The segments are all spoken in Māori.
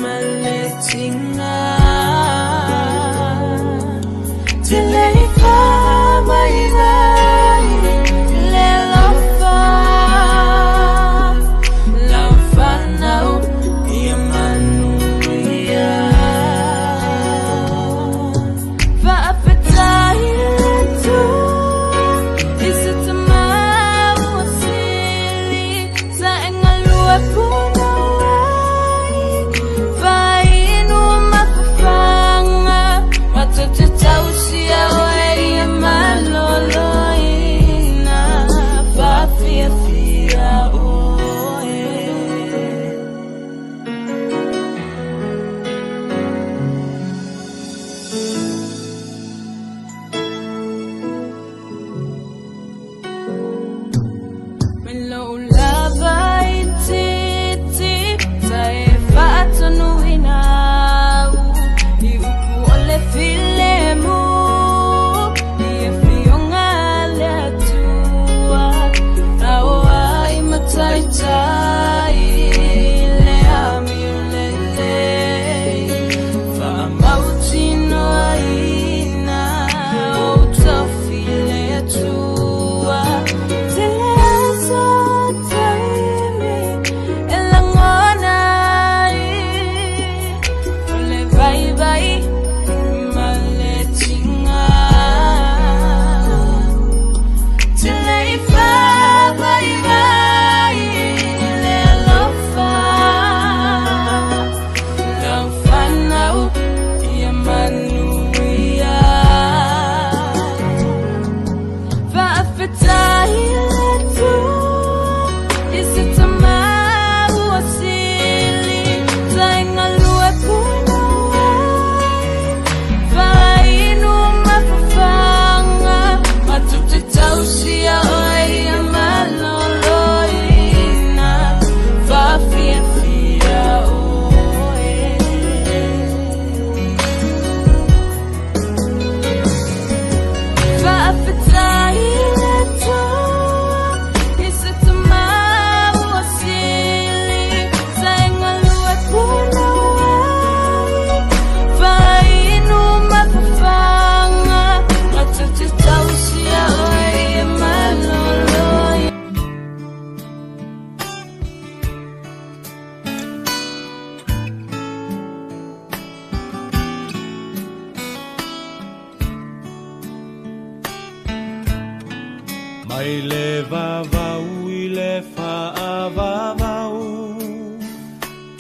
Maletinga Mai le vavau I le whaavavau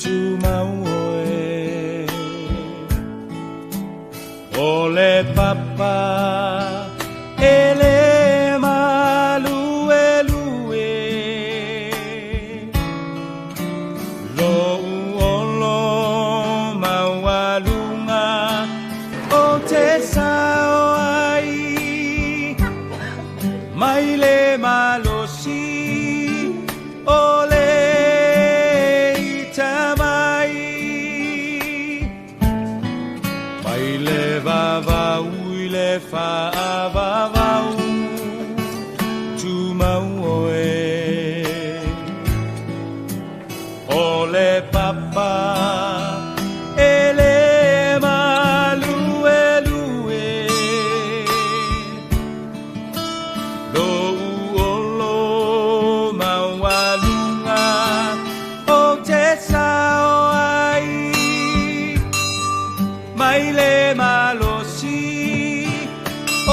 tu mau oe o le papa e le malue lue lo uolo maualunga o te sao ai mai le malosi o le itamai mai le vavau I le whaavavau tu mau oe o le papa e le malue lue lo uolo maualunga o te sao ai mai le malosi o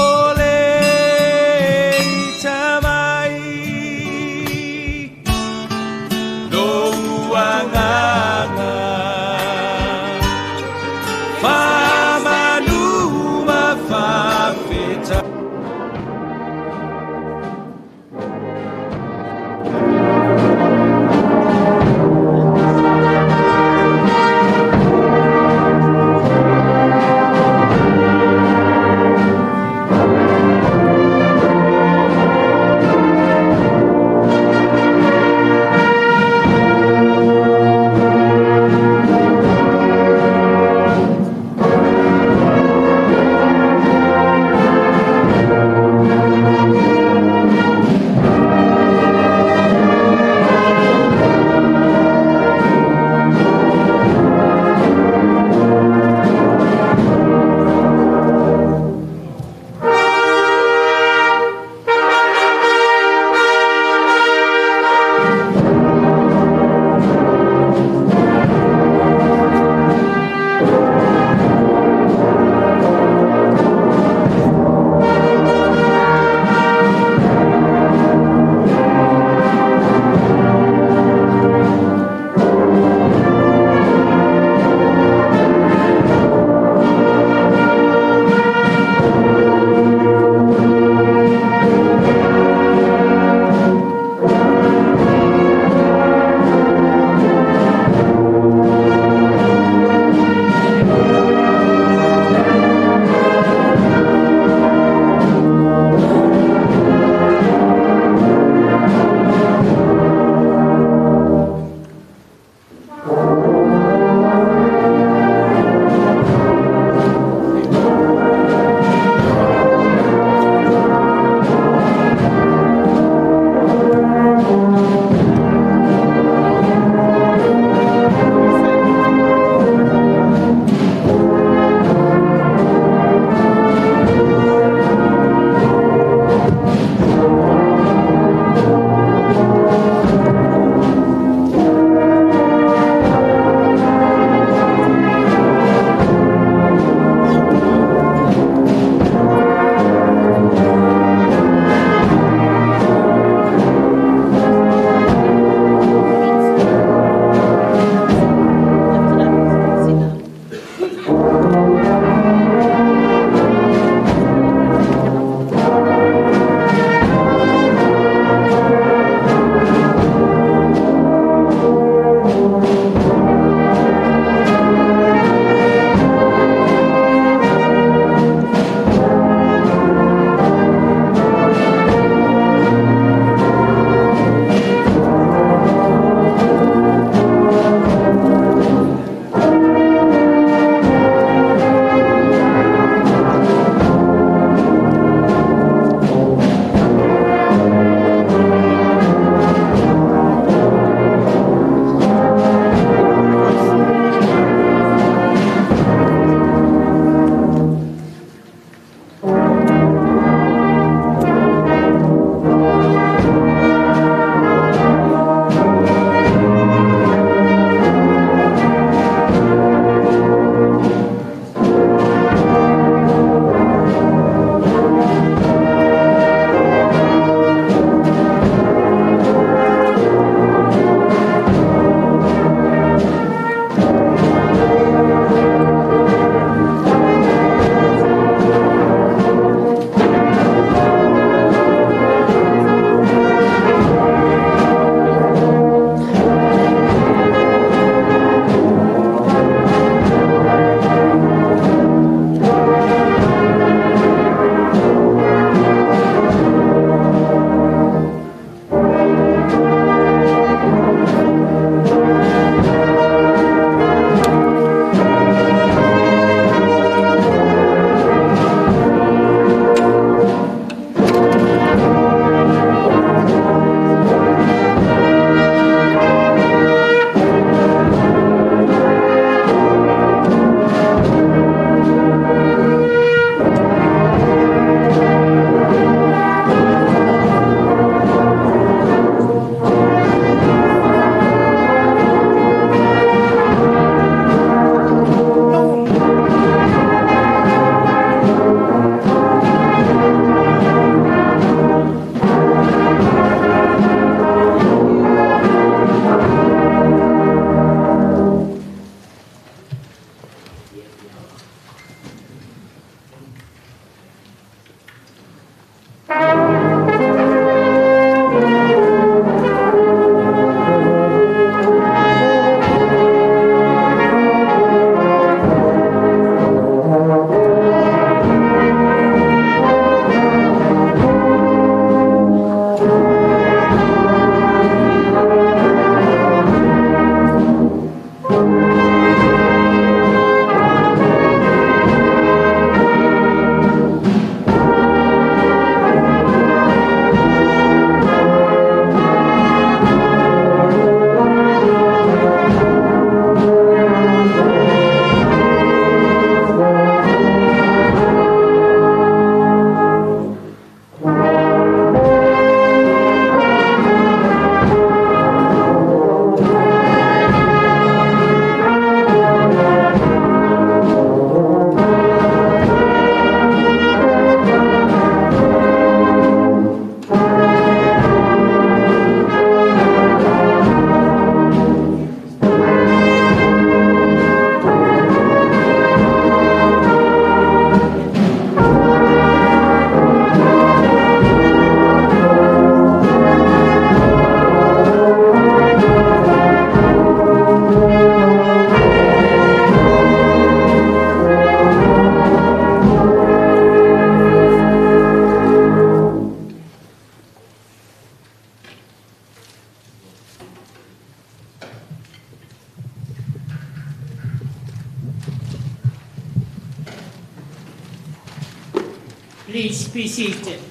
Please be seated.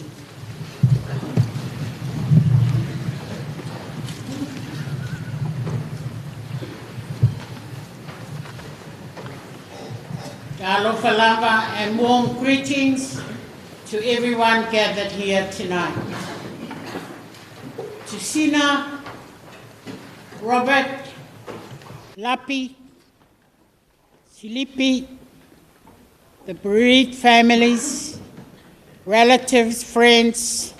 Alofa lava and warm greetings to everyone gathered here tonight. To Sina, Robert, Lapi, Silipi, the bereaved families, relatives, friends,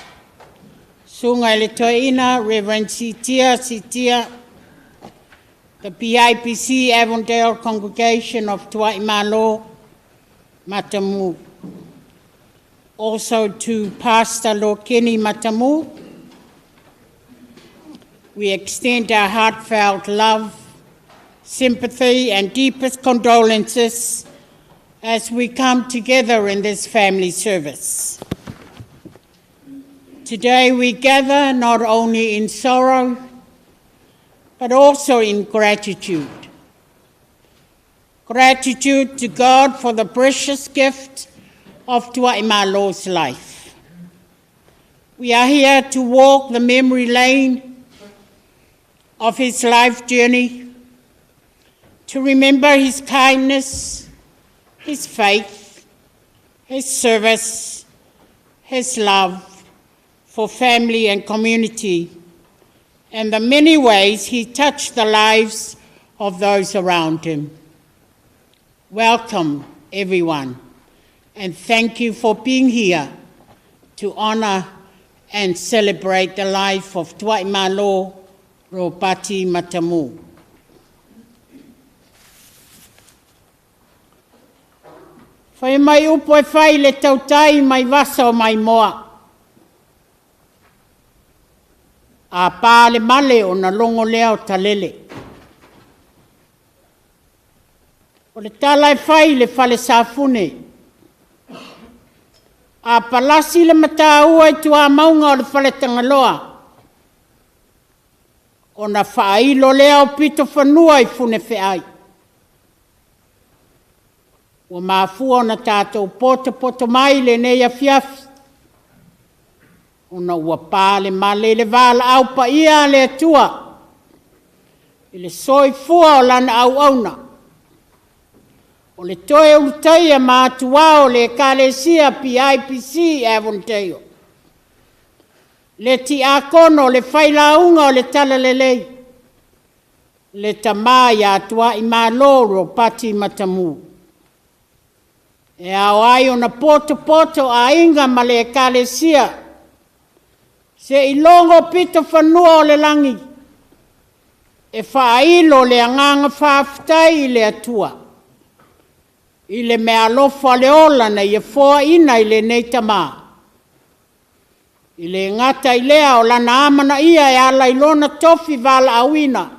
Sungai Letoina, Reverend Sitia, the PIPC Avondale congregation of Tua'imalo Matamū. Also to Pastor Lokeni Matamū, we extend our heartfelt love, sympathy and deepest condolences as we come together in this family service. Today we gather not only in sorrow, but also in gratitude. Gratitude to God for the precious gift of Tua'imalo's life. We are here to walk the memory lane of his life journey, to remember his kindness, his faith, his service, his love for family and community, and the many ways he touched the lives of those around him. Welcome, everyone, and thank you for being here to honor and celebrate the life of Tua'imalo Lopati Matamū. Whai mai upo e whai le tautai mai wasa o mai moa. A pā le male o na longo lea o talele. O le tala e whai le whale sāfune. A palasi le mata ua i tua maunga o le whale tangaloa. O na whailo lea o pito whanua i fune whiai. O mafua o na tātou poto mai le nei a fiafi. O na ua pāle male le vala au pa ia le atua. I le soi fua o lana au auna. O le toe utaia mātua o le kalesia PIPC Avondale. Le ti akono le whailaunga o le talalelei. Le tamai a Tua'imalo Lopati Matamū. E au ai o na poto a inga ma le kalesia. Se i longo pito whanua o le langi. E whailo le anganga whaafitai i le atua. I le mea lofa le ola na i e fōa ina i le nei tamaa. I le ngata i lea o lana amana ia e ala i lona tofi vala awina.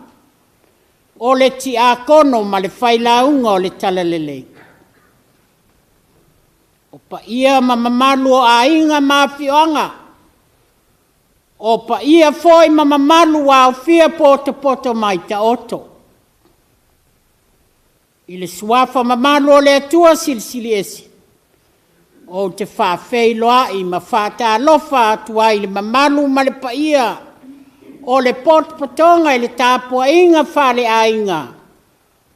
O le ti akono ma le whailaunga o le talalelei. O pa ia ma mamalu o a inga mawhioanga. O pa ia foi ma mamalu a o fia poto mai ta oto. I le suafa mamalu o le atua silisili esi. O te whawhei loa i ma whata alofa atua i le mamalu ma le pa ia. O le potonga i le tāpua inga whale a inga.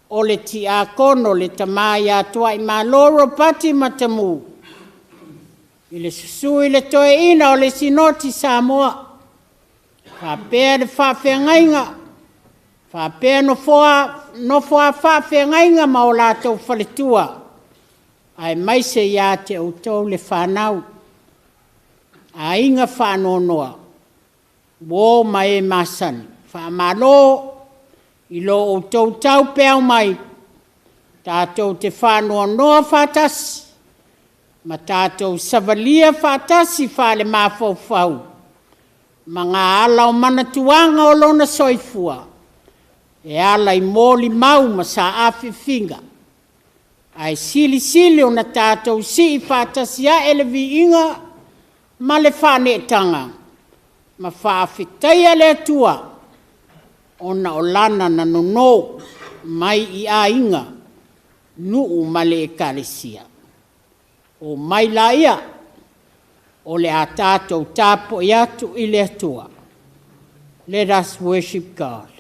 O le ti a kono le tamai a Tua'imalo Lopati Matamū. I le susu i le toe ina o le sinoti Samoa. Whapea le whawhengainga. Whapea no wha whawhengainga ma o lātou whaletua. Ai mai se ia te autou le whanau. A inga whanonoa. Wō mai e masani. Whamalo i lo autou tau peau mai. Tātou te whanoa noa whatasi. Ma tātou savalia whatasi whale mawhau. Ma ngā ala o manatuanga o lona soifua. E ala i mōli mau ma sa awhi finga. Ai sili o na tātou si i whatasi a elevi inga ma le whanetanga. Ma whaafitaia le atua o na o lana na nono mai i a inga nuu ma le ekalesia. O mai la ia o le a tātou tāpo i atu i le atua. Let us worship God.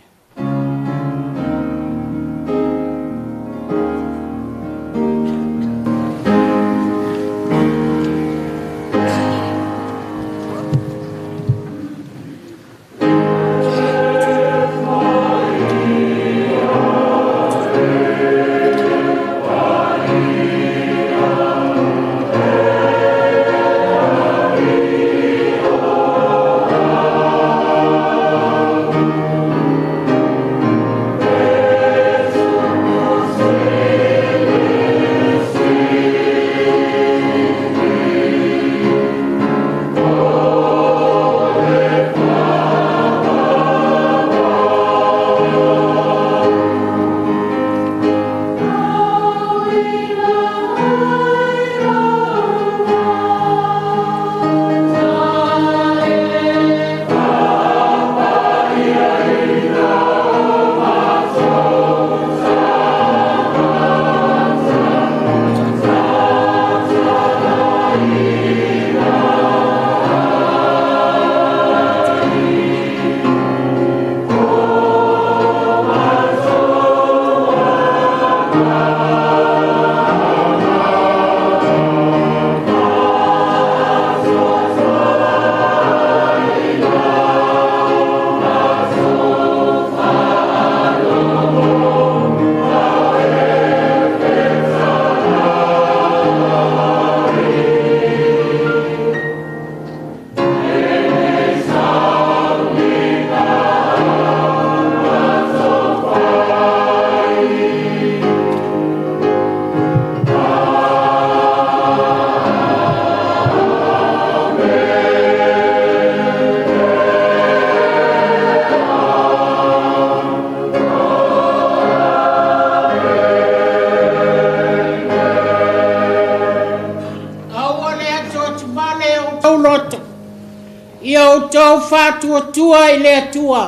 tau whātua i le atua.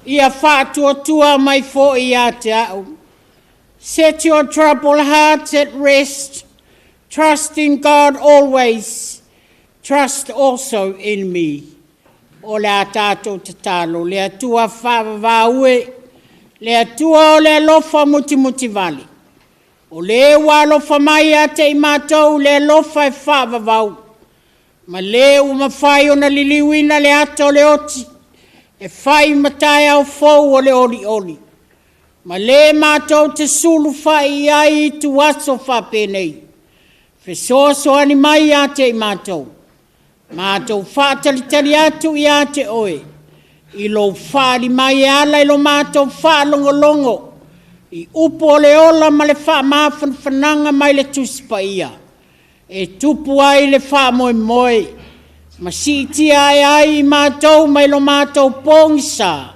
Ia whātua mai fo I a te au. Set your troubled hearts at rest. Trust in God always. Trust also in me. O le a tātou te talo, le atua whāwawaue, le atua o le alofa muti vale. O le walofa mai a te I mātou, le alofa e whāwawau. Ma le mawhai o na liliwina le ato le oti, e whai matai au fau o le oli. Ma le mātou te sulu whai ai tu aso whapenei. Fesoso ani mai a te I mātou. Mātou whātalitari atu I a te oe. I lo whāri mai ala I lo mātou whālongolongo. I upo le ola ma le whananga mai le tuspa ia. E tupu ai le moe. Ma siti ai mātou mai lo mātou pongisa.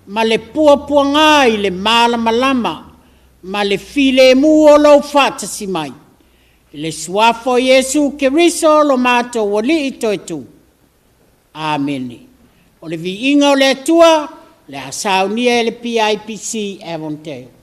Ma le pua ngai le malama. Ma le file mua lo whātasi mai. Le suafo Yesu Keriso lo mātou o li I toitu. Amen. O le vi inga o le atua, le asaunia le PIPC Avondale.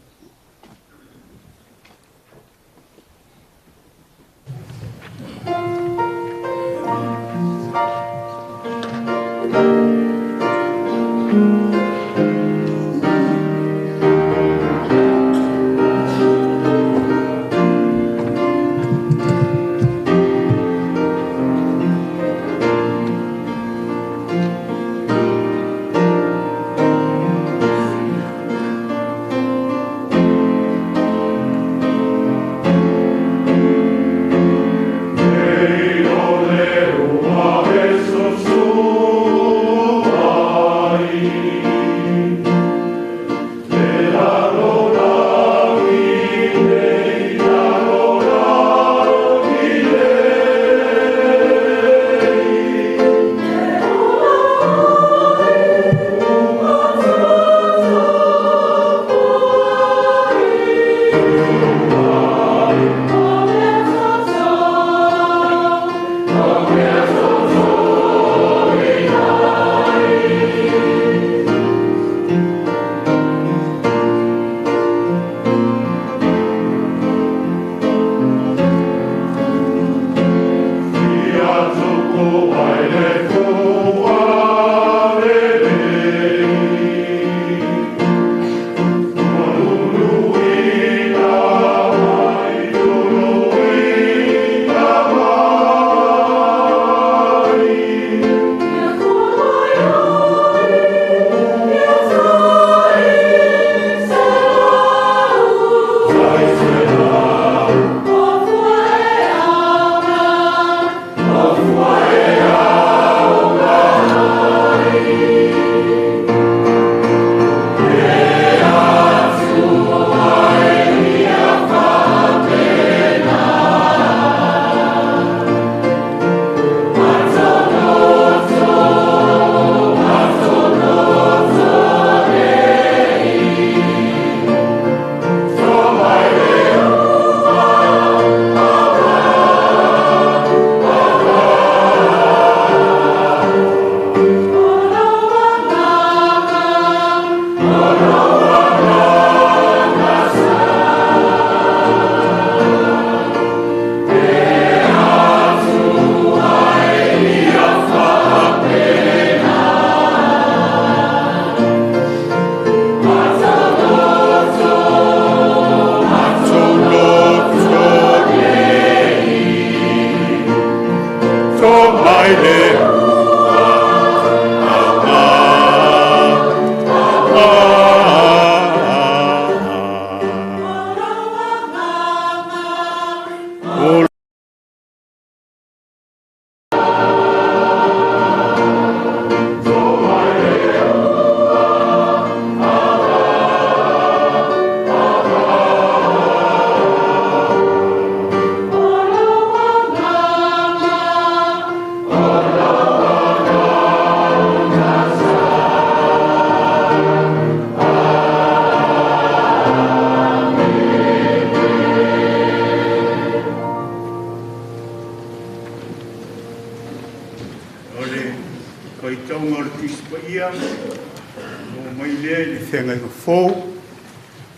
to mai le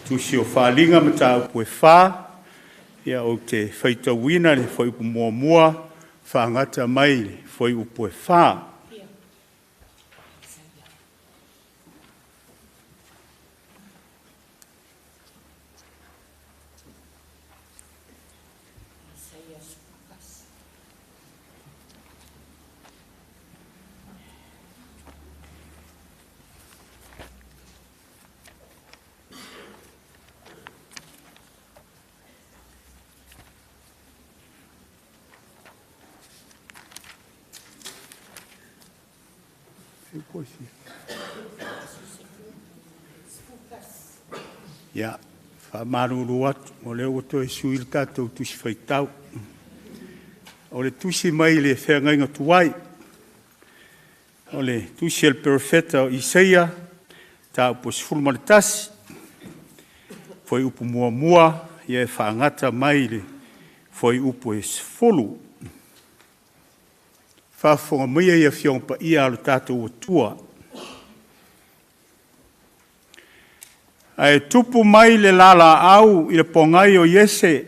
tusi o whalinga ma tau koe whā, ia o te whaitawina le whai upu mua mua, whangata mai le whai upu e whā. Ia, whamaruru atu, o leo o toi sui le tātou tusi whaitau. O le tusi mai le whengainga tuai. O le tusi el perfeta o Isaia, tā upo sifuru le tasi. Foi upo mua mua, ia e whaangata mai le foi upo e sifuru. Whafonga mia ia whiongpa ia alo tātou o tua. E tupu mai le lala au i le pongai o Iese.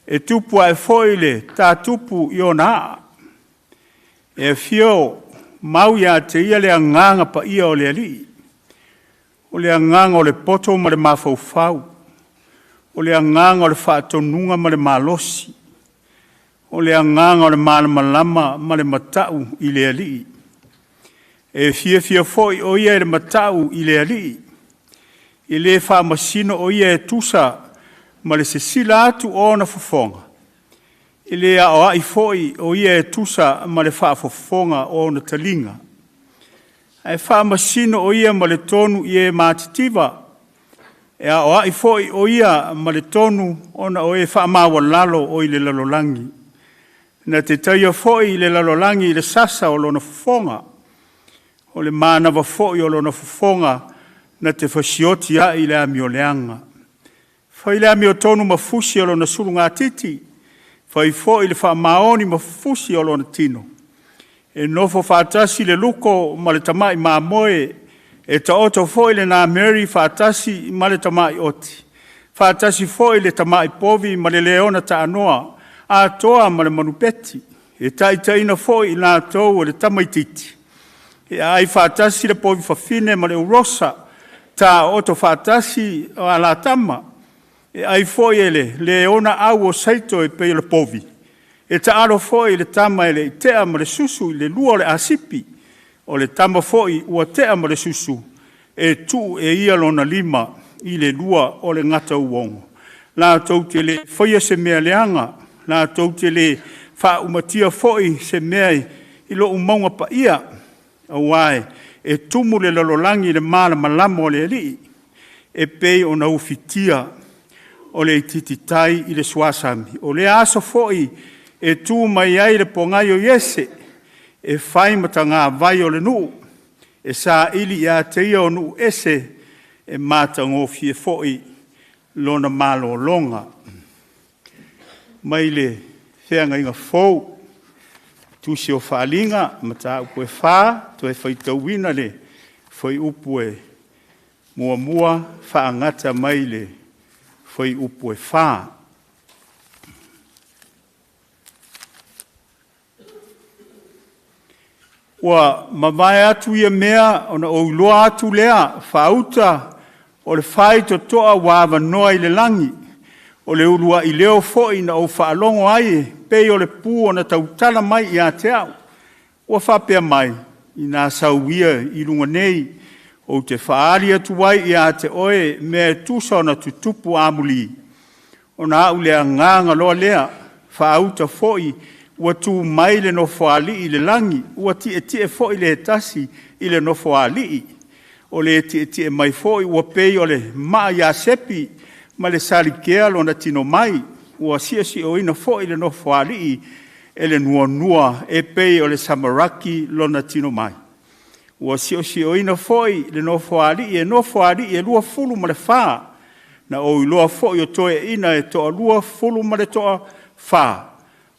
E tupu ai foi le tā tupu i o naa. E whio mau ia te ia le anganga pa ia o le ali. O le anganga o le poto ma le mafaufau. O le anganga o le whaatonunga ma le malosi. O le anganga o le malamalama ma le matau i le ali. E fia foi o ia le matau i le ali. I le whaamasino o ia e tusa ma le sesila atu o na fofonga. I le a o ai foi o ia e tusa ma le whaafofonga o na talinga. E whaamasino o ia ma le tonu i e mātitiva. E a o ai foi o ia ma le tonu o na o e whaamawa lalo o i le lalolangi. Na te taia foi i le lalolangi i le sasa o lona fofonga. O le mānawa foi o lona fofonga na te whasioti a i le amio leanga. Whai le amio tonu mafusi o lona suru ngā titi. Whai fo i le whaamaoni mafusi o lona tino. E nofo whaatasi le luko ma le tamai mā moe. E ta oto fo i le nā Mary whaatasi ma le tamai oti. Whaatasi fo i le tamai povi ma le leona ta anoa. A toa ma le manupeti. E taitaina fo i nā tau o le tamai titi. E ai whaatasi le povi whawhine ma le urosa. Ta oto whaatasi o ala tama. E ai foi ele, le ona au o saito e pe le povi. E ta aro foi le tama ele te ama le susu, le lua le asipi. O le tama foi ua te ama le susu. E tu e ia lona lima i le lua o le ngata uongo. La tau te le foia se mea leanga. La tau te le wha umatia foi se mea i lo umaunga pa ia. Awai. E tumu le lalolangi le mala malamo le li. E pei o na ufitia o le tititai i le suasami. O le aso foi e tu mai ai le pongai o Iese. E fai matanga vai o le nu. E sa ili ia te ia o nu ese e matango fie foi lona malo longa. Mai le whianga inga fou. Tusi o whaalinga, mata upu e wha, to e whaitawina le, whai upu e mua mua, whaangata mai le, whai upu e wha. Ua mawai atu ia mea, ona o uloa atu lea, whauta, o le whai to toa wawa noa i le langi, o le ulua i leo foi na o whaalongo ai, pei o le pū o na tautala mai i a te au. Ua whapea mai i nā sauia i lunga nei o te whaari atu wai i a te oe me tusa o na tutupu amuli. O na au lea nganga loa lea whaauta foi ua tū mai le no whaali i le langi ua tie foi le tasi i le no whaali. O le tie mai foi ua pei o le maa ia sepi ma le salikea lo na tino mai ua si o ina foi le no whaali e le nua e pei o le samaraki lo na tino mai. Ua si o ina foi le no whaali e lua fulu ma le whaa na o iloa foi o toe ina e toa lua fulu ma le toa whaa.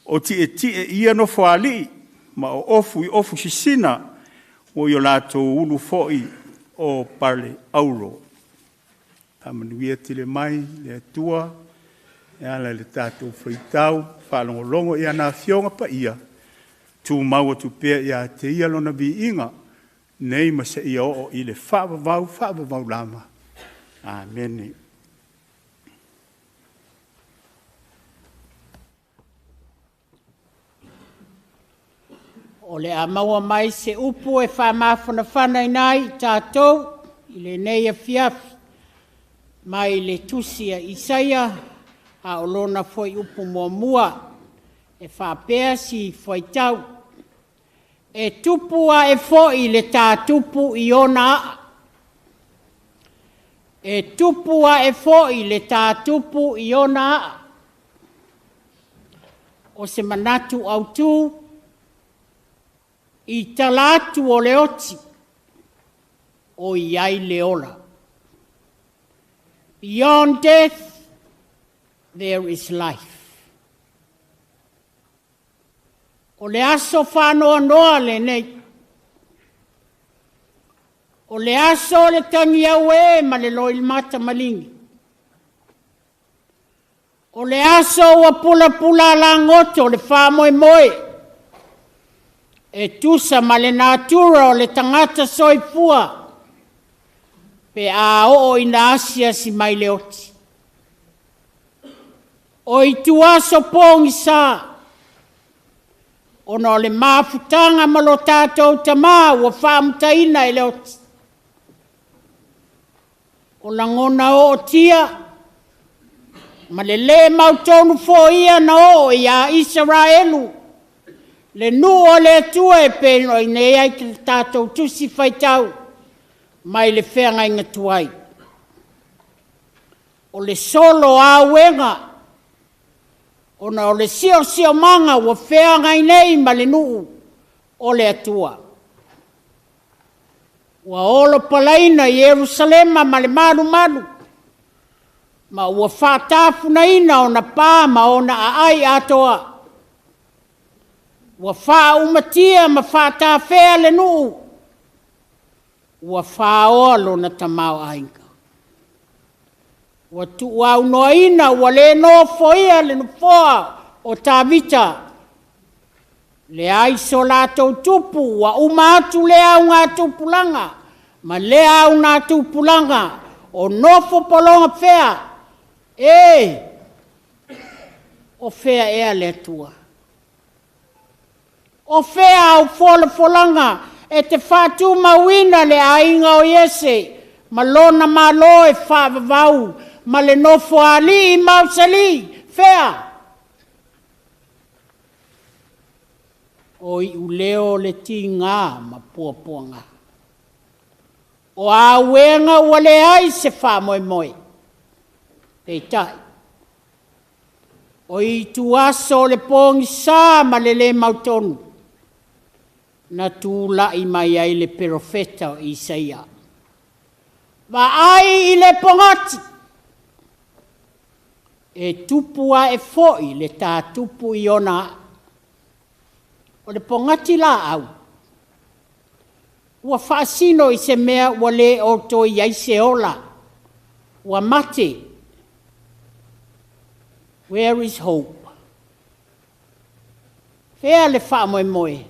O tie ia no whaali ma o ofu sisina o yo lato ulu foi o parle auro. Tamanuia tile mai le atua e ala le tātou whaitau whalongolongo i ana fionga pa ia tū maua tu pēr ia te ia lona bi inga nei ma se ia o i le whaavavau lama. Amen. O le a maua mai se upu e whamafana whanai nai tātou i le nei a fiafi mai le tusia Isaia a o lona foi upu mua e whapea si foi tau. E tupua e foi le tā tupu i ona a. E tupua e foi le tā tupu i ona a. O se manatu au tū i talatu o le oti o iai le ola. Beyond death, there is life. O le aso whanoa noa le nei. O le aso le tangi au e ma le loi mata malingi. O le aso wa pula la ngoto le whamoe moe. E tusa ma le natura o le tangata soifua. Pe a o ina asia si mai le oti. O i tuaso pongi sa. O no le mafutanga ma lo tātou tamā ua whaamutaina e le oti. O langona o tia. Ma le mautonu fo ia na o ia Israelu. Le nu o le tua e pēno i nei ai ki tātou tusi whaitau. Mai le whenga inga tuai. O le solo a wenga. O na o le sio manga wa whenga i nei ma le nuu o le atua. Wa olo palaina i Jerusalema ma le malu. Ma ua whatafuna ina o na pā ma o na ai atoa. Ua wha umatia ma whatawhea le nuu. Ua whaoa lo na tamau ainga. Ua tuau noa ina ua le no foia le nufoa o tāvita. Le aiso lātou tupu ua umatu le au ngā tupulanga. Ma le au ngā tupulanga o nofo polonga whea. O whea ea le tua. O whea au folanga e te whātu mawina le ainga o Iese. Ma lona ma lo e whaavavau. Ma le nofo ali i mausali. Whea. O i uleo le tinga ma puapuanga. O a wenga ua le ai se whamoe. Pei tai. O i tuaso le pongi sā ma le mautonu. Na tūla i mai ai le profeta o Isaia. Wa ai i le pongati. E tupua e foi le tā tupu i ona. O le pongati la au. Ua whaasino i se mea ua le o toi ai se ola. Ua mate. Where is hope? Whea le whaamoe.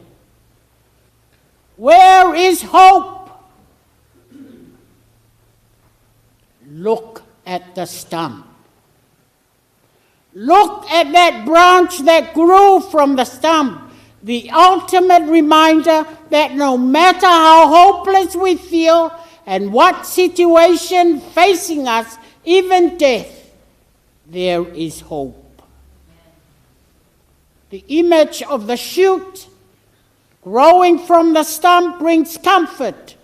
Where is hope? Look at the stump. Look at that branch that grew from the stump, the ultimate reminder that no matter how hopeless we feel and what situation facing us, even death, there is hope. The image of the shoot growing from the stump brings comfort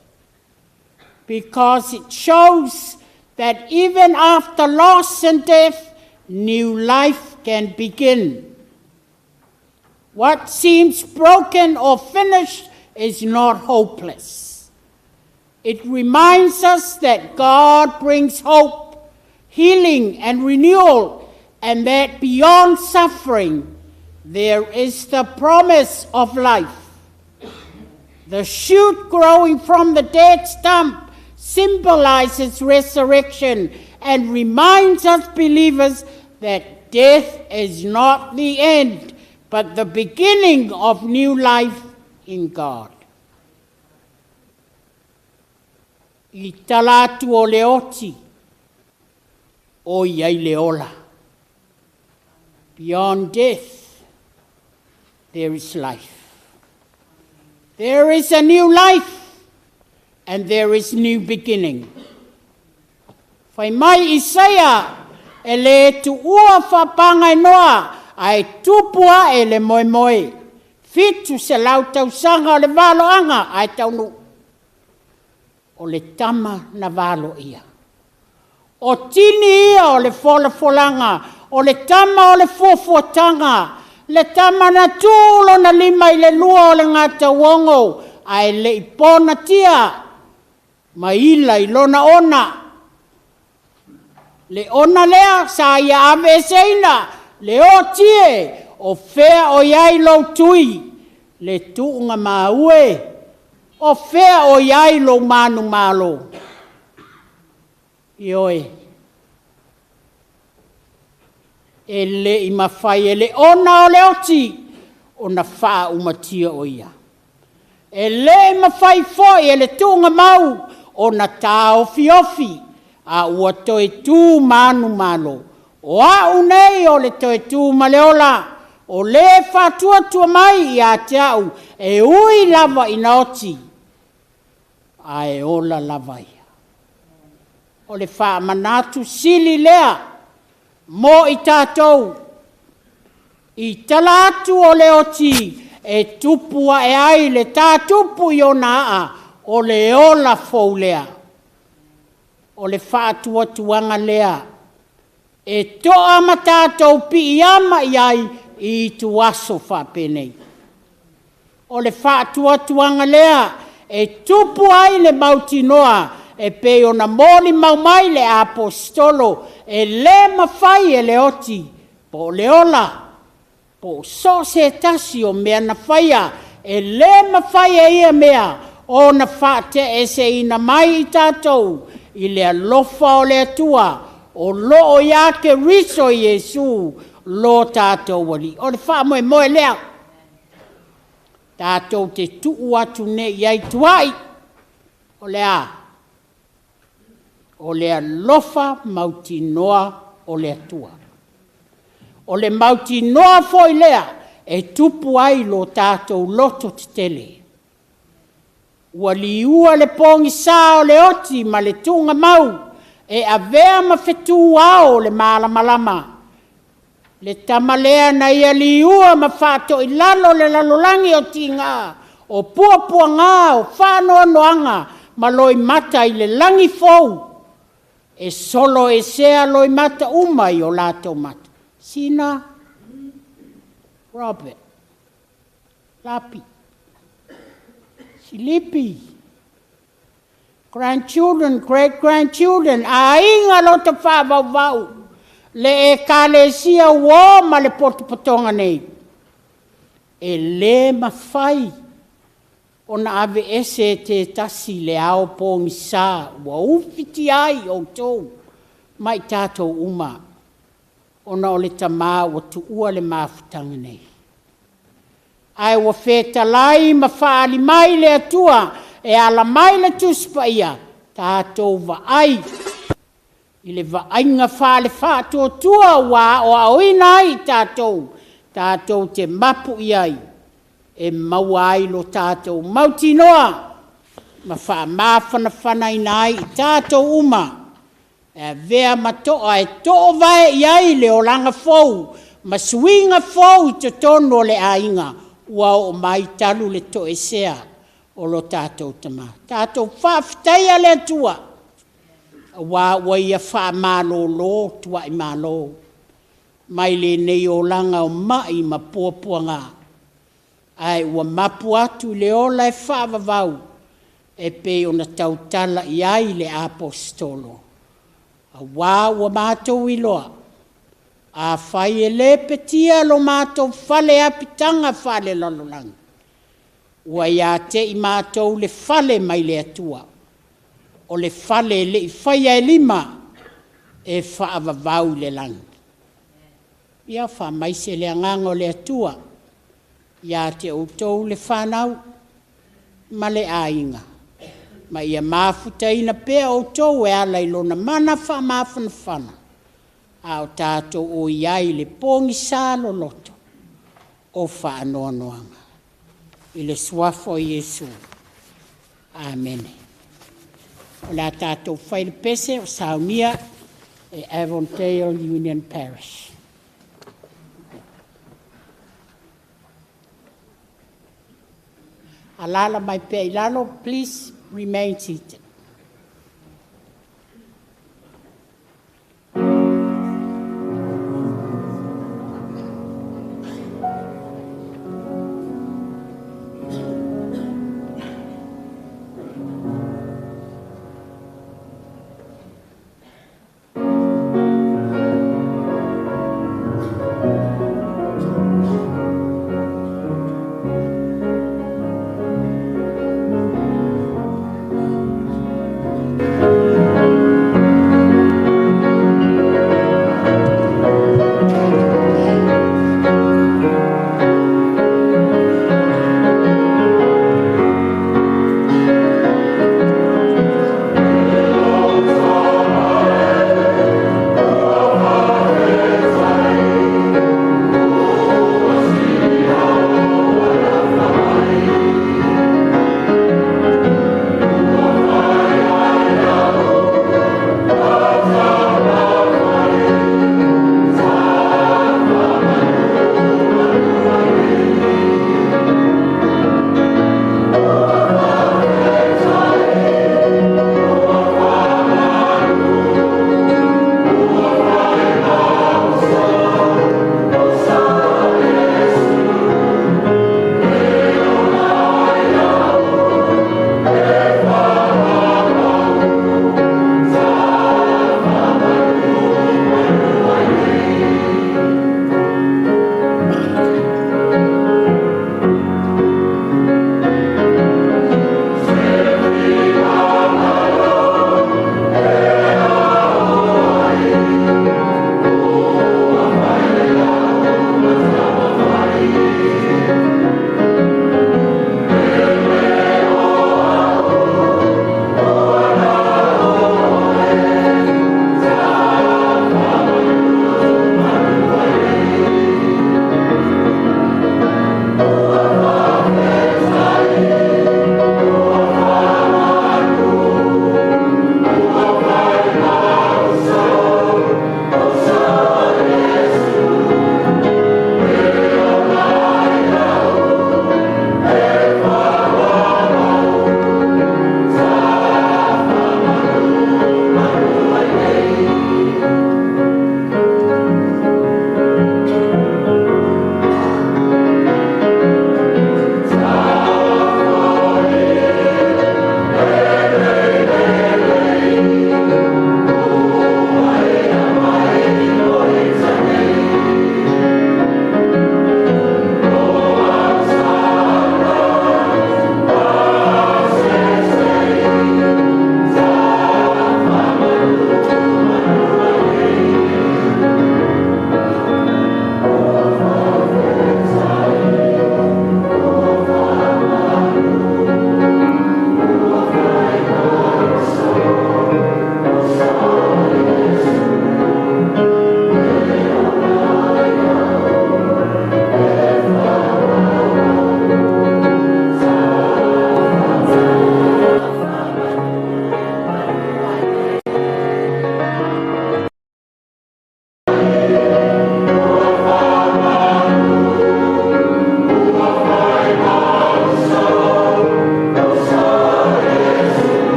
because it shows that even after loss and death, new life can begin. What seems broken or finished is not hopeless. It reminds us that God brings hope, healing, and renewal, and that beyond suffering, there is the promise of life. The shoot growing from the dead stump symbolizes resurrection and reminds us believers that death is not the end, but the beginning of new life in God. I talatu o leoti, o iai leola. Beyond death, there is life. There is a new life, and there is new beginning. Whai mai Isaia, e le tu ua whapangai noa, ai tupua e le moe moe. Fitu se lau tausanga o le valo anga, ai taunu. O le tama na valo ia. O tini ia o le fola-folanga, o le tama o le fuafuatanga, le tama na tūlo na lima i le lua o le ngata wongo, ai le ipona tia, ma ila i lona ona. Le ona lea sa ia ave seina, le o tie, o fea o iai lo tui, le tuunga maue, o fea o iai lo manu malo. Ioe, e le i mawhai, e le ona o le oti, o na wha umatia o ia. E le i mawhai foi, e le tuunga mau, o na tā ofi, a ua toe tū manu malo. O a unei o le toe tū maleola, o le whātua mai i a te au, e ui lava i naoti, a e ola lava ia. O le wha manatu sili lea, mo i tātou, i talatu o le oti, e tupua e ai le tātupu i o naa, o le ola fou lea. O le whātua tuanga lea, e toa ma tātou pi i ama i ai i tu aso whapenei. O le whātua tuanga lea, e tupu ai le mauti noa, e pe o na moli mau mai le apostolo, e le mawhai e le oti, po le ola, po so se tasi o mea na whaia, e le mawhai e ia mea, o na whaate e se ina mai i tātou, i le alofa o le atua, o loo iake riso i Jesu, lo tātou wali. O le wha moe lea, tātou te tuu atu ne iai tuai, o le a, o le alofa mauti noa o le atua. O le mauti noa foi lea, e tupu ai lo tātou loto te tele. Ua liua le pongi sā o le oti ma le tunga mau, e avea ma whetu ao le malamalama. Le tamalea na ia liua ma whāto i lalo le lalolangi o tinga, o puapua ngā o whānoa noanga, ma loi mata i le langi fou, e solo e sea loi mata umai o lātou mata. Sina, Robert, Lapi, Silipi, grandchildren, great-grandchildren, a inga lo te whāwau, le e kālesia wō ma le potopotonga nei. E le mawhai, o na ave ese te tasi le ao pōngi sā, ua uwhiti ai o tō, mai tātou uma, o na o le tamā o tu ua le māwhutanga nei. Ai wa feta lai ma whaali mai le atua, e ala mai le tuspa ia, tātou wa ai. I le vaainga whale whātua tua wā o aoina ai tātou. Tātou te mapu iai. E maua ai lo tātou mauti noa. Ma wha mawhana whanaina ai tātou uma. E vea matoa e to'o vai iai le o langa fou. Ma suinga fou I te tono le ainga. Ua o mai talu le to e sea. O lo tātou tama. Tātou whawhtaia le tua. Wa ia whaamalo lo Tua'imalo. Mai le nei o langa o mai ma puapuanga. Ai ua mapu atu le ola e whaavavau. E pe o na tautala I ai le apostolo. A wā ua mātou iloa. A whai e le petia lo mātou whale apitanga whale lalolang. Ua ia te I mātou le whale mai le atua. O le whale le I whaia e lima. E whaavavau le lang. Ia wha maise le angango le atua. Ia te outou le whanau. Ma le ainga. Ma ia mafutaina pea outou e ala ilona mana wha mafana whana. A o tātou o iai le pongi sālo loto. O wha anoa noanga. I le suafo Iesu. Amen. O la tātou whaile pese o Saunia e Avondale Union Parish. Alala mai pe ilalo, please remain seated.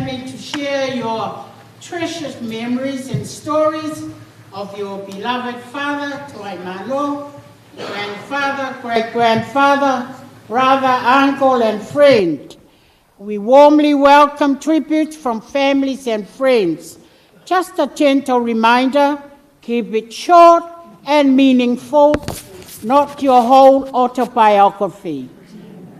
family to share your precious memories and stories of your beloved father, Tua'imalo, grandfather, great-grandfather, brother, uncle, and friend. We warmly welcome tributes from families and friends. Just a gentle reminder, keep it short and meaningful, not your whole autobiography.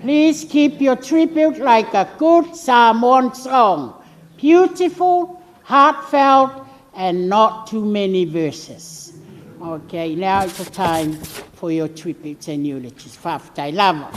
Please keep your tribute like a good Samoan song, beautiful, heartfelt, and not too many verses. Okay, now it's the time for your tributes and eulogies. Whawhatai lava.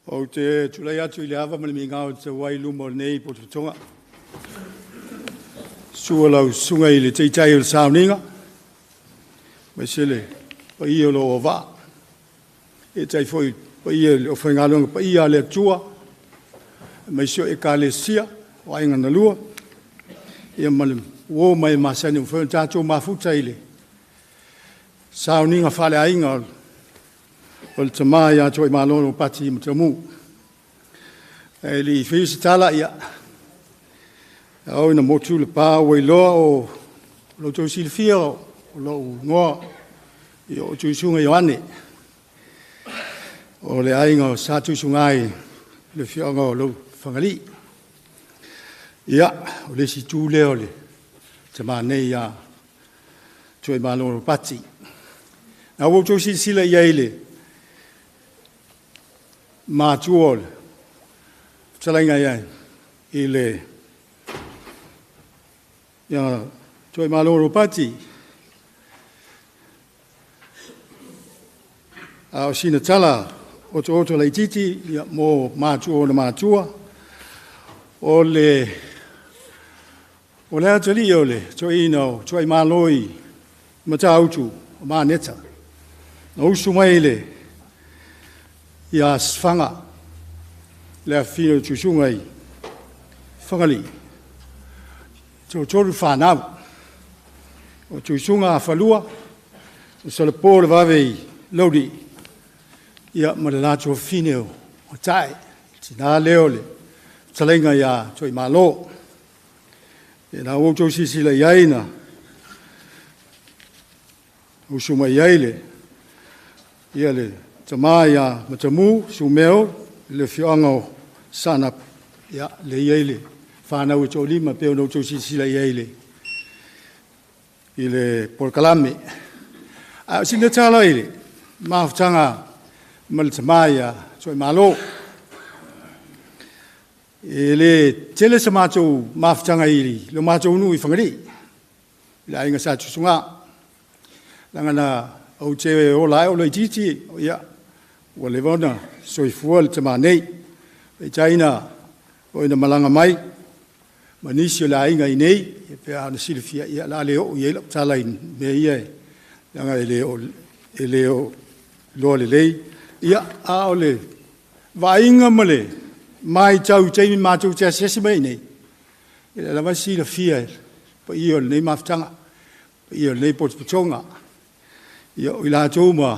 O te tulai atu I le awa mali mi ngāo te wai lumo nei po te tonga. Sua lau sunga I le teitai o le sauninga. Mai sele, pa ia lo o wā. E tai foi, pa ia o whai ngālunga, pa ia le tua. Mai sio e ka le sia, o ainga na lua. Ia mali, uo mai masani o whai tātou mafuta I le. Sauninga whale ainga o le tamā ia Tua'imalo Lopati Matamū. E li whisi tala ia. Au ina motu le pā o iloa o lo tau silfia o lo ngoa I o tuisunga Ioane. O le ainga o sa tuisungai le whianga o lo whangali. Ia, o le si tū leo le tamā nei ia Tua'imalo Lopati. Na o tau silsila ia ile mātua le talainga ia I le ia Tua'imalo Lopati a o sina tala oto le titi ia mo mātua o le mātua o le atali o le toina Tua'imalo I matautu o māneta na usu mai le ia sfanga le afino tuisunga I whangali. Toru whanau. O tuisunga a whalua, o sala pō le wawe I lauri. Ia ma le lato o fineo o tae. Tina leo le talenga ia Tua'imalo. E na o tau sisi le iaina. Usuma iaile. Ia le tamā ia Matamū, sumeo, le whianga o sana ia le iaile. Whanau e tō lima peo no tō sisila iaile. I le porkalame. A sina tala ile, maafutanga ma le tamā ia Tua'imalo. E le tele sa mātou maafutanga ili, le mātou nui whangari. Le ainga sa tusunga. Langana au te o lai o le titi, o ia, o le vona, soifua le tamā nei, e taina o ina malanga mai, manisi o la inga I nei, e pēa ana silifia ia la leo o iela tala I me ia, langa e leo loa le lei, ia a o le vainga male, mai tau teimi mātou te asesi mai nei, e la lama silifia, pa ia o nei maftanga, pa ia o nei potspotonga, ia o I lātou ma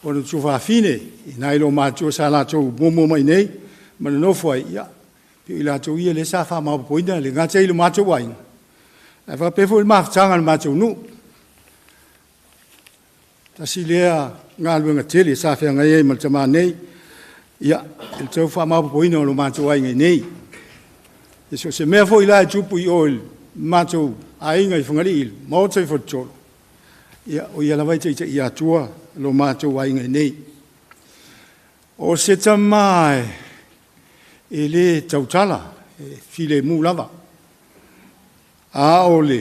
o na tū whawhine, I nai lo mātou sa lātou momo mai nei, ma na nofai, ia, pio I lātou ia le sa wha mapapoina, le ngātei lo mātou wainga. E whapefo I maftanga na mātou nu. Tasi lea ngā luenga tele, sa whianga e ma tamā nei, ia, il tau wha mapapoina o lo mātou wainga nei. E so se mea fo I lai tupu I o mātou ainga I whangali il, maotai fotoro. Ia o ia lawai te I atua lo mātou wainga nei. O se tamai e le tautala, e file mūlava. A o le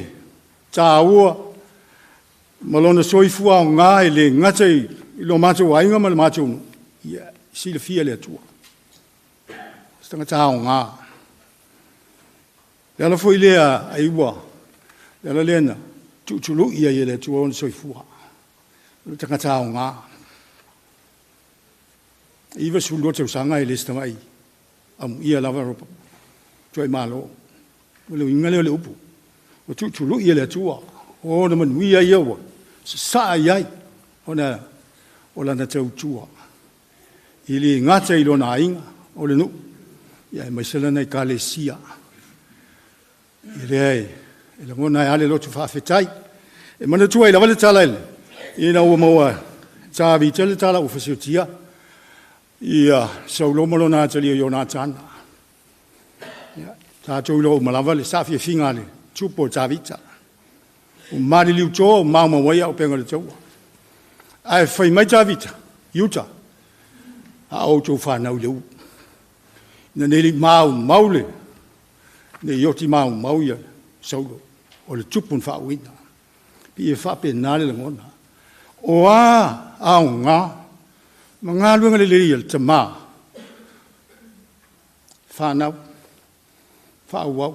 tāua, malona soifua o ngā e le ngatai i lo mātou wainga ma le mātou nu. Ia, si le fia le atua. Stanga tā o ngā. Le ala foi lea a iwa, le ala lena, tūtulu ia i le atua o soifua. Le tangata o ngā. Iwa sulu tau sanga i le stamai. Amu ia lava ropa. Tua'imalo. Wale inga leo le upu. O tūtulu ia le atua. O na manuia ia wa. Saa iai. O lana tau tua. I le ngata i lona inga. O le nu. Ia e maisala nei ka le sia. I le ai. E la ngona e ale lotu whaafetai. E mana tua i la wale tala ele. I na ua maua. Tāwi tele tala u fasiotia. Ia saulomalo nā tali o nā tāna. Tātou ilo malawa le sāwhia whinga le tupo tāwita. O māri liu tō o māuma waia o penga le taua. Ai whai mai tāwita, iuta. A o tō whanau leu. Na neli maule. Ne ioti mauia saulo. O le tupun whauina. Pi e whape nāle le ngona. O a ngā. Ma ngā luenga le lei al te mā. Whanau. Whauau.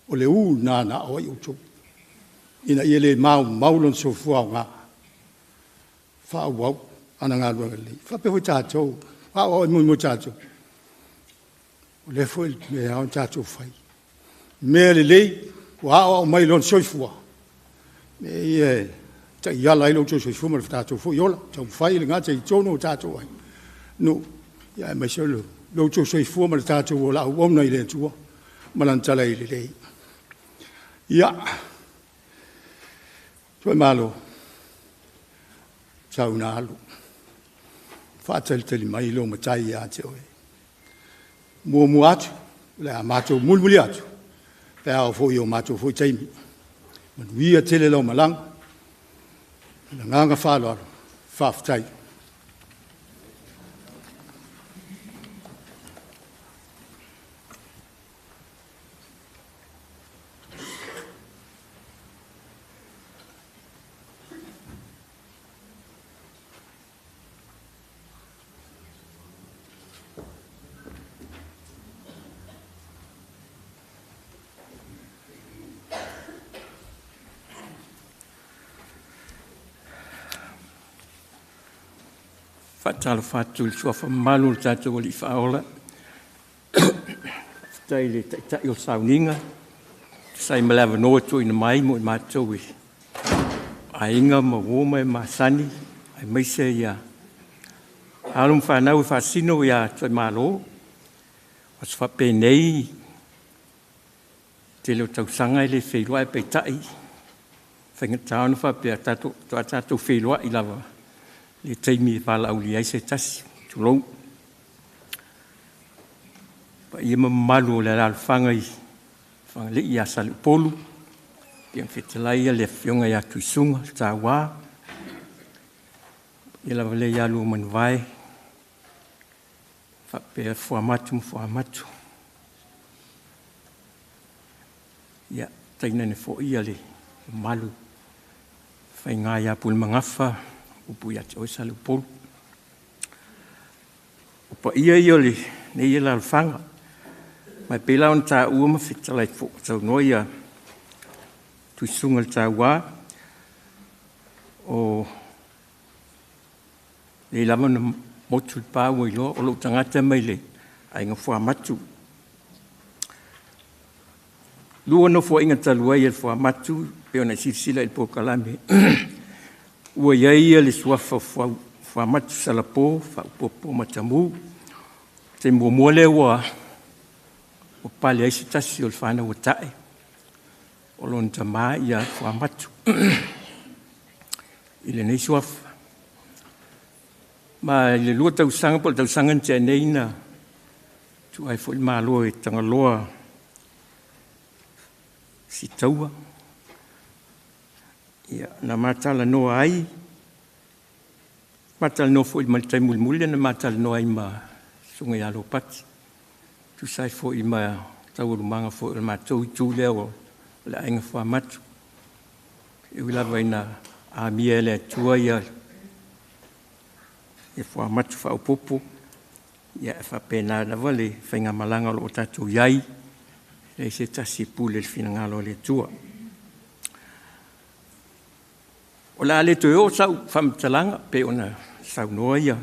O le nāna o ai utu. Ina i le maulon so fuau ngā. Whauau. Ana ngā luenga le lei. Whape hoi tātou. Whauau e mui tātou. O le fwoi me hao tātou whai. Mea le lei. Whauau mai lon soifua. Me i ta ia lai lo tso fu ma ta tso fu yola tso fai le nga tso tso no ta tso ai no ya mai so lo tso fu ma ta tso la o na ile tso ma lan tala ile le ya Tua'imalo sa una lo fa tel tel mai lo ma tai ya tso mo muat la ma tso mulmuliat pa o fo yo ma tso fo tai ma via tele lo malang na nganga whāloa, whāwhtai. Fatalo fatu il suo malu tato li faola. Stai le tai o sauninga. Sai malava no tu in mai mo mato wi. Ainga mo woma masani ai mai se ya. Alum fa na fa sino ya Tua'imalo. Was fa penei. Te lo tau sanga le feilua pe tai. Fa ngata fa pe tato feilua I lava. Le taimi whala au li aise tasi, tulou. Pa ia mamalu le alwhanga I whanga le I asale polu. Piang whetalaia le whionga I atu I sunga, tā wā. Ia lawa le I alu man vai. Whapea whamatu. Ia, taina ne fo ia le malu. Whai ngā ia pul mangafa. Upu ia te oisale polu. Upa ia le, ne ia la alwhanga. Mai pela on tā uama whitalai fo, tau noia tuisunga le tā wā. O le lama na motu pāua I loa, o lo tangata mai le, ai ngā whamatu. Lua no fo inga talua I le whamatu, peo na sila I pokalame. Ua iaia le suafa whamatu salapo, whaupopo Matamū. Te mua le ua o pale aisi tasi o le whana ua tae. O lon tamā ia whamatu. I le nei suafa. Ma le lua tausanga po le tausanga nte nei na tu ai fo I māloa e tangaloa si taua. Ia, na matala noa ai, Matal no fo I mal tai mulmule na matal no ai ma Tua'imalo Lopati. Tu sai fo I ma tau rumanga fo I ma tau tu leo le ainga fa matu. E wila vai na a mia le tua ia e fa matu fa upopo ia e fa pena na vale whainga malanga lo tatu iai e se tasi pule le finangalo le tua. O la le toi o sau whamtalanga pe ona sau noa ia.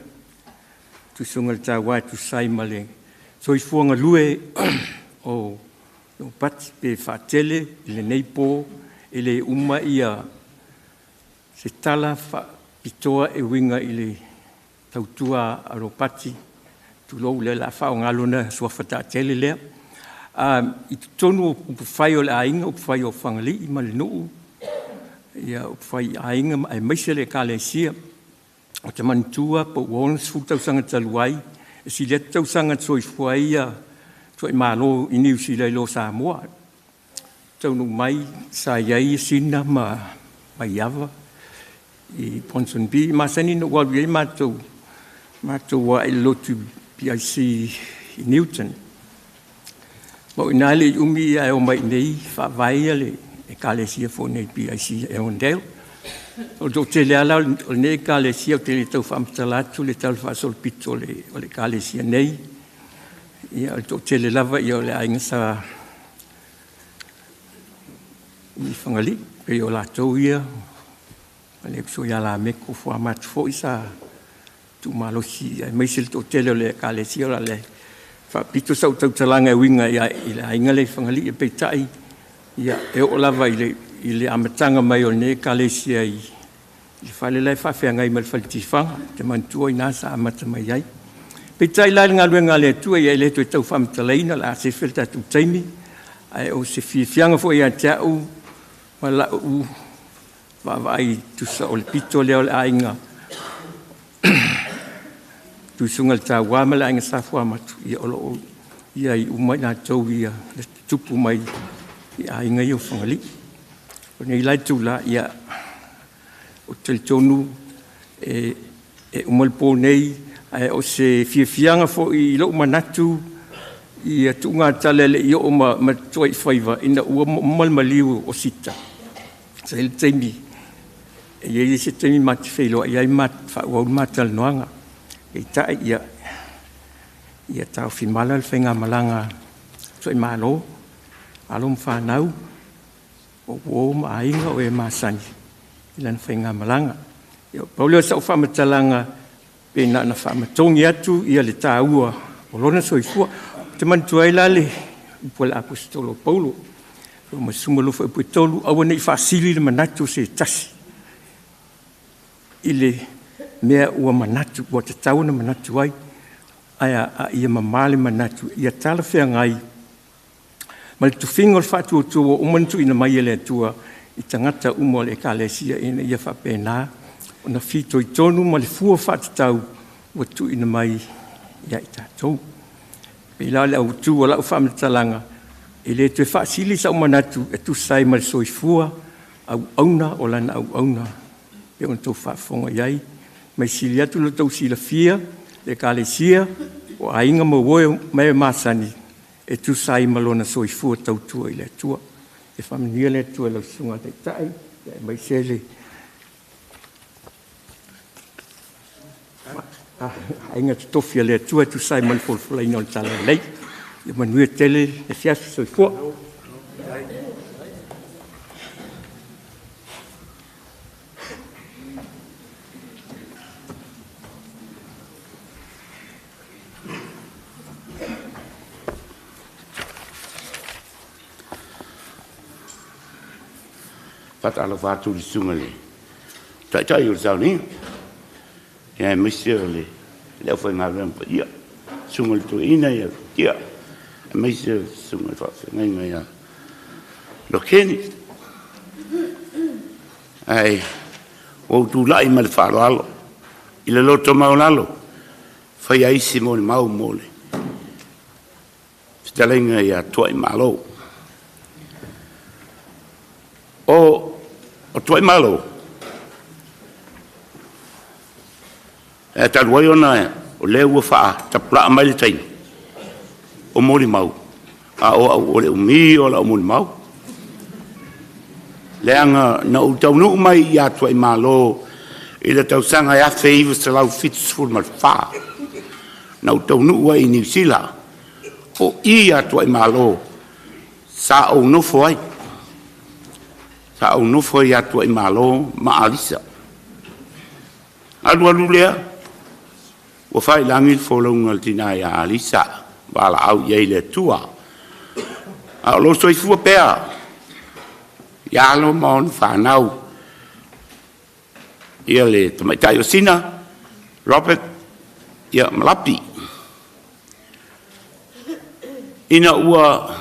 Tu sunga le tāwai tu sai male. So I fuanga lue o Lopati pe whaatele le neipo ele uma ia se tala pitoa e winga ile tautua a Lopati tu lou le la whao ngalona sua whataatele lea. I tonu upu whai o le ainga, upu whai o whangali I male nuu. Ia upu whai ainga ai maise le kālesia. O te manitua po uona sifu tausanga taluai. E si le tausanga tsoi fuai ia Tua'imalo I New Zealand lo Samoa. Taunu mai sa iai sina ma iava I Ponson B. Masani no walu iai mātou wa I lotu PIC I Newton. Mo ina le umi ai o mai nei whaavai le e kālesia fo nei PIC e Avondale. O do te le ala o nei kālesia o te le tau whamtalatu le tau whaasolpito o le kālesia nei. Ia o te le lava I o le ainga sa I whangali, pe o la tau ia, le so ia la meko fua matu fo isa tu malosi, ai meisel to tele o le kālesia o la le whapito sau tau talanga winga ia I le ainga le whangali e peitai, ia e o lava I le amatanga mai o ne kālesia I whale lai whawhea ngai mal whalitifanga, te mantua I nasa amata mai ai. Peitai lai ngā luenga le atua ia I le to e tau whamitalaina la se whelta tu taimi, ai o se whiawhianga fo ia te au, ma lau wawai tusa o le pito leo le ainga. Tusunga le tā wama le ainga sa whamatu ia olo o ia I umai nā tau ia le tupu mai I ainga I o whangali. O nei lai tūla ia o tele tonu e umalpo nei ai o se whiawhianga fo I lau manatu ia tunga talele I o ma toi whaiva ina ua malmaliu o sita. Sa ele teimi e ia se teimi mati whailo ia I mat whauau matal noanga. E tae ia tau whimala le whainga malanga Tua'imalo alo mwhanau o uo ma ainga o e masani ilan whainga malanga. Ia pauleo sau whamatalanga pe na whamatongi atu ia le tāua o lona soifua. Te mantua I lale upo le apostolo Paulo. O masuma lofa upo tolu awana I whaasili le manatu se tasi. I le mea ua manatu, ua te tauna manatu ai. Aia a ia mamale manatu, ia tala whea ngai. Ma le tuwhinga le whātua tua o mantu ina mai le atua I tangata umo le kālesia ina ia whapena. O na whito I tonu ma le fua whātatau ua tu ina mai ia I tātou. Pela le au tu wala whamatalanga e le te whaasili sa manatu e tu sai mal soifua au auna o lana au auna e on tau whaafonga iai mai sili atu no tau sila fia le kālesia o ainga mawoe mai masani e tu sai malona soifua tau tua I le tua e whamania le tua lau sunga te tai e mai sele ainga te tofia le tua tu sai man folfola ina o tala lei ia manue tele le fiasu soifua Fatalo fatu di sungale tai o zani ya monsieur le foi ngalen ia sungal to ina ia monsieur sungal fa ngai ya lo keni ai o tu lai mal faralo il lo to maunalo fai ai simone mau mole stelinga ya Tua'imalo o Tua'imalo E taluai ona o le ua wha tapra mai le taini. O mori mau. A o le umi o la o mori mau. Leanga na o taunu mai i atua i malo i le tausanga e afe iwa sa lau fitus ful mal wha. Na o taunu ua i New Zealand. O i atua i malo sa o nofo ai. Sa o nofo i atua i malo ma alisa. Alu lea. Wa fai langi il folonga al tina i alisa. Wala au iei le tua. A lo soi fua pea. Ia lo mon whanau. Ia le tamaitai o sina. Robert. Ia malapi. Ina ua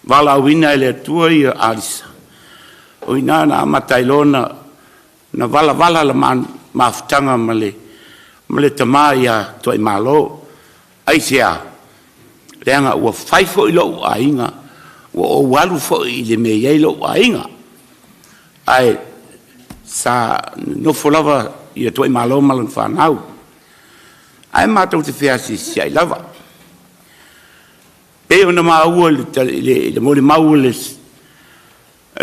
wala wina le tua ia alisa. O ina na amatailona na wala la maftanga male tama ia Tua'imalo aisia. Leanga ua faifo i lo a inga. Ua o walu fo i le me iei lo a inga. Ai sa nofo lava ia Tua'imalo malan whanau. Ai mātou te whiasi si ai lava. E ona maua le mole mau le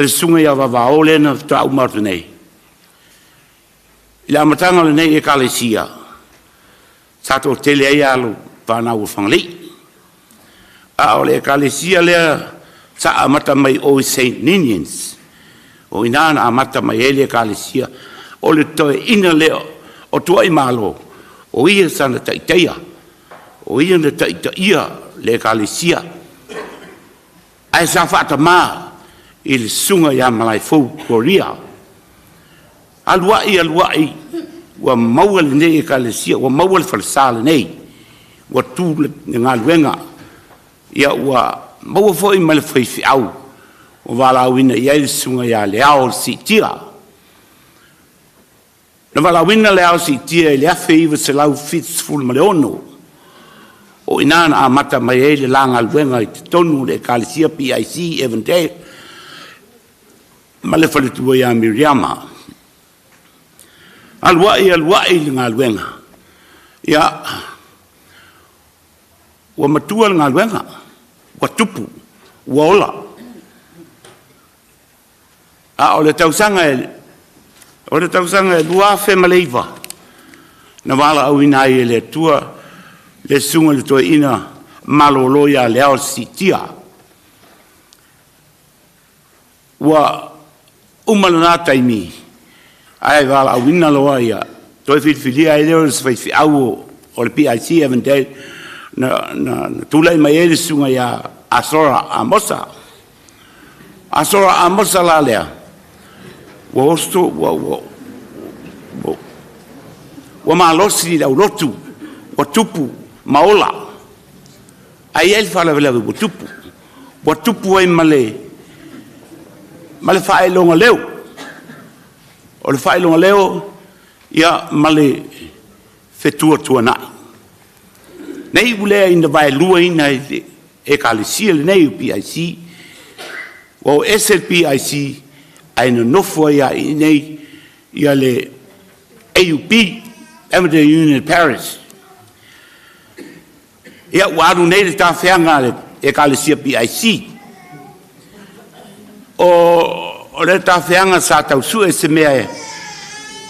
sunga ia wawao lena tau martu nei. I la matanga le nei e kalesia. Sato tele ai alu whanau o whangalei. A o le kalesia lea sa amata mai o St. Ninians. O inana amata mai e le kalesia. O le toe ina leo o Tua'imalo. O ia sana taiteia. O ia na taiteia le kalesia. Ai sa whata maa i le sunga ia malai fau koria. Aluai. Wa maua le nei e kalesia. Wa maua le falsale nei. Wa tu le ngā luenga. Ia ua maua foi ma le whaifi au. O wala wina ia le sunga ia le ao si tira. Na wala wina le ao si tira i le afe iwa se lau fits full ma le ono. O inana a mata mai e le langa luenga i te tonu le kalesia PIC Avondale. Ma le whaletua ia Miriama. Aluai le ngā luenga. Ia ua matua le ngā luenga. Ua tupu. Ua ola. A o le tausanga e lua fe maleiva. Na wala au ina e le tua le sunga le toa ina maloloia le ao sitia. Ua umalana taimi. Ai wala au ina loa ia. Toi whitwhilia e leo le swaifi au o le PIC Avondale. Na tulai mai e le sunga ia Asora Amosa. Asora Amosa la lea. Wa osto, wa malosi la ulotu, wa tupu, maola. Ai el fala vela wa tupu ai male fae longa leo. O le fae longa leo, ia male fetua tuanai. Nei ulea ina vai lua ina e kalesia le nei PIC, o SLPIC, ai no nofo ia i nei ia le AUP, Avondale Union Parish. Ia waru nei le tawhianga le e kalesia PIC. O le tawhianga sa tau su e se mea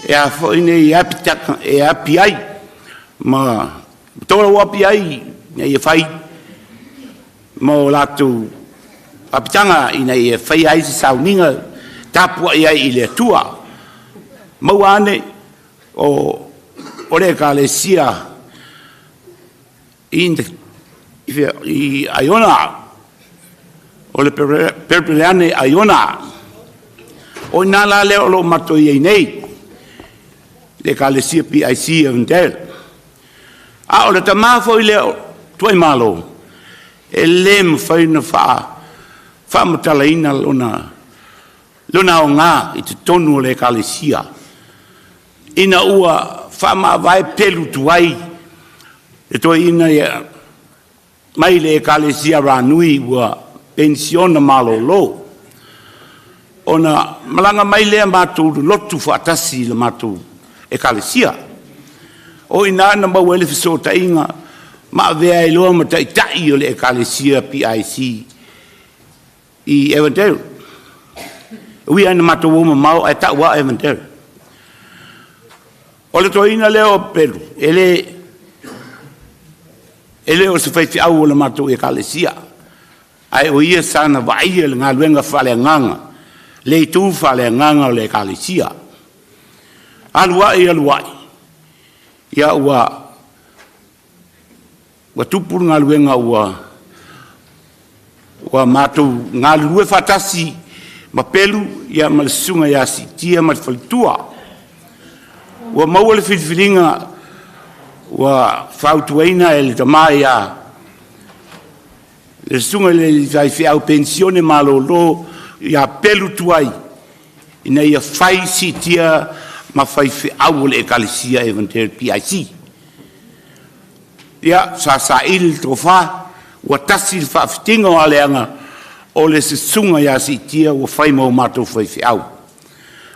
e a fo ine i apitaka e api ai. Ma tora wapi ai nei e fai. Ma o latu apitanga ina e fai ai se sauninga tapua ia i le tua. Mauane o le kalesia i Aiona o le perpeleane Aiona o inala leo lo mato i nei le kalesia PIC Avondale. A o le tamafo i leo Tua'imalo e le mwhaina wha matalaina lona o ngā i te tonu o le kalesia. Ina ua whama vai pelu tuai e toi ina ia mai le kalesia ranui ua pensiona malolo. Ona malanga mai lea mātou lotu whaatasi le mātou e kalesia. O ina na mau ele fiso tainga ma vea I loa ma tai o le ekalesia PIC I Avondale. Ui ana mato woma mau ai ta wa Avondale. O le toina leo peru ele o se fai au o le mato ekalesia. Ai o ia sana vai le ngaluenga fale nganga. Le tu fale nganga o le ekalesia. Aluai. Ia ua tupur ngaluenga ua matou ngalue fatasi ma pelu ia ma le sunga ia sitia ma le falitua. Ua maua le filifilinga ua fautuaina e le tama ia le sunga le fai au pensione malolo ia pelu tuai ina ia fai sitia ma fai au le ekalesia Avondale PIC. Ia sa il trofa ua tasi le whaafitinga o aleanga o le sisunga ia sitia ua fai mau matou fai au.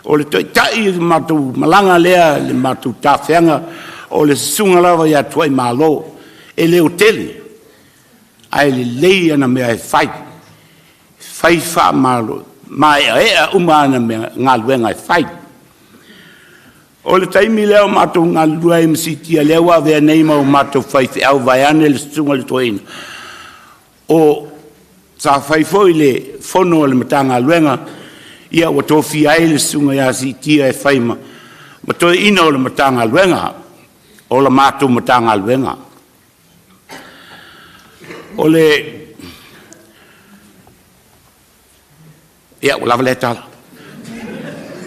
O le toitai matou malanga lea le matou tawhianga o le sisunga lava ia Tua'imalo e leo tele. Ai le lei ana mea e fai. Fai wha malo. Ma ea umana mea ngaluenga e fai. O le taimi leo matou ngalua e msitia leo a vea nei mau matou fai au vai ane le sisunga le toina. O sa fai foi le fono le matanga luenga ia ua tofi ai le sunga ia sitia e faima ma toi ina o le matanga luenga o la matou matanga luenga o le ia ua lava le tala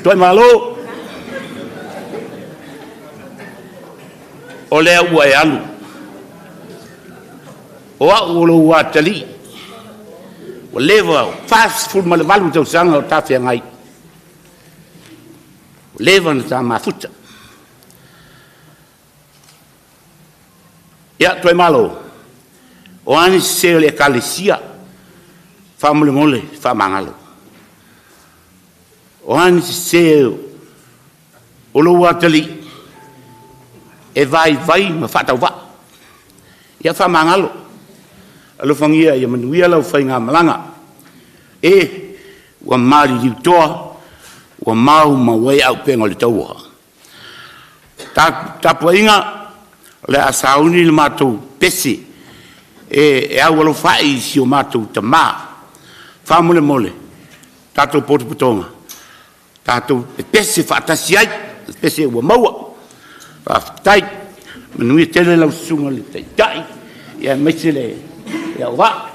Tua'imalo o lea ua e alu o au lo ua tali o leva fast food ma le valu tau sanga o tawhia ngai o leva na ta mafuta ia Tua'imalo o ani se le ekalesia fa mole fa mangalo o ani se o lo ua tali e vai ma fatau va ia fa mangalo alo fangia ia manuia lau fai ngā malanga ua mari liutoa ua mau ma wai au penga le taua tapua inga le asauni le matou pese au alo fai si o matou tamā fa mole tatou potopotonga tatou pese faatasi ai pese ua maua tai manuia tele lau sunga le taitai ia maise le ia ua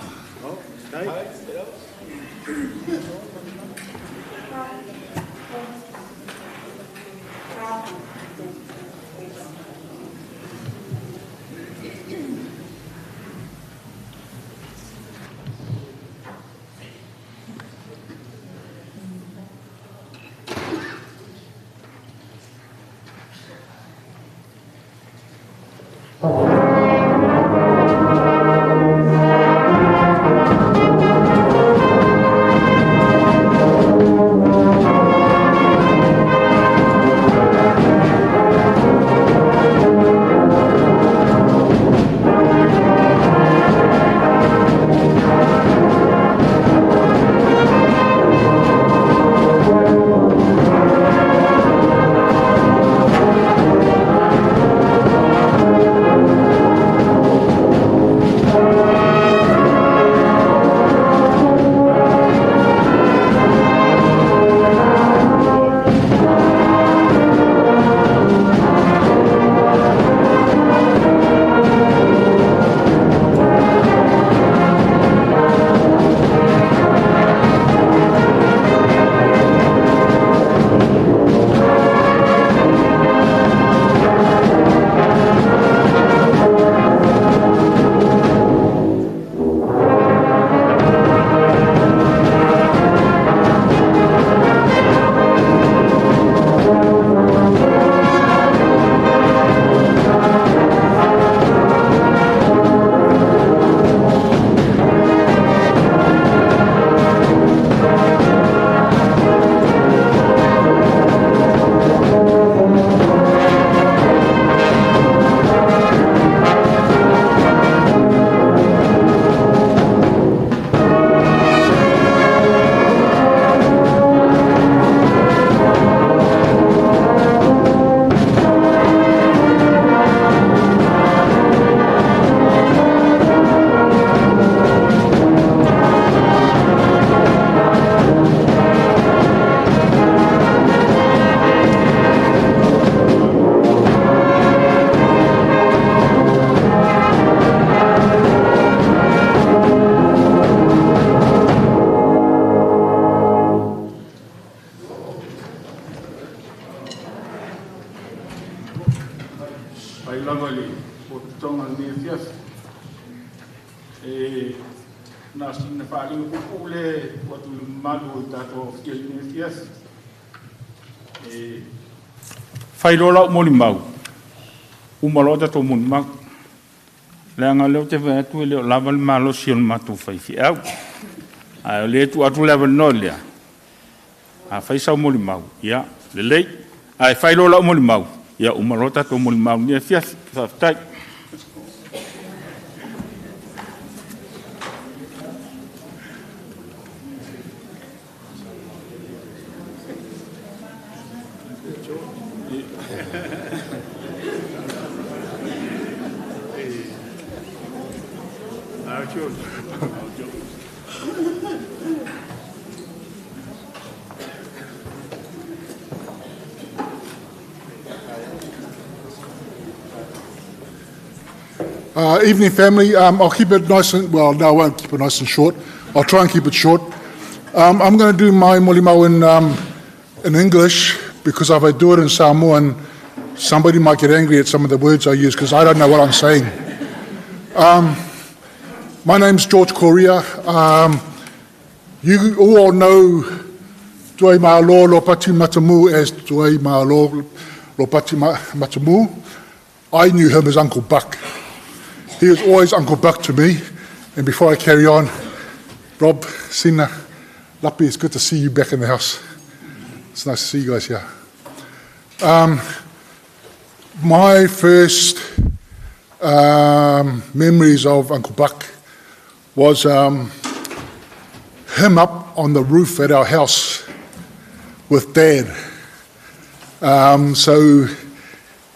o tonga ni fias. Na sina fali ko le o tu malu tato ni fias. Fai lola mo ni mau. Umalo tato mo mau. Le ngalo te va tu le lava malo sion matu fai fi au. A le tu atu lava no le. A fai sa mo ni mau. Ya, le le. Ai fai lola mo ni mau. Ya umalo tato mo ni mau ni fias fa tai. Evening, family. I'll keep it nice and, well, no, I won't keep it nice and short. I'll try and keep it short. I'm going to do my molimau in English, because if I do it in Samoan, somebody might get angry at some of the words I use, because I don't know what I'm saying. My name's George Correa. You all know Tua'imalo Lopati Matamū as Tua'imalo Lopati Matamū. I knew him as Uncle Buck. He was always Uncle Buck to me. And before I carry on, Rob, Sina, Lapi, it's good to see you back in the house. It's nice to see you guys here. My first memories of Uncle Buck was him up on the roof at our house with Dad. So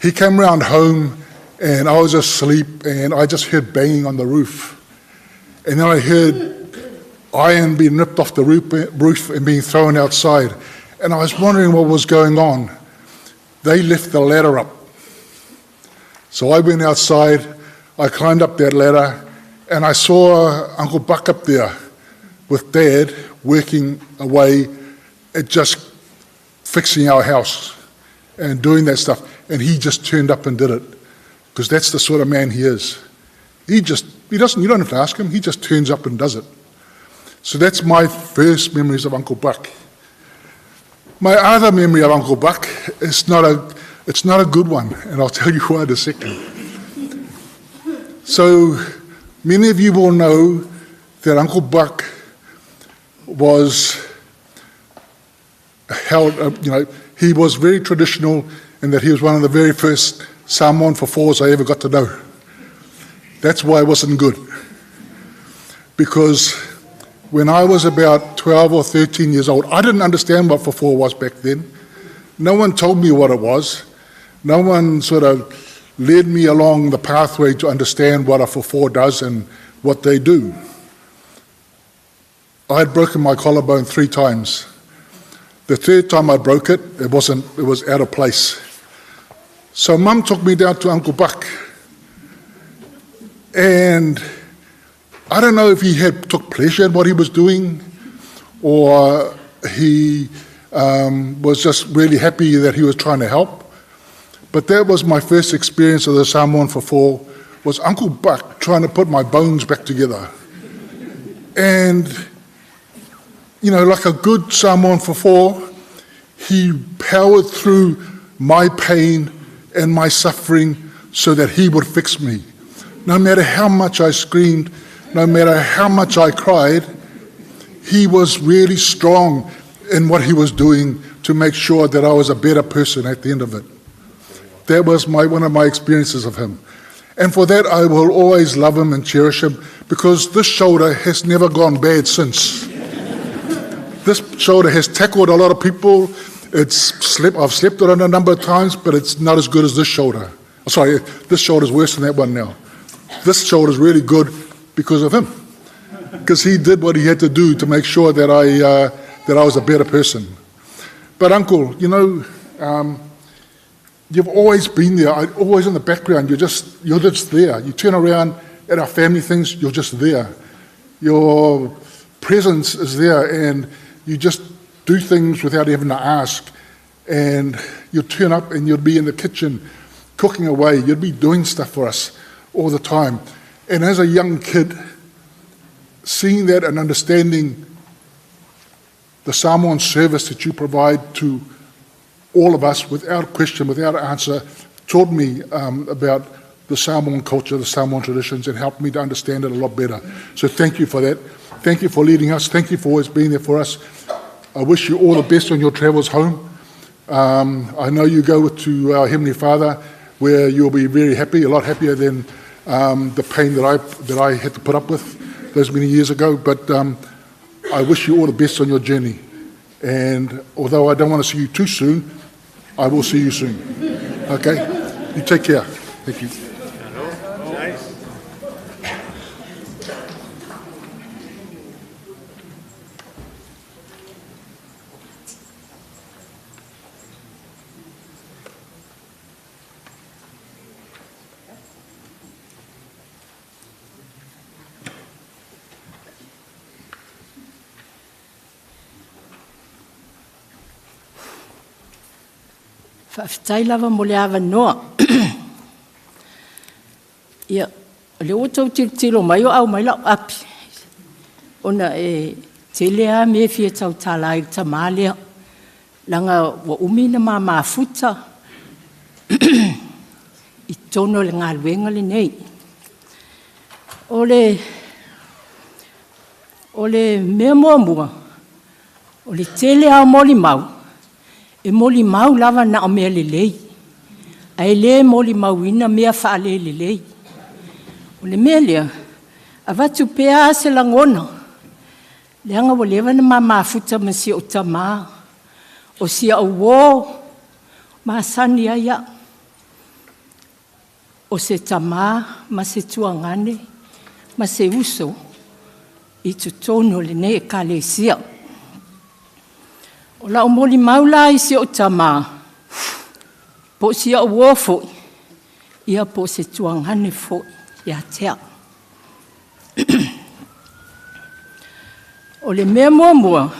he came round home, and I was asleep, and I just heard banging on the roof. And then I heard iron being ripped off the roof and being thrown outside. And I was wondering what was going on. They left the ladder up. So I went outside, I climbed up that ladder, and I saw Uncle Buck up there with Dad working away at just fixing our house and doing that stuff. And he just turned up and did it, because that's the sort of man he is. You don't have to ask him, he just turns up and does it. So that's my first memories of Uncle Buck. My other memory of Uncle Buck is not a good one, and I'll tell you why in a second. So many of you will know that Uncle Buck was held, he was very traditional, and that he was one of the very first Samoan fours I ever got to know. That's why it wasn't good. Because when I was about 12 or 13 years old, I didn't understand what four was back then. No one told me what it was. No one sort of led me along the pathway to understand what a four does and what they do. I had broken my collarbone 3 times. The third time I broke it, it was out of place. So Mum took me down to Uncle Buck, and I don't know if he took pleasure in what he was doing, or he was just really happy that he was trying to help. But that was my first experience of the Samoan four, was Uncle Buck trying to put my bones back together. And, like a good Samoan four, he powered through my pain and my suffering so that he would fix me. No matter how much I screamed, no matter how much I cried, he was really strong in what he was doing to make sure that I was a better person at the end of it. That was one of my experiences of him. And for that, I will always love him and cherish him, because this shoulder has never gone bad since. This shoulder has tackled a lot of people. I've slept on it a number of times, but it's not as good as this shoulder. Sorry, this shoulder's worse than that one now. This shoulder's really good because of him, because he did what he had to do to make sure that I was a better person. But Uncle, you've always been there, always in the background. You're just there. You turn around at our family things, you're just there. Your presence is there, and you just do things without having to ask. And you'll turn up and you'll be in the kitchen cooking away. You'd be doing stuff for us all the time. And as a young kid, seeing that and understanding the Samoan service that you provide to all of us without question, without answer, taught me about the Samoan culture, the Samoan traditions, and helped me to understand it a lot better. So thank you for that. Thank you for leading us. Thank you for always being there for us. I wish you all the best on your travels home. I know you go to our Heavenly Father, where you'll be very happy, a lot happier than the pain that I had to put up with those many years ago. But I wish you all the best on your journey. And although I don't want to see you too soon, I will see you soon. Okay? You take care. Thank you. Whawhitai lava mo le Avondale. Ia, le o tau tiro mai o au mai lau api. Ona te lea me fia tau tālai ta mālea. Langa wa umina mā mafuta. I tono le ngā luenga le nei. O le mea mua. O le te lea o moli mau. E moli mau lava na o mea lelei. Ai le moli mau ina mea whaale lelei. O le mea lea, a watu pea se langona. Leanga wa lewa na mafuta ma si o tamā. O si a uo, ma sani aia. O se tamā, ma se tuangane, ma se uso. I tu tono le ne e ka le sia. O la o moli maula i si o tamā. Po si a uo foi. Ia po se tuangane foi. Ia tea. O le mea mua.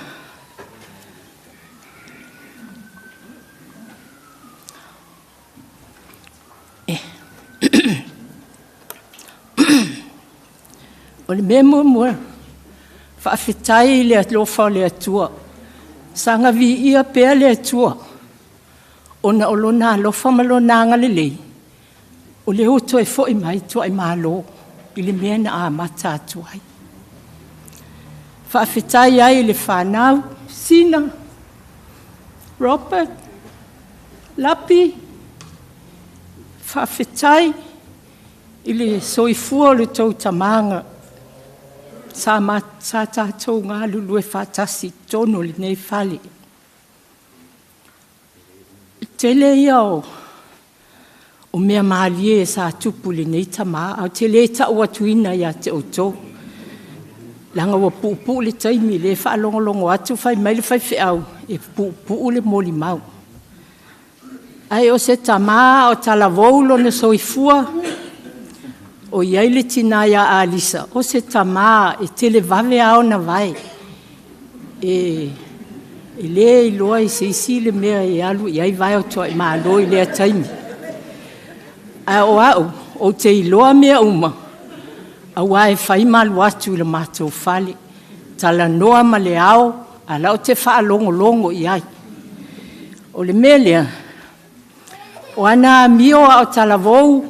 O le mea mua. Whaafetai le alofa le atua. Sanga vi ia pea le atua. Ona o lona alofa malona ngalelei. O le uto e fo i mai Tua'imalo I le mea na a mata atuai. Whaafetai ai le whanau, Sina, Robert, Lapi, whaafetai I le soifua le tau tamanga. Sa tātou ngā lulu e whātasi tono le nei whale. Tele ia o mea maalie sa tupu le nei tamā, au te le ta ua tuina ia te oto. Langa wa pupu le taimi le whaalongolongo atu whai mai le whai whiau, e pupu le moli mau. Ai o se tamā o talavoulo na soifua, o iai le tina ia a Lisa, o se tamā e tele vave au na vai. E le I loa I se isi le mea e alu, iai vai o Tua'imalo I le a taimi. A o au, o te iloa mea uma, a wae whai malu atu le mātou whale, tala noa ma le ao, a lau te whaalongolongo I ai. O le mea lea, o ana mio au talavou,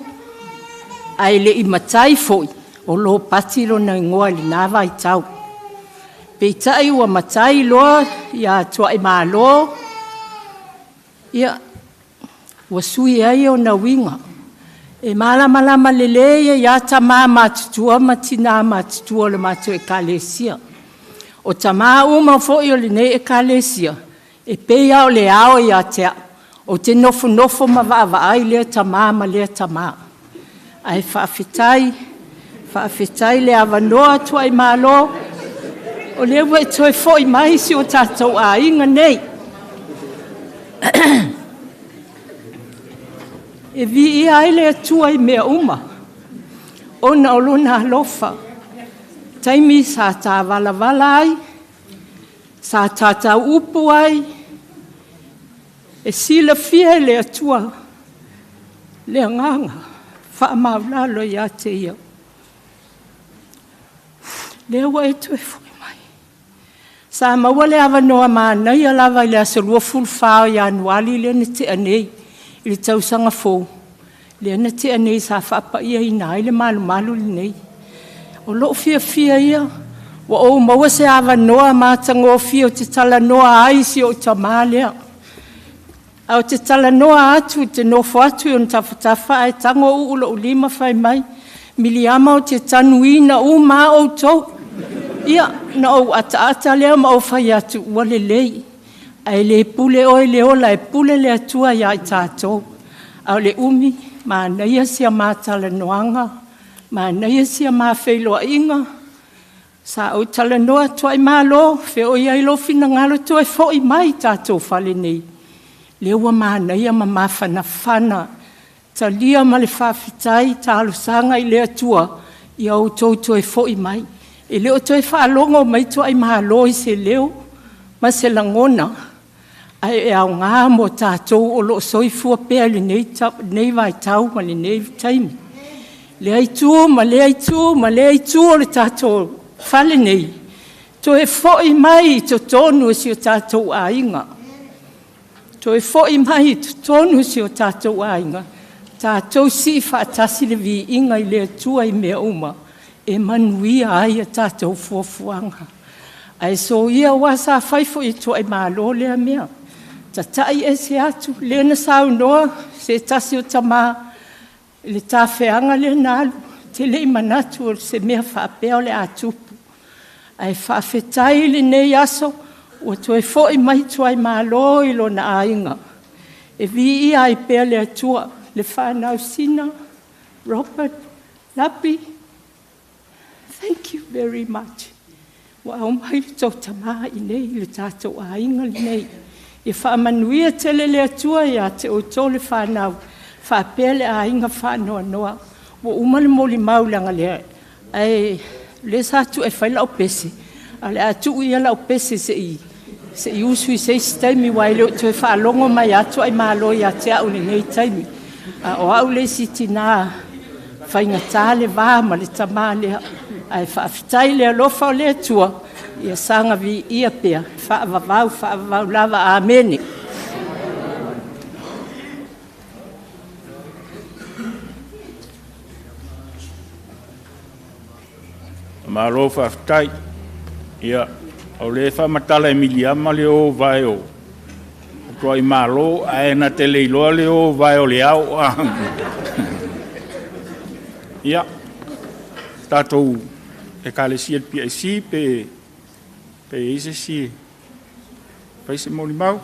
ai le I matai foi, o lo patilo na ingoa li nawa I tau. Peitai ua matai loa, ia Tua'imalo, ia, ua sui ai o na winga. E malama lele ia tamā matutua matina matutua le mātou e kalesia. O tamā uma foi o le nei e kalesia. E peia o le ao ia tea. O te nofo ma vaai lea tamā ma lea tamā. Ai whaafetai le Avondale Tua'imalo. O le ua e toi foi mai si o tātou a inga nei. E vi I ai le atua I mea uma. Ona o lona alofa. Taimi sa tā wala ai. Sa tā upu ai. E sila fia le atua. le nganga whaamaulalo ia te ia. Le wa e tue fui mai. Sa maua le awanoa mana ia lava le asolua fulfao ia anuali le ne te anei i le tausanga fō. Le ne te anei sa whaapa ia ina i le malu le nei. O loo fia ia. Wa o maua se awanoa mātango fia o te tala noa aisi o tamalea. Au te tala noa atu, te nofo atu i on tawhatafa e tango ulo o lima whai mai. Miliama o te tanuina o mā o tau. Ia, na o ata lea ma o whai atu ua le lei. Ai le pule o le ola e pule le atua ia i tātou. Au le umi, ma naia sia mā tala noanga, ma naia sia mā whailoa inga. Sa o tala noa Tua'imalo, fe o ia ilo fina ngalo to e fo i mai tātou whale nei. Lewa mana ia ma mawhana, talia ma le whawhitai, tālusanga i lea tua, i au to e fo i mai. E leo to e whaalongo mai Tua'imalo i se leo, ma se langona. Ai e au ngā mo tātou o lo soifua pēr le nei vai tau ma le nei taimi. Lea i tū, ma lea i tū o le tātou. Fale nei, to e fo'i mai to tonu si o tātou ainga. To e fo'i mai to tonu si o tātou ainga. Tātou si whaatasi le vi inga i lea tua i mea uma. E manuia ai a tātou fuafuanga. Ai so ia wasa whaifo i Tua'imalo lea mea. Tatai e se atu, lea na sau noa, se tasi o tamā, le tāwheanga lea nalu. Te lei manatu o se mea whaapea o le atupu. Ai whaafetai le nei aso, ua to e fo'i mai Tua'imalo i lo na ainga. E vi ia i pea le atua, le whanau sina, Robert, Lapi. Thank you very much. Wa au mai le tau tamā i nei, le tātou ainga le nei. E whaamanuia tele le atua ia te o tō le whanau, whaapea le ainga whanoa noa. Wa umale moli maulanga lea. Ai, le sa tu e whai lau pese. Ale atu ia lau pese se i usu i se taimi wai leo tu e whaalongo mai atu ai malo i ate au ni nei taimi. O au le si tina whai ngatale wā ma le tamā lea. Ai whaafitai lea lofa o lea tua. Ia sanga vi ia pea. Whaavavau lava amene. Malo whaftai, ia, au le whamatala e miliama le o vai o. Tua'imalo, ae na te leiloa le o vai o le au. Ia, tātou e kāle si el pia e si, pe ise si, pe ise moli mau.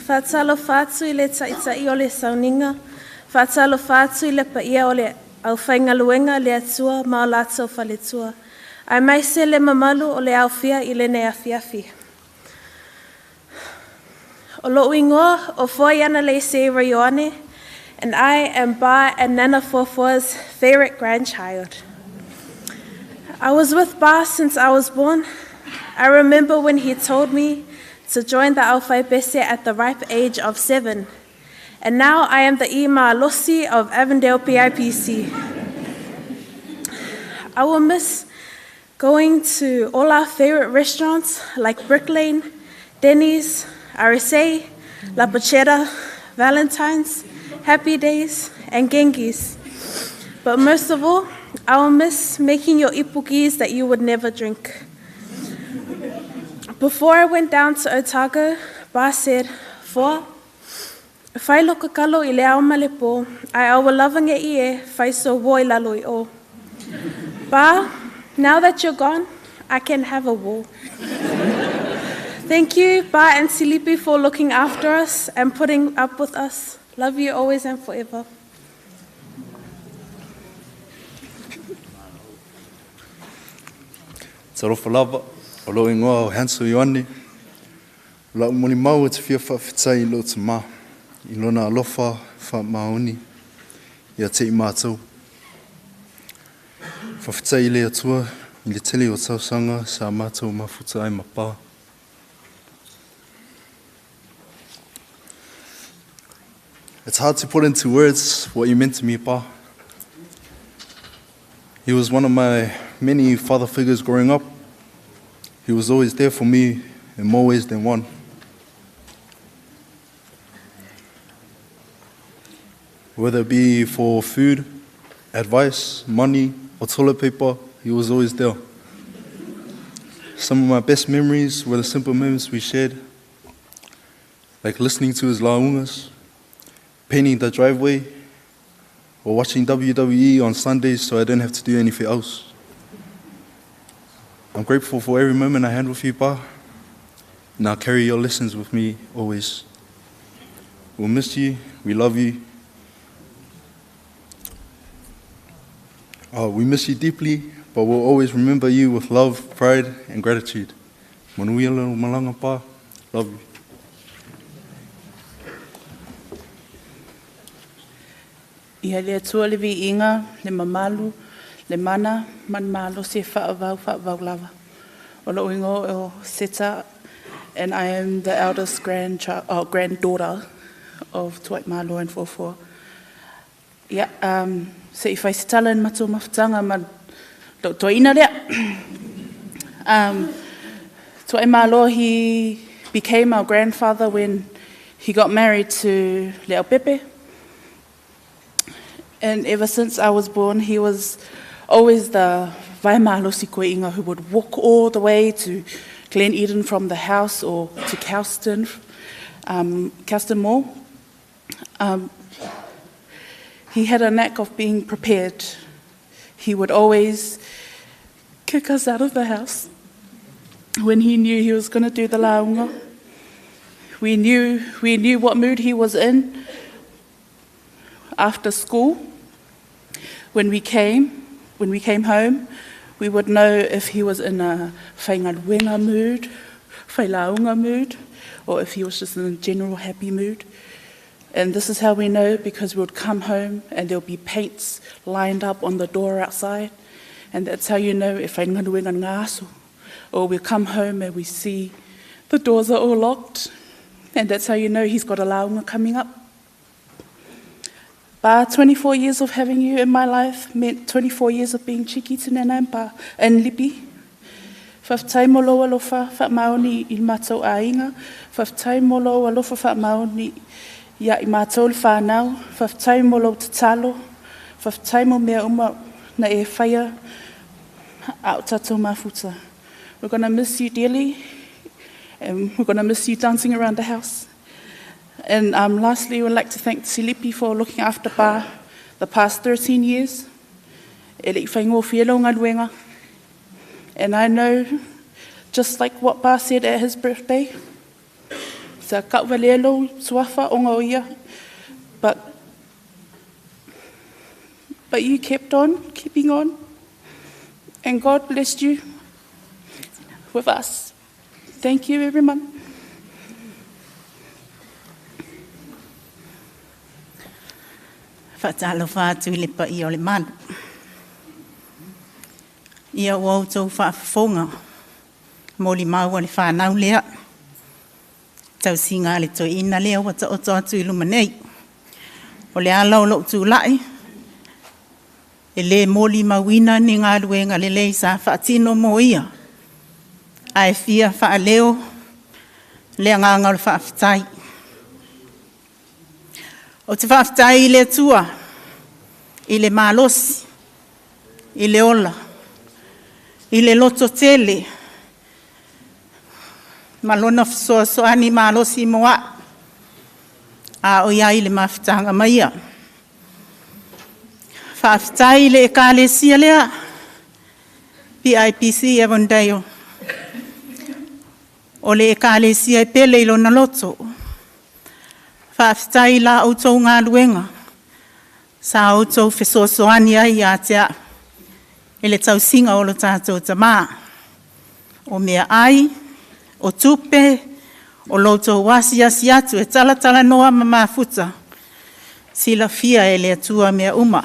Whatalo whātu i le taitai o le sauninga, whatalo whātu i le paia o le au whainga luenga le atua ma o lātou whale tua. Ai maise le mamalu o le au fia i le nea fiafi. O lo uingoa o fwoi ana le se Rioane, and I am Ba and Nana Fuafua's favorite grandchild. I was with Ba since I was born. I remember when he told me to join the Awhai Bese at the ripe age of 7. And now I am the Ima Losi of Avondale PIPC. I will miss going to all our favorite restaurants like Brick Lane, Denny's, RSA, La Pochera, Valentine's, Happy Days, and Genghis. But most of all, I will miss making your ipukis that you would never drink. Before I went down to Otago, Ba said, "Foa, whai loka kalo I le ao malepo, ai awa lavange I e, whai so woi lalo I o. Ba, now that you're gone, I can have a war." Thank you, Ba and Silipi, for looking after us and putting up with us. Love you always and forever. Tarofa lava, o lo ingoa o Hansu Ioani, La umoni mau e te fia whawhitai lo te mā. I lona alofa whamaoni ia te i mātou. Whawhitai le atua I le tele o tausanga sa mātou mafuta ai mapā. It's hard to put into words what you meant to me, Pa. He was one of my many father figures growing up. He was always there for me in more ways than one. Whether it be for food, advice, money, or toilet paper, he was always there. Some of my best memories were the simple moments we shared, like listening to his laungas, painting the driveway, or watching WWE on Sundays so I didn't have to do anything else. I'm grateful for every moment I had with you, Pa, and I'll carry your lessons with me always. We'll miss you, we love you. We miss you deeply, but we'll always remember you with love, pride, and gratitude. Manuia lo malanga, Pa, love you. Ia le atua le vi inga, le mamalu, le mana, man malo se whaavau lava. O lo ingo o Seta, and I am the eldest granddaughter of Tua'imalo and Fofo. Yeah, se I whai sitala in mato mawhitanga ma to ina lea. Tua'imalo, he became our grandfather when he got married to Leo Pepe. And ever since I was born, he was always the vaimalosi koe inga who would walk all the way to Glen Eden from the house or to Kelston Mall. He had a knack of being prepared. He would always kick us out of the house when he knew he was going to do the launga. We knew what mood he was in after school. When we came home, we would know if he was in a whaingaruenga mood, whailaunga mood, or if he was just in a general happy mood. And this is how we know, because we would come home and there would be paints lined up on the door outside. And that's how you know if whaingaruenga ngaso. Or we come home and we see the doors are all locked. And that's how you know he's got a launga coming up. But 24 years of having you in my life meant 24 years of being cheeky to Nanampa and Lipi. Whaftaimo loa lofa whamaoni I mātou ainga. Whaftaimo loa lofa whamaoni ia I mātou le whanau. Whaftaimo lo te talo. Whaftaimo mea uma na e whaia au tatou mafuta. We're going to miss you dearly. And we're going to miss you dancing around the house. And lastly, we'd like to thank Silipi for looking after Pa the past 13 years. And I know, just like what Pa said at his birthday, sa kaʻwalelo suafa o ngā ia, but you kept on, keeping on, and God blessed you with us. Thank you, everyone. Whaatalo whātu I le pa I o le manu. Ia o autou whaafonga. Mōli maua le whanau lea. Tau singa le toi ina lea wata o tōtu I luma nei. O le alau lo tu lai. E le mōli mawina ni ngā luenga le lei sa whaatino mo ia. Ai fia whaaleo. Lea nganga le whaafitai. O te whaftai I le tua, I le malosi, I le ola, I le loto tele, malona soani malosi moa, a o ia I le mawhitanga maia. Whaftai le ekalesia lea, PIPC Avondale, o le ekalesia I pele I lona loto. Whaftai la autou ngā luenga, sa autou whesosoani ai a tea, e le tau singa o lo tātou tamā, o mea ai, o tupe, O loutou wasi atu e tala noa ma mafuta. Sila fia e le atua mea uma.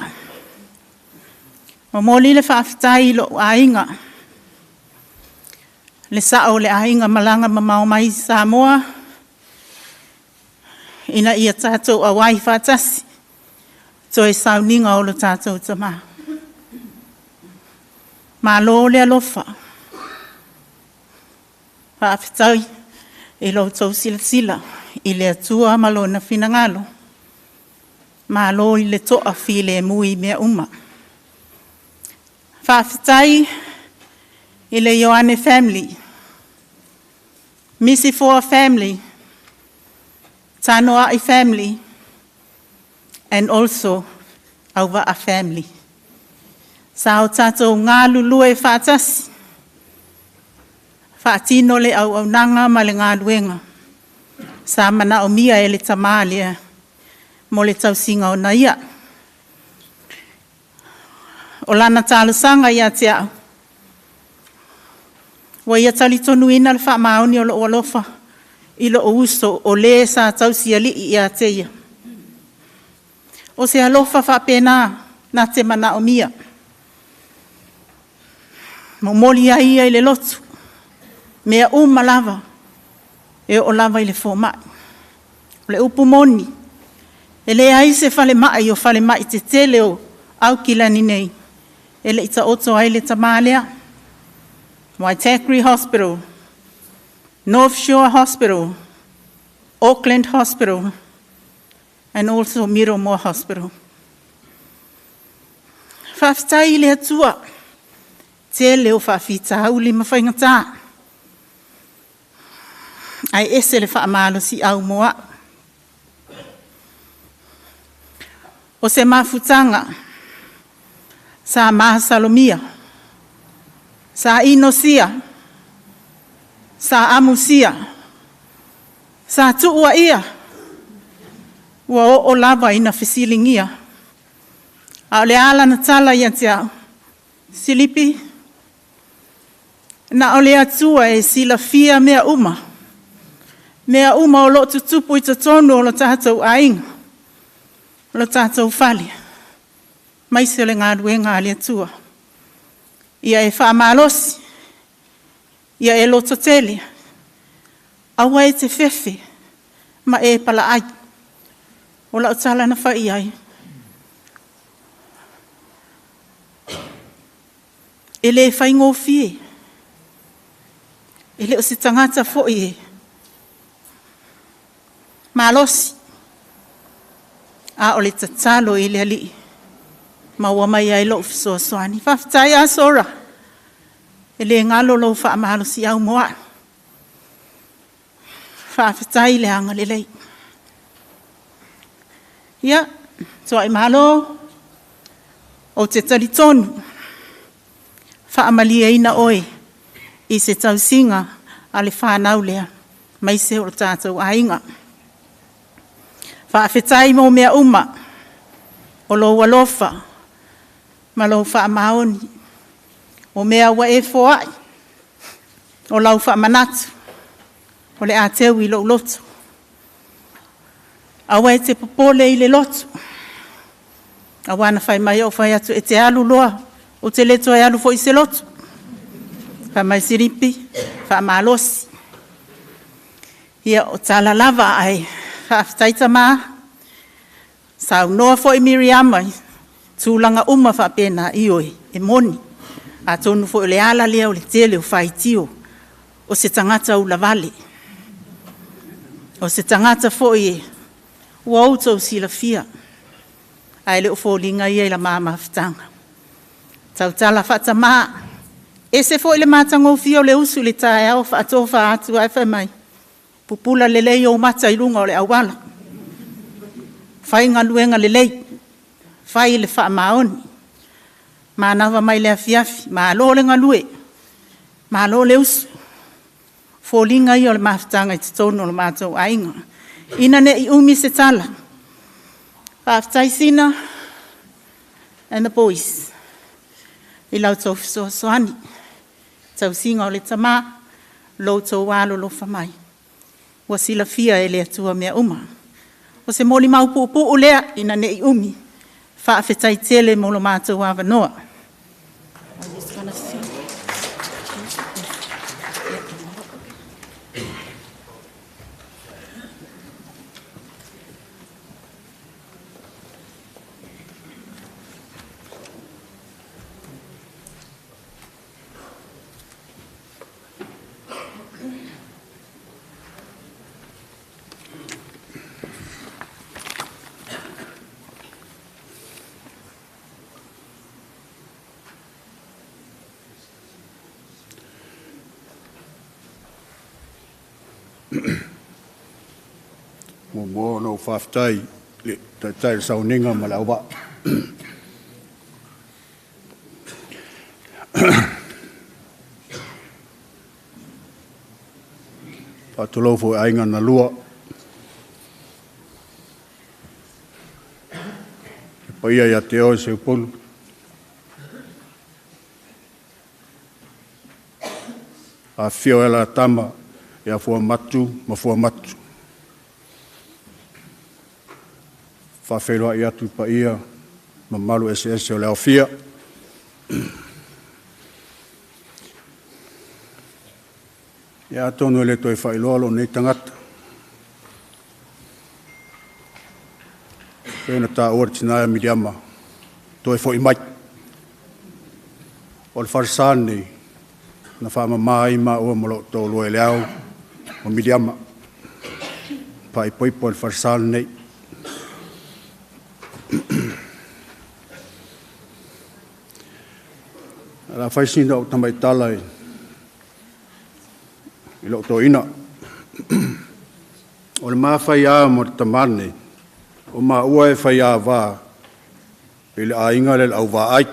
Ma moli le whaafitai lo ainga. Le sao le ainga malanga ma maomai Samoa. Ina ia tātou a wai whātasi. So e sauninga o lo tātou tama. Ma lo le alofa. Whaafitai e loutou sila. I le atua malo na finangalo. Ma lo i le toa fi le mui mea uma. Whaafitai i le Ioane family. Missy Foa family. Tanoa'i family. And also our family. Sa o tātou ngā lulue whātasi. Whaatino le au nanga ma le ngā luenga. Sa mana o mia e le tamalia. Mo le tausinga o na ia. O lana tālusanga ia te au. Wa ia talitonu ina le whaamaoni o lo alofa. Ilo o uso o le sa tausia li ia te ia. O se alofa whapena na te mana o mia. Mo moli a ia i le lotu. Mea lava. E o lava i le fōmai. O le upu moni. E le ai se whale mai o whale mai te tele o au kilani nei. E le ita oto ai le tamalea. Waitakere Hospital. North Shore Hospital. Auckland Hospital. And also Miramore Hospital. Whaftai le atua. Tele o whawhita au lima whaingata. Ai ese le whaamalo si au moa. O se mafutanga. Sa maha salomia. Sa inosia. Sa amusia. Sa tuua ia. Ua o lava ina fisilingia. A le ala na tala ia te au. Silipi. Na o le atua e sila fia mea uma. Mea uma o lo tutupu i tatonu o lo tātou ainga. O lo tātou whali. Maise o le ngā ruenga a le atua. Ia e whaamalosi. Ia e loto tele. Awa e te fefe. Ma e pala ai. O la o tala na whai ai. E le whai ngō fie. E le o se tangata fo i e. Malosi. A o le tatalo i le ali. Ma ua mai ai lo fisoa soani. Whaftai a sora. E le ngalo lo wha amalosi au moa. Whaftai le anga le lei. Ia, Tua'imalo o te taritonu. Whaamalia ina oe i se tausinga a le whanau lea. Mai se o tātou ainga. Whaafetai mo mea uma. O lo walofa. Ma lo whaamaoni. O mea wa e foai. O lau whaamanatu. O le āteu i lo loto. Awa e te popole i le loto. Awa na whai mai o whai atu e te alu loa. O te leto e alu fo i se loto. Wha mai siripi. Wha malosi. Ia o tala lava ai. Wha aftaita maa. Sau noa fo i Miriamai. Tūlanga uma wha pena i oi. E moni. A tonu fo i le ala lea o le tele o whai tio. O se tangata u la vale. O se tangata fo i e. Ua outou sila fia. Ai le o fo linga i e la mama fitanga. Tau tala whata maa. E se fo i le matango fia o le usu le tae au whaato wha atu ai whai mai. Pupula le lei o mata i lunga o le awala. Whai ngā luenga le lei. Whai le wha maoni. Mā nawa mai le afiafi. Mā lo le ngā lue. Mā lo le usu. Fo linga i o le mafitanga i te tono le mātou ainga. Ina ne i umi se tala. Whaftai sina. And the boys. I lau tau fisoa soani. Tau singa o le tamā. Lo tau walo lo whamai. ua sila fia e lea tua mea uma. O se moli mau pupu o lea ina ne i umi. Whaafetai tele mo lo mātou Avondale. Mo no whaftai, tai sau ninga ma lau wa. Patulau fo ainga na lua. Paia ia te oi se upolu. A fio ela tama, ia fua matu, ma fua matu. Whawheroa i atu pa ia, ma malu SS o leo fia. Ia tonu ele toi whailolo nei tangata. Pena tā ora tinaia miriama, toi fo i mai. O le wharsane, na whaama mai ma ua malo tō loe leau, o miriama. Pa i poipo le wharsane nei. La whaisina o tamai tala i lo to ina. O le mawhai a mo te tamane, o ma ua e whai a wā, i le ainga le au wā ai.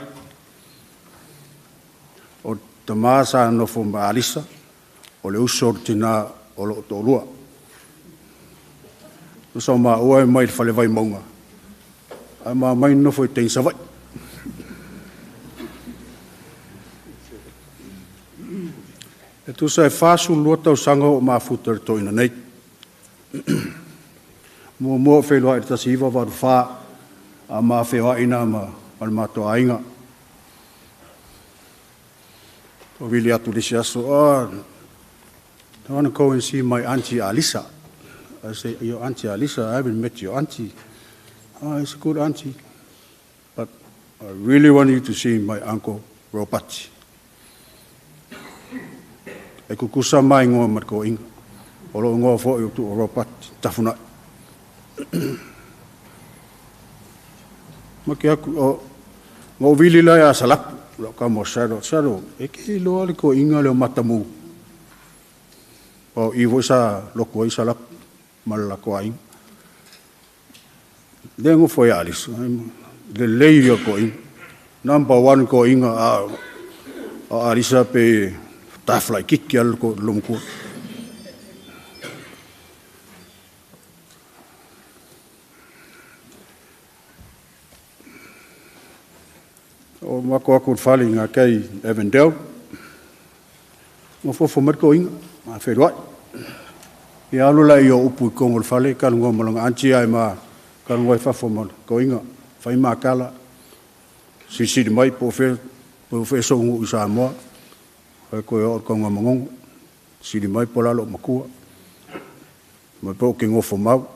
O te māsa nofo ma alisa, o le usor tina o lo to lua. Nusa ma ua e mai le whale vai maunga. A ma mai nofo i tein savai. E tu sa e whāsu lua tau sanga o mafuta re toina nei. Mua whelua e tasi iwa waru whā, a maa whewa ina ma al mātua ainga. O wili atu lisi aso, I want to go and see my auntie Alisa. I say, your auntie Alisa, I haven't met your auntie. Oh, it's a good auntie. But I really want you to see my uncle Lopati. E kukusa mai ngoa mat ko inga. Olo ngoa fo i tu o Lopati, tafuna. Maki aku, ngō wili lai a salapu, lo ka mo saro, e ke loa li ko inga leo Matamū. O iwo sa loko i salapu, malala ko inga. Dengo foi alis, le leio ko inga. Number 1 ko inga a alisa pe taflai kiki al ko lomko. O mako aku fali nga kai Avondale. Mo fo mat ko inga, ma feroi. Ia alu la yo upu ko fali kalungo malanga anti ai ma kalungo fa fo mo ko inga. Fai ma kala. Si mai po fe so ngu sa mo. Ai ko yo ko ngomong. Si mai po la lo makua. Ma po ke ngofo mau.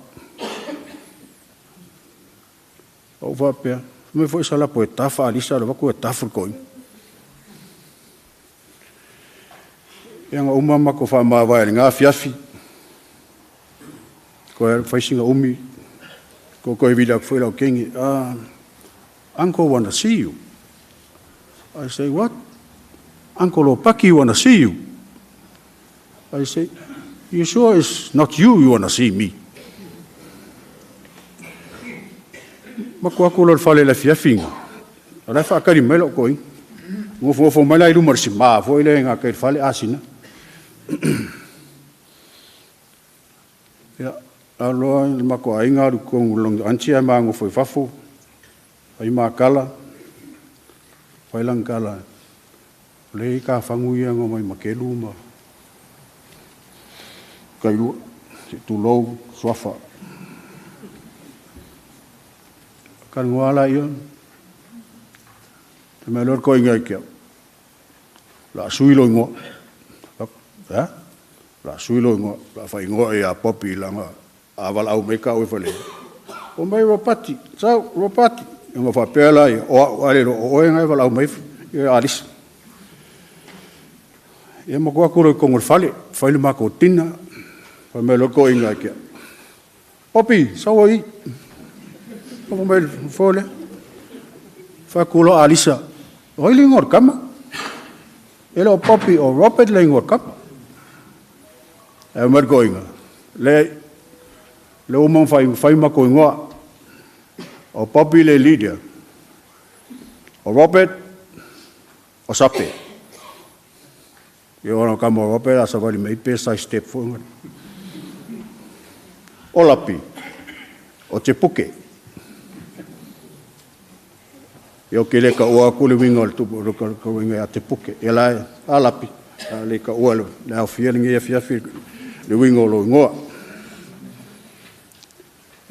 O va pe. Me foi sala po tafa alisa lo ko tafa ko. Yang umama ko fa ma vai nga fiafi. Ko foi singa umi. Ko vida foi lo kingi. Uncle want to see you. I say, what? Uncle Lopati want to see you. I say, you sure it's not you want to see me? Mako ako lor fale la fiafinga. Ala fa kari melo koi. Ngofo mala ilu marsi ma fo ile nga kai fale asina. Ya, alo mako ainga ru ko long antia ma ngofo fafo. Ai ma kala. Fai lang kala. Le ka fangu ia ngo mai makelu ma. Kai lu tulou suafa. Kan ngala ia. Te me lor ko inga kia. La suilo ngo. Ha? La suilo ngo, la fai ngo e a popi langa. Aval au meka o fale. O mai Lopati, sau Lopati. Nga fa pela ia o ale o ngai val au mai e alis. E mo ko ko ko ngol fale, fale ma ko tina. Fa me lor ko inga kia. Popi, sau ai. O mai fole. Fa kulo alisa. Oi lingor kama. Elo Popi o Robert lingor kama. E mer goinga. Le umang fai ma ko ngoa. O Popi le Lydia. O Robert o Sape. Yo no kama Robert asa vali me pe sai step forward. O Lapi. O Te Puke. Yo ke le ka ua kule winga tu ka winga Te Puke. E lai a Lapi. Le ka ua le au feeling e fiafi le winga lo ngoa.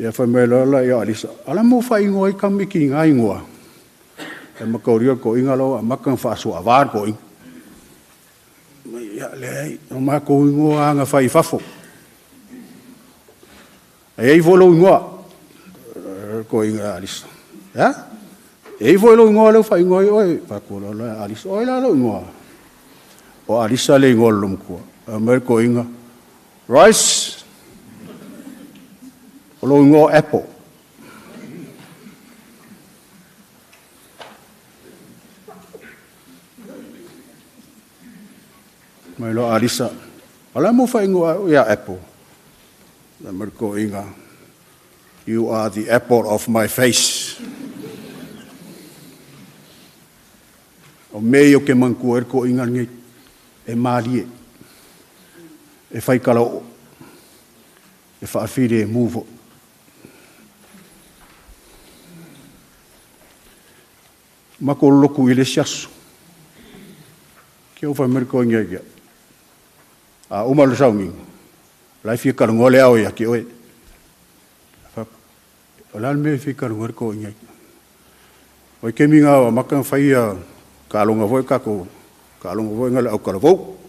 Ia fa me la ia alisa. Ala mo fa ingoi ka miki ngai ngoa. E makauria ko inga lo makan fa so avar ko ing. Ia le o ma ko ngoa nga fa ifafo. Ai volo ngoa ko inga alisa. Ya? Ei volo ngoa lo fa ingoi oi fa ko lo alisa. Oi la lo ngoa. O alisa le ngolum ko. Mer ko inga. Rice Olo ngo apple. Mai lo alisa. Ala mo fa ngo ya apple. Na merko inga. You are the apple of my face. O meio ke manku erko inga ngi e marie. E fai kala e fa afire move. Mako loku ile siasu. Ke o fa merko ngia. A uma lo saungi. Lai fi kala ngole au ya ki oi. Fa ola me fi kala ngor ko ngia. Oi ke minga wa makan fai ka longa voi ka ko. Ka longa voi ngala au kala vo.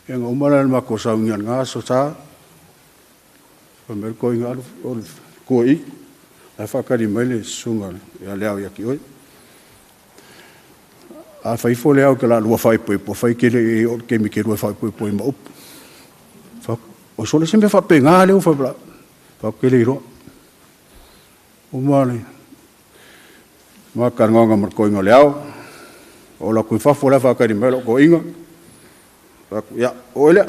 Yang umara mako saungi nga so sa. Fa merko ngia ko i. A whakari maile sunga ia leo ia ki oi. A whai fole au ke la lua whai poipo, whai kere e o ke mi ke lua whai poipo i maupu. O sole sembe whape ngā leo whai kere i roa. O male. Mā karangonga mar koinga leo. O la kui whafo lea whakari maile o ko inga. Ia, o elea.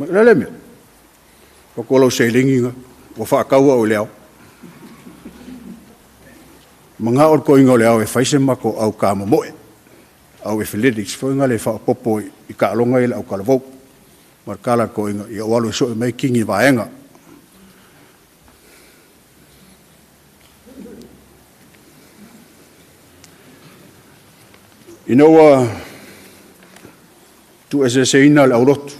Lele mea. O ko lau seilingi inga. O whakaua o leo. Mga or ko inga le au e whaise mako au ka momoe. Au e athletics, fo inga le whapopo i ka alonga i le au kalavou. Mar kala ko inga i awalu so e mei kingi vaenga. Inoa tu ese se ina le aurotu.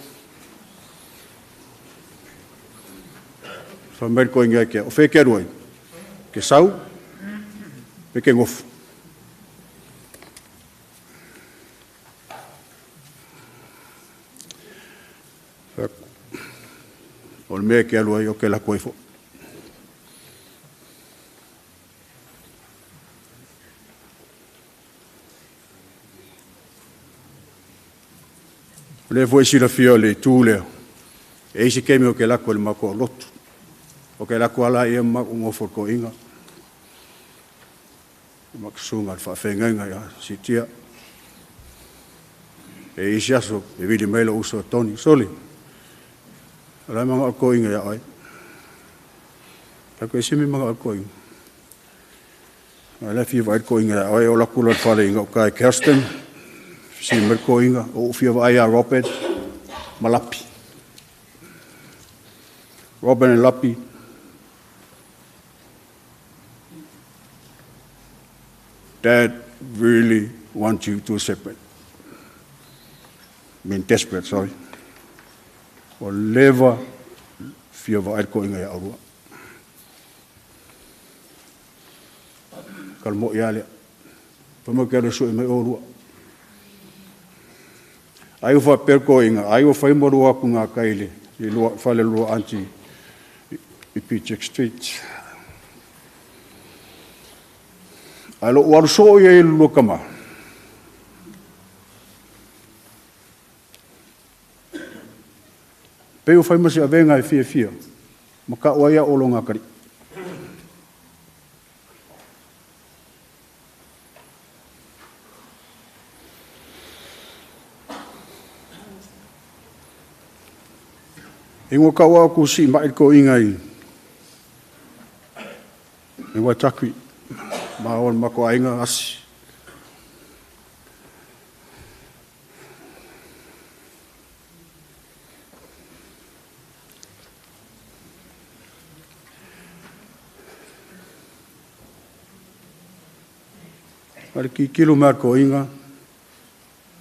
Whamer ko inga ke o whekeruai. Ke sau. Peke ngofu. O le mea ke alua i o ke la koefo. Le foi sila fia le tūlea. E isi kemi o ke la koe le mako o lotu. O ke la koe ala i e mako ngofo ko inga. Maksunga fa fengenga ya sitia e isiaso e vidi melo uso Tony soli ala manga ko inga ya ai ta ko simi manga ko inga ala fi vai ko inga ai ola kula fale inga ka Kirsten si mer ko inga o fi vai ya Robert malapi Robert and Lapi Dad really want you to separate. mean desperate, sorry. O lewa fia wa ai ko inga ya aurua. Kalmo ia lea. Pama kere so i mai orua. Ai ufa perko inga, ai ufa imoru aku ngā kaile, i lua, whale lua anti i Pichek Street. Ai lo waru so i e lua kama. Peu whai masi a venga e fia fia, ma ka oia olo ngā kari. Ingo ka oa ku si mai ko ingai. E wai takui, ma on mako ainga asi. Mare ki kilo mea ko inga,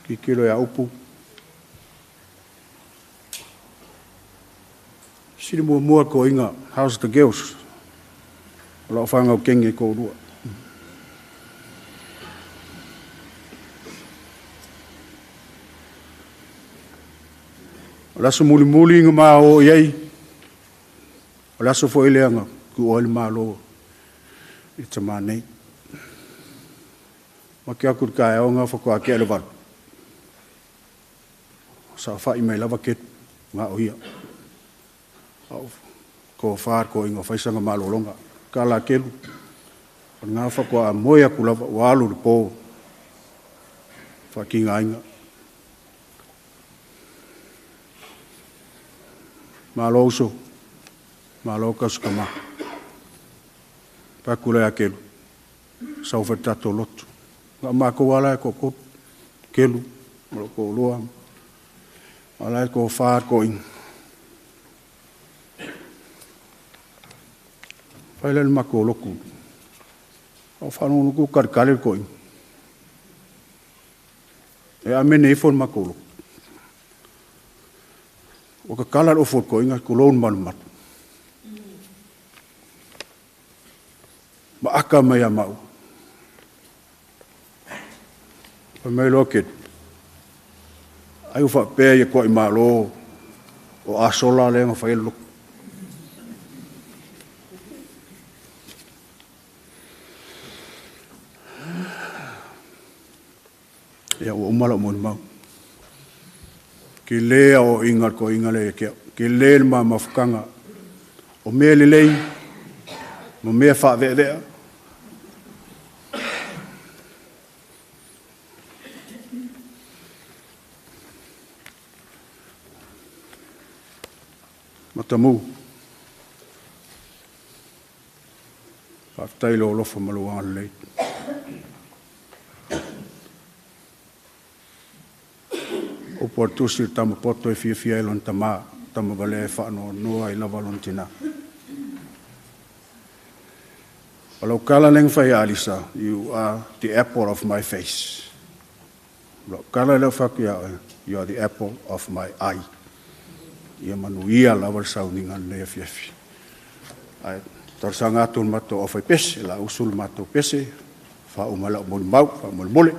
ki kilo ya upu. Siri mua ko inga, how's the girls? Lau whangau kenge ko rua. Laso muli inga maa o iei. Laso fo ileanga, ku oile maa loo. I ta maa nei. Ma kia kur kai o ngā whako a kia le waru. Sa whai mai lava ket ngā o ia. Ko whār ko inga whaisanga mālolonga. Ka la kelu. Ngā whako a moia ku lava walu le pō. Whaki ngā inga. Mālo uso. Mālo kasu kama. Pakule a kelu. Sau whetato lotu. Ngā māko wala e ko kelu, ko loa, wala e ko whār ko inga. Whaile ni mako loku. O whanau nuku karikare ko inga. E a mene ifon mako loku. O ka kalar o fot ko inga ko loun manu matu. Ma aka mai a mau. Pa mai loket. Ai ufa pēr ia kua i mālo o a sola lenga whai luk. Ia o umala o moni mau. Ki lea o ingar ko ingale e kia. Ki lea ma mafukanga. O mea lelei. Ma mea wha vea. Matamū. Whaftailo o lofa maluanga lei. O portusi tama poto e fia ilon tama vale e whaano noa i lava lon tina. Walau kala leng whai Alisa, you are the apple of my face. Walau kala leng whakia, you are the apple of my eye. Ia manuia lawar sauningan lea fiafi. Ai tarsanga atun mato o fai pese, la usul mato pese, fa umala o moli mau, fa moli mole.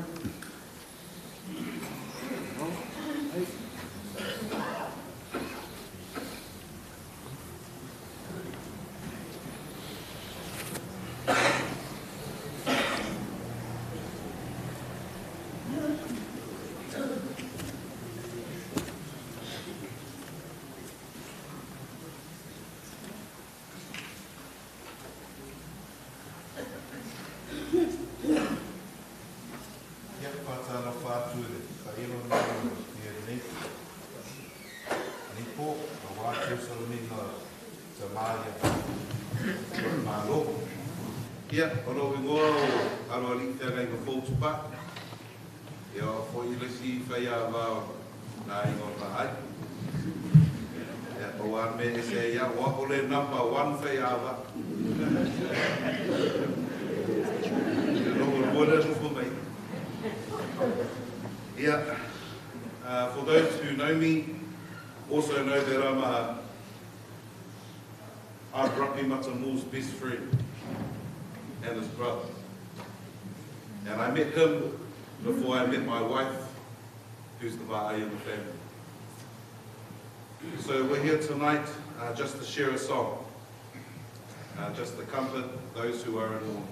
Ia, oro ingoa o aroali te ngai ko fōtupa. Ia, fo i lesi whai a wao nā ingoa ta ai. Ia, o an me se ia, wako le number 1 whai a wa. Ia, rongo ruona nufu mai. Ia, For those who know me, also know that I'm Lopati Matamū's best friend and his brother. And I met him before I met my wife, who's the Va'ai in the family. So we're here tonight just to share a song, just to comfort those who are in mourning.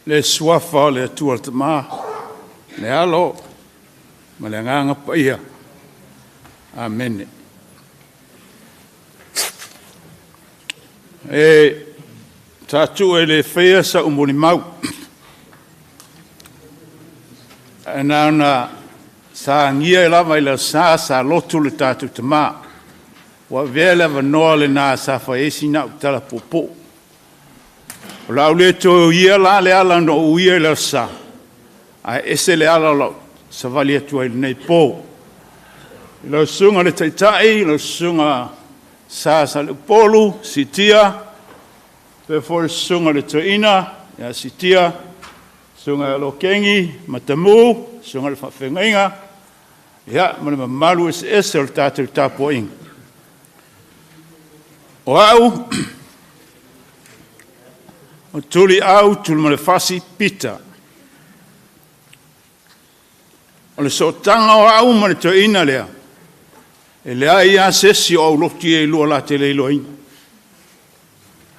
le suafa o le atua te mā, le alo, ma le nganga paia. Amen. Tātu e le whea sa umoni mau. E nāna sa ngia e lava i la sa lotu le tātu te mā. Wa vele wa noa le nā sa whaesi na utala popo. O la ule to ia la le ala no uia le sa. Ai ese le ala lo sa vali atua i nei po. Lo sunga le taitai, lo sunga sa le polu, sitia. Pe for sunga le toina, ya sitia. Sunga lo kengi, Matamū, sunga le whawhengainga. Ya, mana malu ese o tātou tāpoing. O au, o tuli au, tuli ma le whasi pita. O le sotanga o au ma le toina lea. E lea ia sesi o loti e lua la te leilo inga.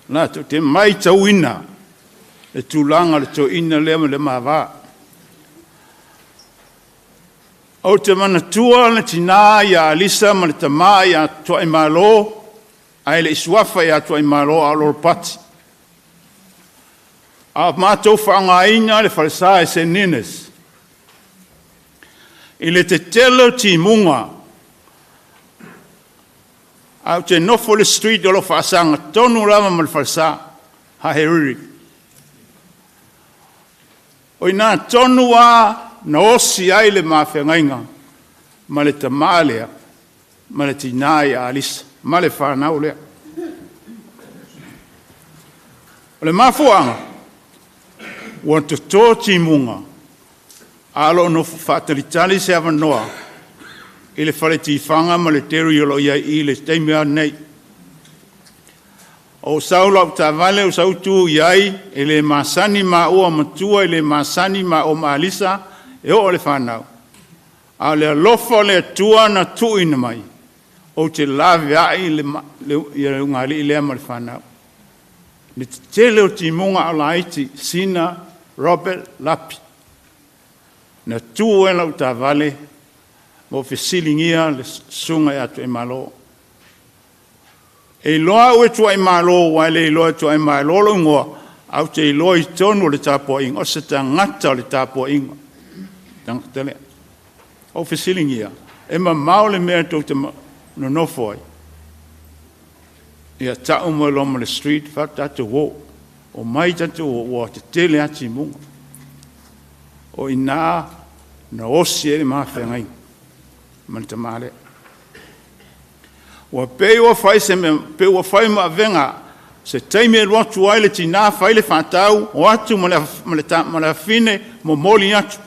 Nā te mai tauina, le tūlanga le toina lea ma le mawā. O te mana tua le tina ia alisa ma le tamā ia Tua'imalo, ai le isuafa ia Tua'imalo Lopati. A mātou whaangaina le whalesa e se nines. I le te telo ti munga. Au te nofo le street o lo whaasanga tonu lama ma le whalesa. Ha he riri. O i nā tonu a na osi ai le mawhengainga, ma le tamalea, ma le tinai a alisa, ma le whanau lea. O le mafuanga, ua to tōti munga, alo no whātalitali se Avondale, i le whare tifanga ma le teru yolo ia i le teimea nei. O saulau ta vale o sautu iai, e le masani ma ua matua, e le masani ma o maalisa, e o le whanau. A le alofa le atua na tuina mai, o te lawe ai le ungali i lea ma le whanau. Le te tele o ti munga ala iti, Sina Robert Lapi. Na tu e lau ta vale, mo fesilingia le sunga e Tua'imalo. E loa ue Tua'imalo, wai le loa Tua'imalo lo ngoa, au te loa i tonu le tāpua inga, o se ta ngata le tāpua inga. Tangtele. O fesilingia. E ma mau le mea tau te no nofoi. Ia tau mo loma le street, wha tatu wo. O mai tatu wo te tele ati munga. O ina na osi e le mawhengai. Man te male. Wa pe wa fai se me pe wa fai ma venga se taime lo tu ai le tina fai le fatau o atu mo le fine mo moli atu.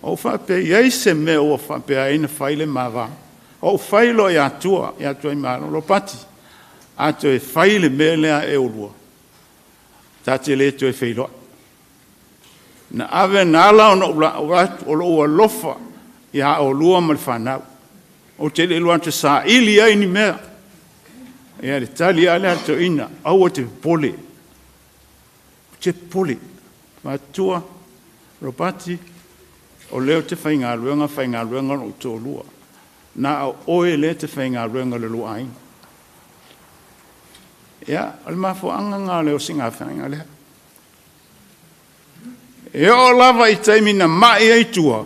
O fa pe ye se me o fa pe ai na fai le mava. O fai lo ya Tua'imalo Lopati. Atu e fai le mele e ulua. Tati le tu e fai lo. Na ave nala o lo lofa ya o lua mal fanau. O te le luan te sa ili ai ni mea. Ia le tali ale ato ina. Au te pole. Te pole. Matua, Lopati, o leo te whainga luenga o tō lua. Nā au oe le te whainga luenga le lua aina. Ia, ale mafo anga ngā leo singa whainga lea. E o lava i taimina mai ai tua.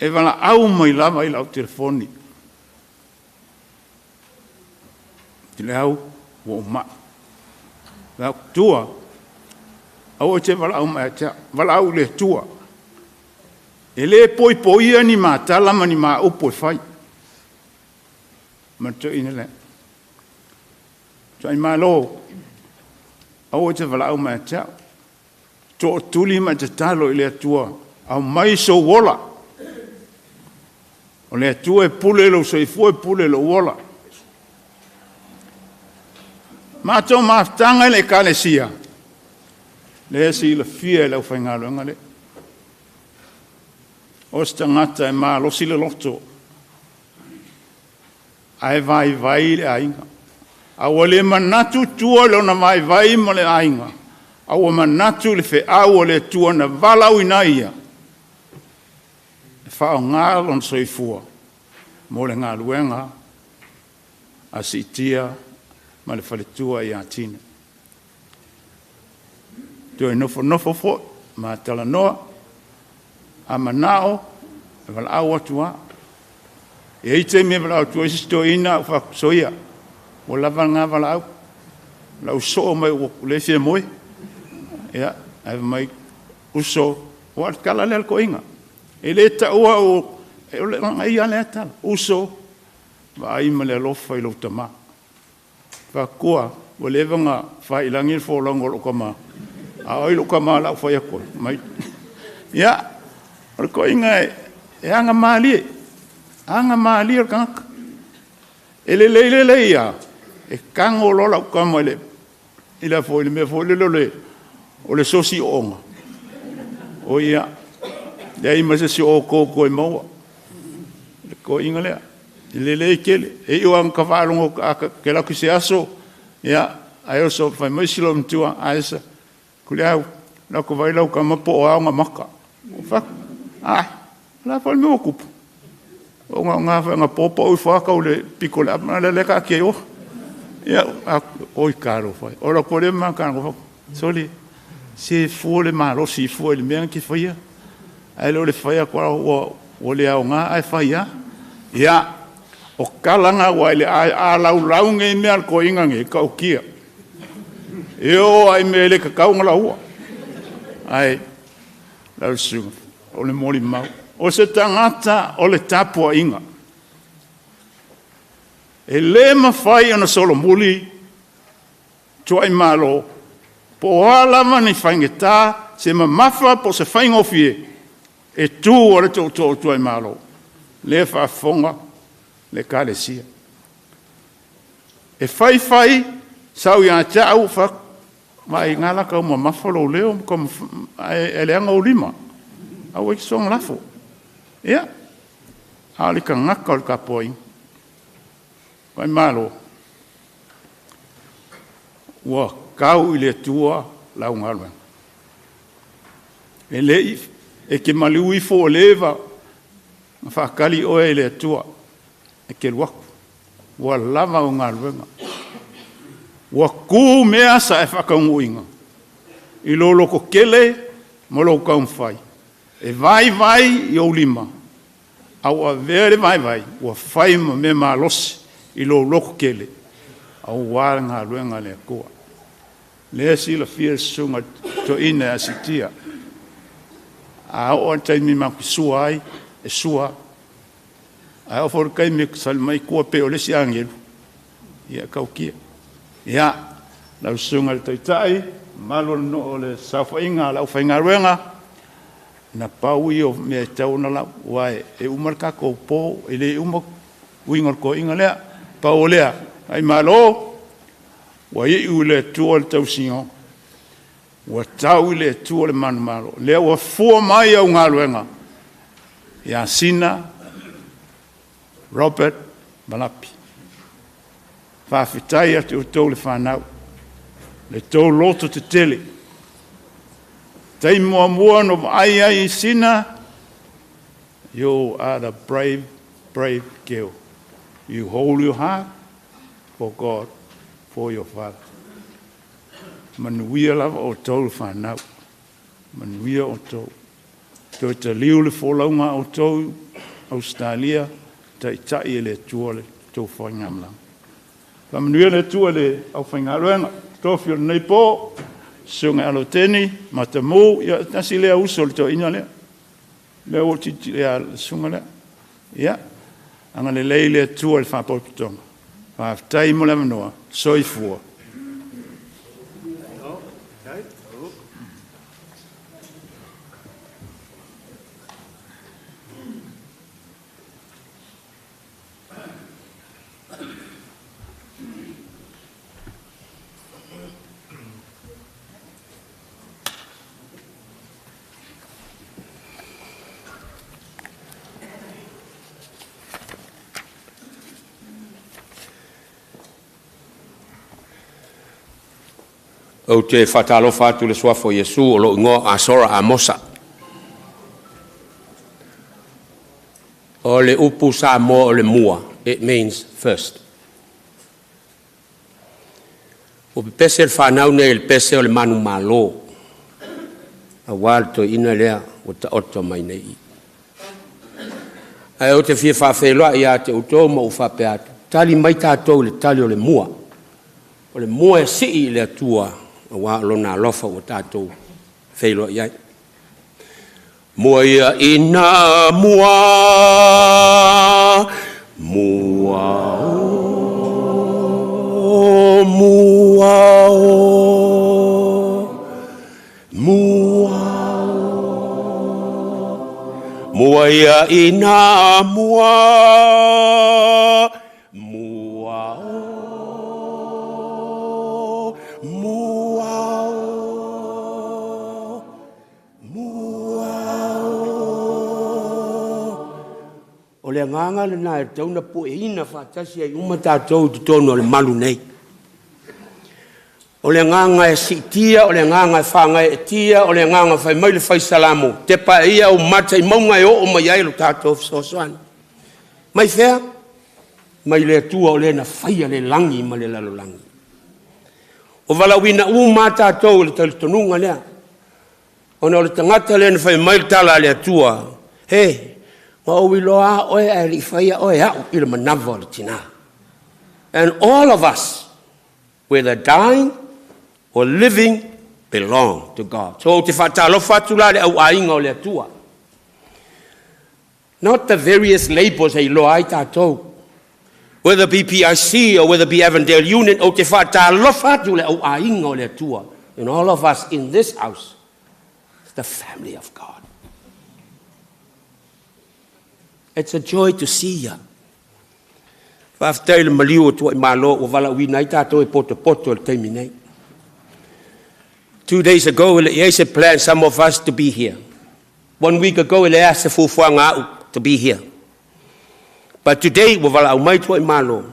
E wala au mai lava i lau telefoni. Te le au, wo ma. Lau tua. Au te wala au mai atea. Wala au le tua. E le poi ni ma talama ni ma upo e fai. Ma to ina le. Tua'imalo. Au te wala au mai atea. To tuli ma te talo i le tua. Au mai so wola. O le atua e pule lo soifua e pule lo wola. Mātou maftanga le kalesia. Le si la fia e lau whaingaluanga le. O sta ngata e maa losi le loto. Ai vai le ainga. Awa le manatu tua le ona vai mo le ainga. Awa manatu le fe awa le tua na valau inaia. Whao ngālon soifua, mo le ngā luenga, a sitia, ma le whaletua i atina. Tue nofo fo, ma tala noa, a manao, e wala au atua. E ite me wala au tua isisto ina, ufa soia, o lava ngā wala au. la uso mai o le se moi ia ai mai uso o kala le ko inga ele ta o le ngai ale ta uso vai ma le lo fai lo tama fa koa o le vanga fai langi fo longo lo kama a oi lo kama la fai ko mai ia ko inga e anga mali o kanga ele le ia e kango lo la kama le ila foi me foi le o le sosi onga o ia dai ma se o ko e mo ko inga le kele e o an cavalo ke la que se aso ia ai so fai mai silom tua aisa kulau na ko vai la kama po a nga maka fa la foi me ocupo o nga popo o fa ka o le piccola ma le ka ke o ia oi caro fai ora ko le ma ka ngo soli se fu le malo si fu le men ki faia ai lo le faia kwa o le au nga ai faia ia o kalanga wa le a lau nge me al ko inga nge ka o kia eu ai me le ka ka nga lau ai la su o le moli mau o se tangata o le tapo inga e le mawhai ana solo muli Tua'imalo po ala mani whaingeta se mamafa po se whaingofie e tū o le tō Tua'imalo le whaafonga le kālesia e whai sau ia tau whak mai ngala kau mamafa lo leo kom e leanga o lima au e song lafo ia ali ka ngaka o le kapoinga Vai malo. Wa kau ile tua la ungalwa. Ele e ke maliui fo leva. Fa kali o ile tua. E ke wak. Wa lava ungalwa. Wa ku mea sa e fa kaunga. I lolo ko kele mo lo kaun fai. E vai i o lima. Au a vere vai. Wa fai mo me malosi. I lo loko kele au wanga luenga le koa le si la fia sunga to ina asitia a o tai mi ma suai e sua a o for kai mi sal mai ko pe o le si angel ia kaukia ia la sunga le tai malo no le safainga la fainga luenga na pau io me tau na la wai e umarka ko po ele umo wingor ko ingale Paolea, ai malo, wa i ule tuol tau singo, wa tau le tuol manu malo, lea wa fua mai au ngā luenga, ia Sina, Robert, Malapi. Whawhitai atu o tau le whanau, le tau loto te tele. Tei mua no ai Sina, you are the brave girl. You hold your heart for God, for your Father. Manuia lava o tau whanau. Manuia o tau. Toi te liu le wholaunga o tau Australia, tai tai le tua le tau whaingamlang. Manuia le tua le au whaingaruenga. Tofi o nei po, sunga alo teni, Matamū, ia nasi lea uso le tau ina lea. Lea o titi lea sunga lea. Ia. Anga le leile tua le whapopitonga. Whaftai mo le manoa, soifua. O te whatalofa atu le suafo Iesu o lo ingo a sora a mosa. O le upu sa mo o le mua. It means first. O pese le whanau ne le pese o le manu malo. A wal to ina lea o ta oto mai nei. Ai o te fia whawheloa i a te uto mo u whape atu. Tali mai tātou le tali o le mua. O le moe si le tua wa lona lofa o tātou whailo iai. Mua ia ina mua, mua o, mua o, mua o. Mua ia ina mua, mua o, mua o, mua o. O le nganga le nai tau na po e ina whatasi ai umata tau tu tono le malu nei. O le nganga e sitia, o le nganga e whanga e tia, o le nganga whai mai le whai salamo. Te pa ia o mata i maunga e o mai ai lo tātou sosoan. Mai whea, mai le tua o le na whaia le langi ma le lalo langi. O walawina mata tau le talitonunga lea. O na o le tangata le na whai mai le tala le tua. He, ma o wiloa oe e li whaia oe au i le manawa le tina. And all of us, whether dying or living, belong to God. So te whatalo whatula le au ainga o le atua. Not the various labels e loa ai tātou. Whether it be PIC or whether it be Avondale Unit, o te whatalo whatu le au ainga o le atua. And all of us in this house is the family of God. It's a joy to see ya. Whaftai le maliu o Tua'imalo o wala ui nai tātou e poto le taimi nei. 2 days ago, Eliezer planned some of us to be here. 1 week ago, Eliezer fufuanga to be here. But today, o wala au mai Tua'imalo.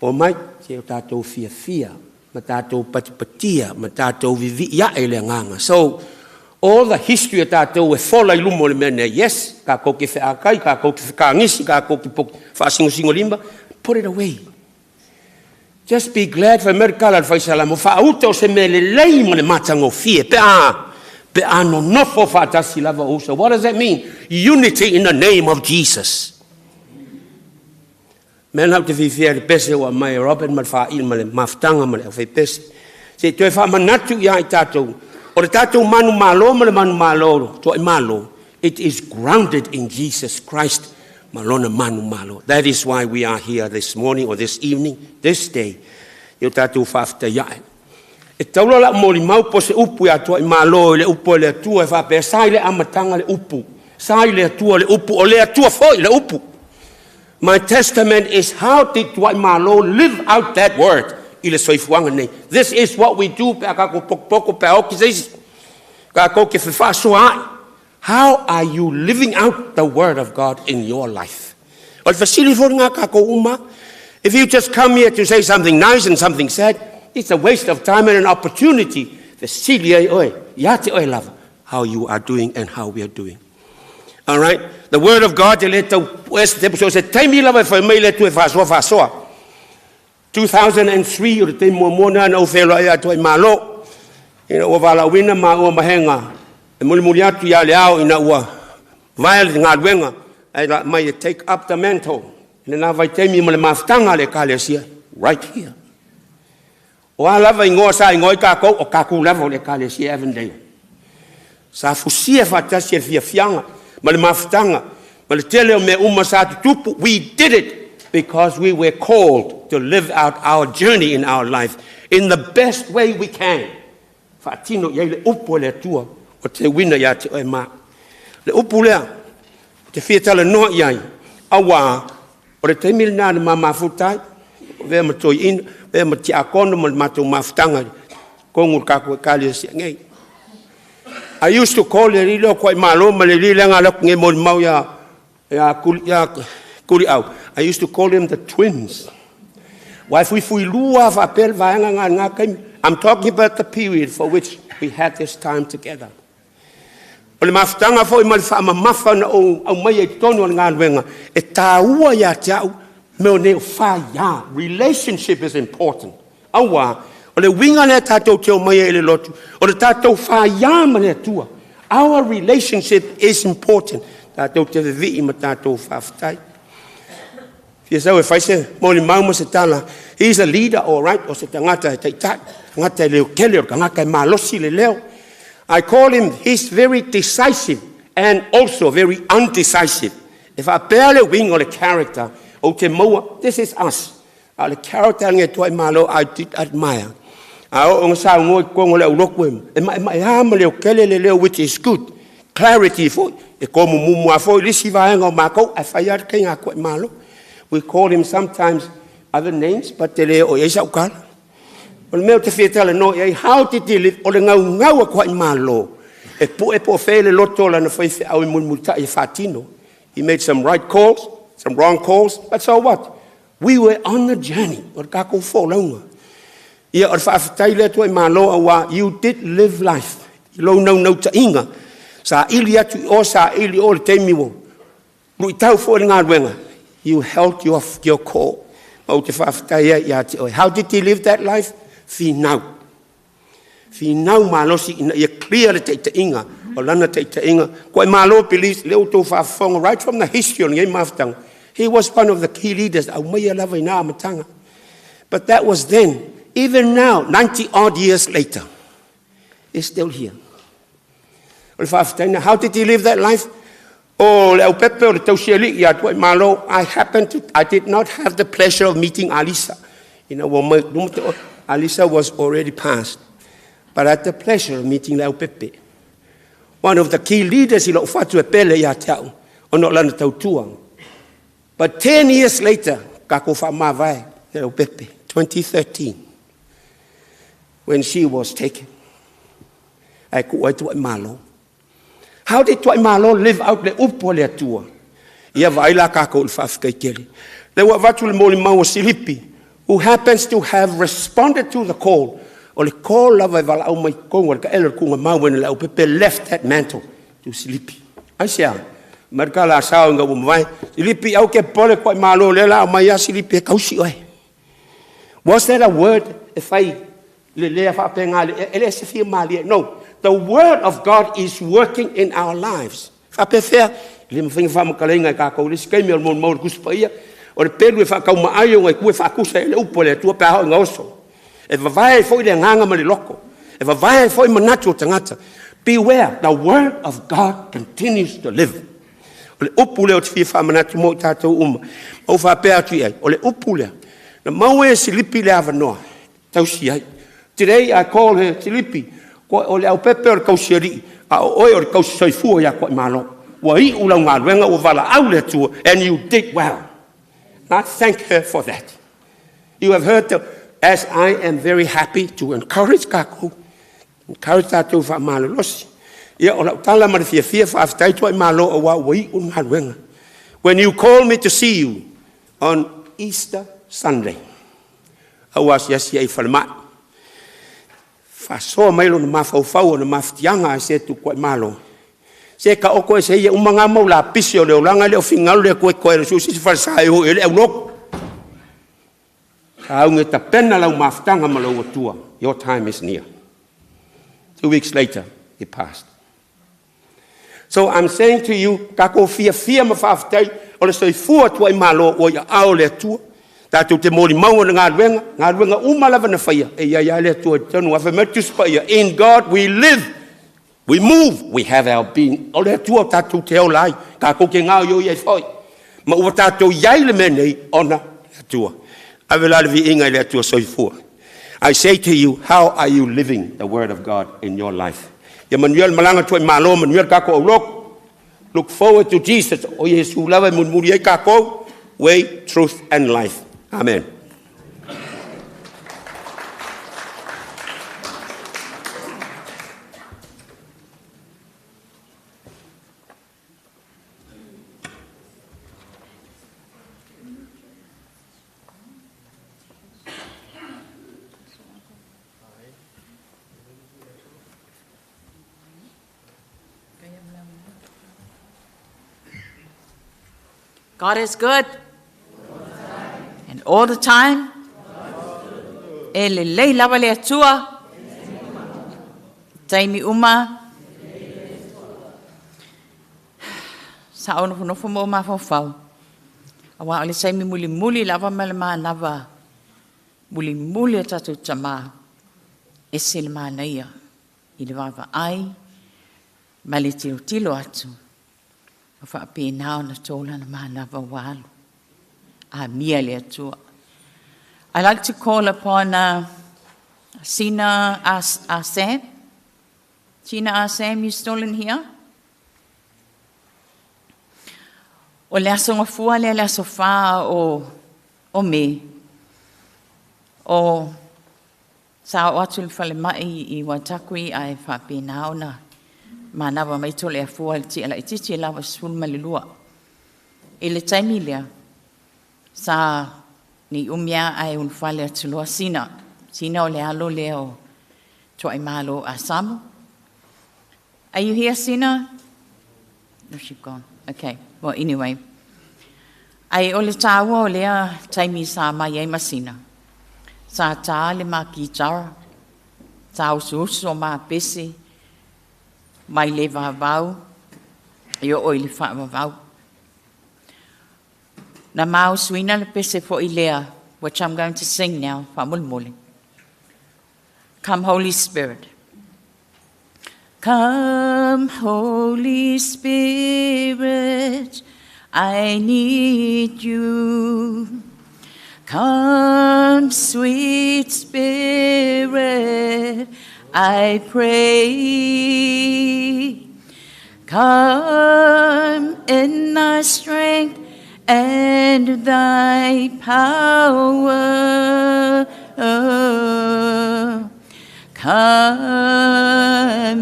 O mai, se o tātou fia, ma tātou patipatia, ma tātou vivi ia e le nganga. So, all the history of tātou e whola I lumo le mene, yes, ka koke wheakai, ka koke whekangisi, ka koke whaasingo limba, put it away. Just be glad for America la whaisalamo, whaauta o se me le lei mo le matango fie, pe a no nofo whaatasi lava usa. What does that mean? Unity in the name of Jesus. Men hau te whiwhia le pese o a mai Robert ma le whail ma le maftanga ma le au whai pese. Se toi whamanatu ia I tātou. O le tātou manu malo ma le manu malo, Tua'imalo. It is grounded in Jesus Christ. Malona manu malo. That is why we are here this morning or this evening, this day. Yo tātou whafta iae. E taulala mori mau po se upu ya Tua'imalo le upu le atua e whapea. Sai le amatanga le upu. Sai le atua le upu. O le atua foi le upu. My testament is how did Tua'imalo live out that word. I le soifuanga nei. This is what we do. Pea kako pokopoko pea oki seisi. Kako ke whiwhasoa ai. How are you living out the word of God in your life? If you just come here to say something nice and something sad, it's a waste of time and an opportunity. How you are doing and how we are doing. All right? The word of God, 2003, Mulimuliatu ya leao ina ua violent ngadwenga ai la mai take up the mantle ina na vai temi mole maftanga le kalesia right here o ala vai ngoa sa ngoi ka ko o ka ku level le kalesia Avondale sa fusia fatasi fia fianga mole maftanga mole tele me sa tupu. We did it because we were called to live out our journey in our life in the best way we can. Fatino ye le upo le tua o te wina ya te oe maa. Le upu lea, te whietala noa iai, awa, o le teimili nā le mamafutai, vea matoi ina, vea mati akono ma le matou mafutanga, kongur kako e kālia si ngei. I used to call le rilo kwa malo ma le rilo ngā lak nge mo mau ya kuri au. I used to call them the twins. Wai fui lua fa pel vaanga ngā kaimi. I'm talking about the period for which we had this time together. O le mafutanga fo I mafa na o mai e tono ngā wenga e tāua ya te au me o ne whāia. Relationship is important. Awa, o le winga le tātou te o mai e le lotu. O le tātou whāia ma le tua. Our relationship is important. Tātou te vivi ma tātou whawhtai. Fia sau e whaise, mōli mauma se tala. He's a leader, all right, o se tangata e teitat. Tangata e leo kele o kangaka e malosi le leo. I call him, he's very decisive and also very undecisive. If I barely wing on the character, o te moa, this is us. The character nge Tua'imalo I did admire. O ngasa ngoi kongo le ulokwem. E mai hama leo kele le leo, which is good. Clarity for e komu mumua for lisi vaenga o mako e whaiar kei ngā Tua'imalo. We call him sometimes other names, but te leo o eisa ukala. O le meo te whietala no, how did he live? O le ngau a Tua'imalo. E po whele loto la na whaife au I mulmuta I whatino. He made some right calls, some wrong calls, but so what? We were on the journey. O kako wholaunga. Ia o whaafitai le Tua'imalo awa, you did live life. I lo nau ta inga. Sa ili atu o sa ili o le teimiwo. Rui tau fo le ngā ruenga. You held your call. O te whaafitai ia te oi. How did he live that life? Finau. Finau malosi ina ia clear le te inga. O lana te inga. Koe malo pilis leo tō whaafonga right from the history on ngai maftanga. He was one of the key leaders. Au mai lava I nā matanga. But that was then. Even now, 90 odd years later, he's still here. How did he live that life? Oh, I did not have the pleasure of meeting Alisa. You know, Alisa was already passed. But I had the pleasure of meeting Leo Pepe. One of the key leaders in But 10 years later, Leo Pepe, 2013, when she was taken, I went to Tua'imalo. How did Tua'imalo live out the upo le atua? Ia vaila kako ulfafkai keli. Le wa vatu le moli mau Silipi, who happens to have responded to the call. O le call lava vala au mai kongo le ka eler kunga mau when le au pepe left that mantle to Silipi. Asia, markala sao nga umwai. Silipi au ke pole Tua'imalo le la au mai ya Silipi kausi oi. Was that a word if I le fa penga le ele se fi mali? No. The word of God is working in our lives. Fa pe fe le mfing fa makalenga ka ko le skemi mon mo kuspaia o le pelu fa ka ma ayo ngai ku fa kusa le upo le tu pa nga oso. E va vai foi le nganga ma le loko. E va vai foi manacho tangata. Beware, the word of God continues to live. O le upo le o te fa manacho mo tato o fa pe atu ai. O le upo le na mau e Silipi le Avondale. Tausi ai. Today I call her Silipi. O le au pepe o le kausiri, a oi o le kausoifua ia Tua'imalo. Wa I ula ngā ruenga o vala au le tua, and you did well. And I thank her for that. You have heard, as I am very happy to encourage kako, encourage tātou whaamalo losi. Ia o la utala ma le fia whaafitai Tua'imalo o wa I o ngā ruenga. When you call me to see you on Easter Sunday, awas yasi ai whalemai. So mai lo na mafau na maftianga se tu Tua'imalo. Se ka oko se ia umanga mau la pisio le olanga le fingal le koe le susi fa sai ho ele ulok. Ka unga ta pena la maftanga malo tua. Your time is near. 2 weeks later, he passed. So I'm saying to you, ka ko fia mafaftai o le soi fua Tua'imalo o ia ao le tua. Tātou te mōri maua na ngā ruenga umalava na whaia. E ia le tua tanu awha metus paia. In God we live, we move, we have our being. O le tua tātou te au lai, ka koke ngā yo iai whoi. Ma ua tātou iai le menei ona le tua. Awe la vi inga le tua soifua. I say to you, how are you living the word of God in your life? Ia manuel malanga Tua'imalo, manuel kako au lok. Look forward to Jesus. O Yesu lawa munmuri ai kako. Way, truth and life. Amen. God is good. And all the time, e le lei lava le atua, taimi uma, sa ono nofo mo mafau. Awa ole sai mi muli lava ma le manava. Muli tatu tama. E se le manaia. I le vava ai. Ma le tilo atu. A wha pe nao na tola na manava walu. A mia le atua. I'd like to call upon Sina Asam. Sina Asam, you still in here? O le asonga fua le asofa o me. O sa o atu le fale mai I watakui ai whape nao na manawa mai to le fua le ti ala I titi lawa sul malilua. E le taimi lea sa ni umia ai un fale atu Sina. Sina o le alo leo Tua'imalo Asamu. Are you here, Sina? No, she's gone. Okay. Well, anyway. Ai o le tāua o lea taimi sa mai ai masina. Sa tā le ma ki tara. Sa usu o ma pese. Mai le vavau. I o le whaavavau. Na mau suina le pese fo I lea, which I'm going to sing now, whamulmuli. Come, Holy Spirit. Come, Holy Spirit, I need you. Come, sweet Spirit, I pray. Come in thy strength and thy power. Come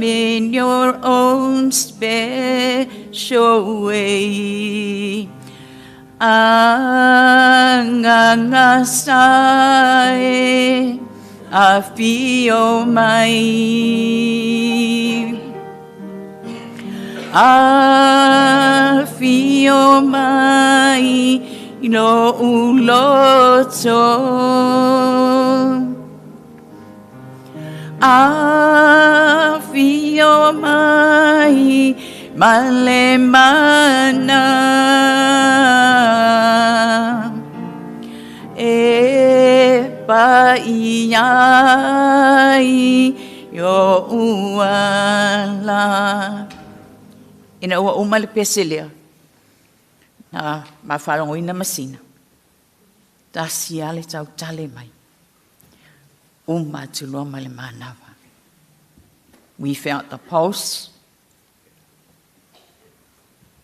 in your own special way. Angangasai afio mai. Afio mai no uloto. Afio mai malemana e pa'iai yo uala. Ina ua umale peselea na mawharongoina masina. Tasi ale tau tale mai. Tulua male manawa. We felt the pulse.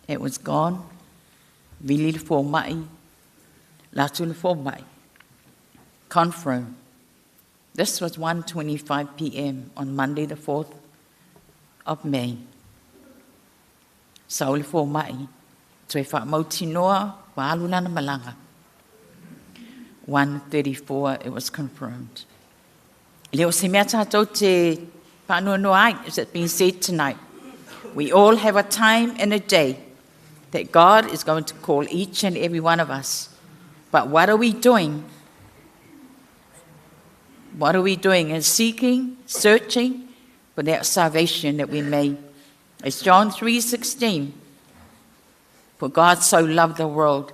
It was gone. Vili le fo mai. Latu le fo mai. Confirmed. This was 1:25 p.m. on Monday the 4th of May. Sau le fo mai. Toi wha mautinoa wa alulana malanga. 1:34 it was confirmed. Leo se mea tātou te whanua noa ai, as it's been said tonight. We all have a time and a day that God is going to call each and every one of us. But what are we doing? What are we doing in seeking, searching for that salvation that we may? It's John 3:16. For God so loved the world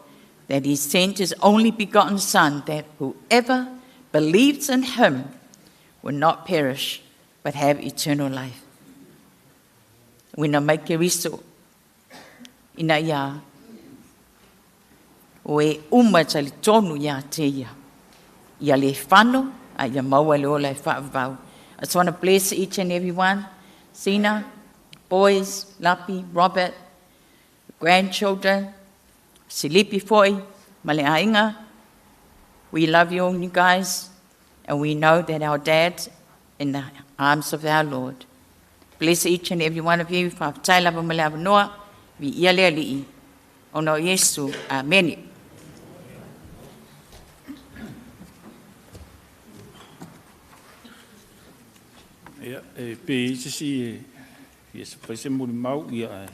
that he sent his only begotten Son, that whoever believes in him will not perish, but have eternal life. Wina mai ke riso, ina ia, o e uma tali tonu ia te ia. Ia le whano, a ia maua le ola e whaavau. I just want to bless each and every one. Sina, boys, Lapi, Robert, grandchildren, Silipi foi, male ainga. We love you all, you guys. And we know that our dad's in the arms of our Lord. Bless each and every one of you. Whaatai lava male avanoa, vi ia lea li'i. O no Yesu, amen. Ia, pe isi si, ia se paise muli mau, ia,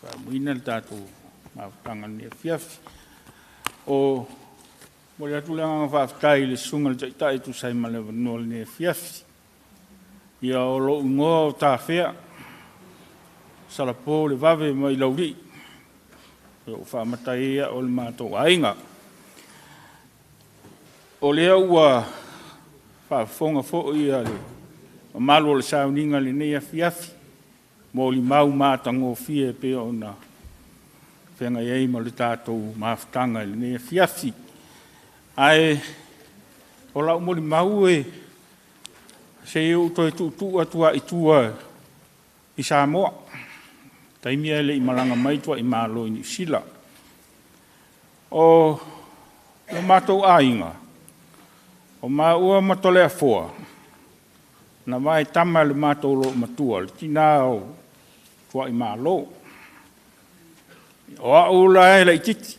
whamuina le tātou, mawhanga ni a fiafi. O, mori atu leanga whaafitai le sunga le taitai tu sai male wanoa le fiafi. Ia o lo ungoa o tā whea, salapo le vave mai lauri. o whaamatai o le mātou ainga. O lea ua whaafonga fo ia le o malo le sauninga le nei afiafi mo li mau mātango fie pe o na whenga iei mo le tātou māwhtanga le nei afiafi. Ai o lau mo li mau e se eu toi tu atua i tua i Samoa. Taimia le i malanga maitua i malo i New Zealand. O mātou ainga. O ua matole a foa. Na vai tama le mātou lo matua. Le tina o Tua'imalo. O a ula e la i titi.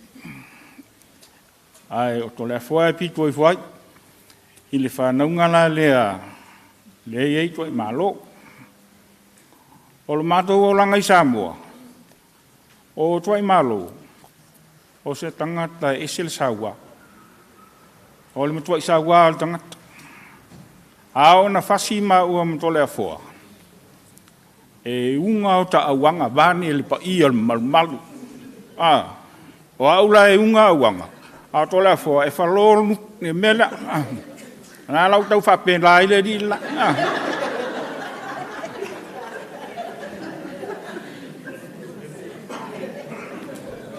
Ai o tole a foa e pitu i fuai. I le whanaunga la lea. Le iei Tua'imalo. O le mātou o langa i Samoa. O Tua'imalo. O se tangata e se le saua. O le matua i saua al tangata. Ao na fasi ma ua matole a foa. E unga o ta awanga vani e le pa ia le malu. O aula e unga awanga. A tole a foa e whalolu ne mela. Nā lau tau whapen la ile di la.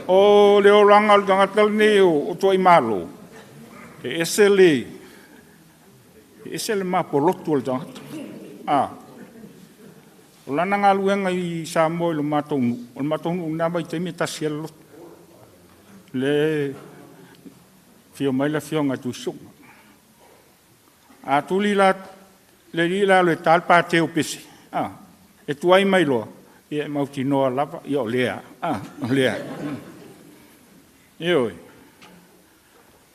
O leo langa al tangata ne o Tua'imalo. E esele mapolotu al tangata. O lana ngā luenga i Samoa i lo mātonu. O mātonu nāma i teimi tasielo. Le fio mai la fio ngā tuisunga. A tuli la le lila le talpa te o pese. E tuai mai loa. Ia mauti noa lava. Ia o lea. O lea. Ioi.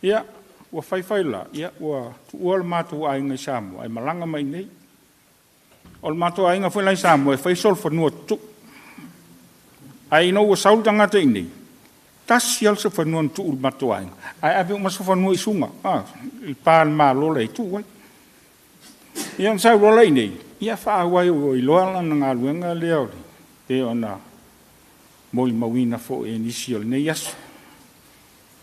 Ia. Ua whaiwhai la, ia, ua tuua le mātua ainga i Samoa, ai malanga mai nei. O le mātua ainga whaila i Samoa, e whaisol whanua tu. Ai ino ua saul tangata i nei. Tasi al se whanua tu ul mātua ainga. Ai abe uma se whanua i sunga. I pān mā lola i tu, wai. Ia on sau lola i nei. Ia whaawai o i loala na ngā luenga leo. E ona moi mawina fo e nisi o le nei asu.